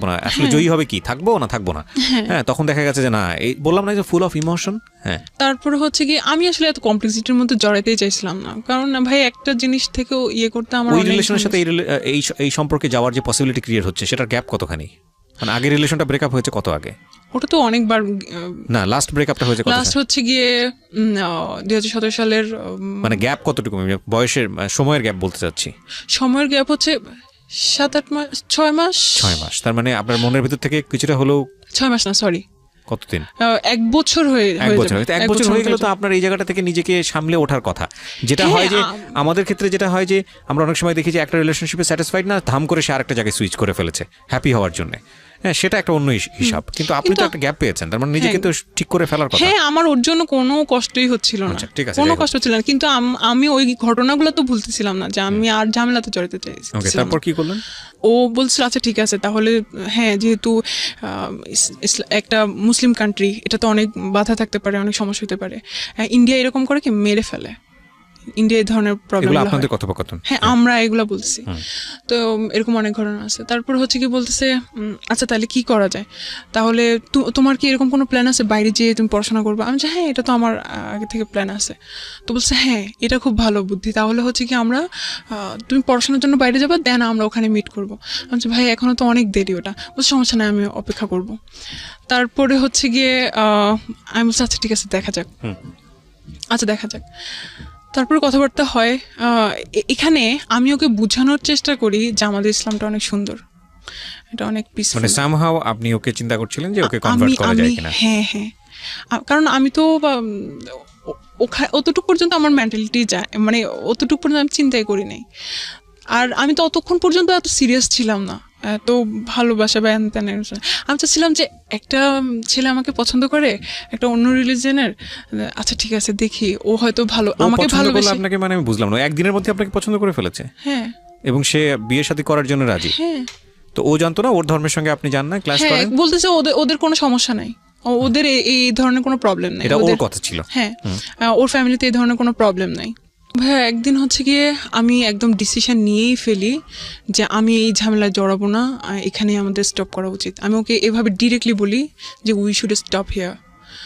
না, আসলে জয়ী হবে কি, থাকবো না। হ্যাঁ, তখন দেখা গেছে যে না, এই বললাম না যে ফুল অফ ইমোশন। হ্যাঁ, তারপরে হচ্ছে কি আমি আসলে এত কমপ্লেক্সিটির মধ্যে জড়াইতেই চাইছিলাম না, কারণ ভাই একটা জিনিস থেকেও করতে আমার ওই অনেক রিলেশনের সাথে এই সম্পর্কে যাওয়ার যে পসিবিলিটি ক্রিয়েট হচ্ছে, সেটার গ্যাপ কতখানি? মানে আগের রিলেশনটা ব্রেকআপ হয়েছে কত আগে? ওটা তো অনেকবার না, লাস্ট ব্রেকআপটা হয়েছে কত? লাস্ট হচ্ছে গিয়ে 2017 সালের মানে গ্যাপ কতটুকু? বয়সের সময়ের গ্যাপ বলতে চাচ্ছি। সময়ের গ্যাপ হচ্ছে 7-8 মাস, 6 মাস। 6 মাস। তার মানে আপনার মনের ভিতর থেকে কিছুটা হলেও 6 মাস না, সরি, কতদিন? 1 বছর হয়ে এক বছর যাবে। 1 বছর হয়ে গেল। তো আপনার এই জায়গাটা থেকে নিজেকে সামলে ওঠার কথা। যেটা হ্যাঁ, হয় যে আমাদের ক্ষেত্রে যেটা হয় যে আমরা অনেক সময় দেখি যে একটা রিলেশনশিপে স্যাটিসফাইড না, ধাম করে সে আরেকটা জায়গায় সুইচ করে ফেলেছে হ্যাপি হওয়ার জন্য। হ্যাঁ, সেটা একটা অন্য হিসাব। কিন্তু আপনি তো একটা গ্যাপ পেয়েছেন, তার মানে নিজেকে তো ঠিক করে ফেলার কথা। হ্যাঁ, আমার ওর জন্য কোনো কষ্টই হচ্ছিল না, ঠিক আছে, কোনো কষ্ট ছিল না, কিন্তু আমি ওই ঘটনাগুলো তো ভুলতেছিলাম না যে আমি আর ঝামেলাতে জড়াতে চাইছি। ওকে, তারপর কি করলেন? ও বলছিল আচ্ছা ঠিক আছে তাহলে, হ্যাঁ যেহেতু একটা মুসলিম কান্ট্রি, এটা তো অনেক বাধা থাকতে পারে, অনেক সমস্যা হতে পারে। ইন্ডিয়া এরকম করে কি মেরে ফেলে, ইন্ডিয়া এই ধরনের প্রবলেম। এগুলো আপনাদের কথোপকথন? হ্যাঁ, আমরা এগুলো বলছি। তো এরকম অনেক ঘটনা আছে। তারপর হচ্ছে কি বলতেছে আচ্ছা তাহলে কি করা যায়, তাহলে তোমার কি এরকম কোনো প্ল্যান আছে বাইরে যেয়ে তুমি পড়াশোনা করবে? আমি হ্যাঁ এটা তো আমার আগে থেকে প্ল্যান আছে। তো বলছে হ্যাঁ এটা খুব ভালো বুদ্ধি, তাহলে হচ্ছে কি আমরা তুমি পড়াশোনার জন্য বাইরে যাবা, দেন আমরা ওখানে মিট করবো। আমি বলছি ভাই এখনো তো অনেক দেরি, ওটা বলছে সমস্যা নেই আমি অপেক্ষা করব। তারপরে হচ্ছে গিয়ে আমি বলছি আচ্ছা ঠিক আছে দেখা যাক। তারপরে কথাবার্তা হয়। এখানে আমি ওকে বোঝানোর চেষ্টা করি যে আমাদের ইসলামটা অনেক সুন্দর, এটা অনেক পিসফুল। মানে সামহাউ আপনি ওকে চিন্তা করছিলেন যে ওকে কনভার্ট করা যায় কিনা? হ্যাঁ, কারণ আমি তো অতটুকু পর্যন্ত আমার মেন্টালিটি যায়, মানে অতটুকু পর্যন্ত আমি চিন্তাই করি নাই। আর আমি তো অতক্ষণ পর্যন্ত এত সিরিয়াস ছিলাম না, এত ভালোবাসা বা তেন। আমি চাচ্ছিলাম যে একটা ছেলে আমাকে পছন্দ করে, একটা অন্য রিলিজনের, আচ্ছা ঠিক আছে দেখি ও হয়তো ভালো আমাকে ভালোবাসে। আপনাকে মানে আমি বুঝলাম না, একদিনের মধ্যে আপনাকে পছন্দ করে ফেলেছে? হ্যাঁ, এবং সে বিয়ে শাদী করার জন্য রাজি? হ্যাঁ। তো ও জানতো না ওর ধর্মের সঙ্গে আপনি যান না, ক্লাস করেন? বলতেছে ওদের কোনো সমস্যা নাই, ওদের এই ধরনের কোনো প্রবলেম নাই। এটা ওর কথা ছিল? হ্যাঁ, ওর ফ্যামিলিতে এই ধরনের কোনো প্রবলেম নাই। ভাইয়া একদিন হচ্ছে গিয়ে আমি একদম ডিসিশন নিয়েই ফেলি যে আমি এই ঝামেলায় জড়াবো না, এখানেই আমাদের স্টপ করা উচিত। আমি ওকে এভাবে ডিরেক্টলি বলি যে উই শুড স্টপ হিয়ার।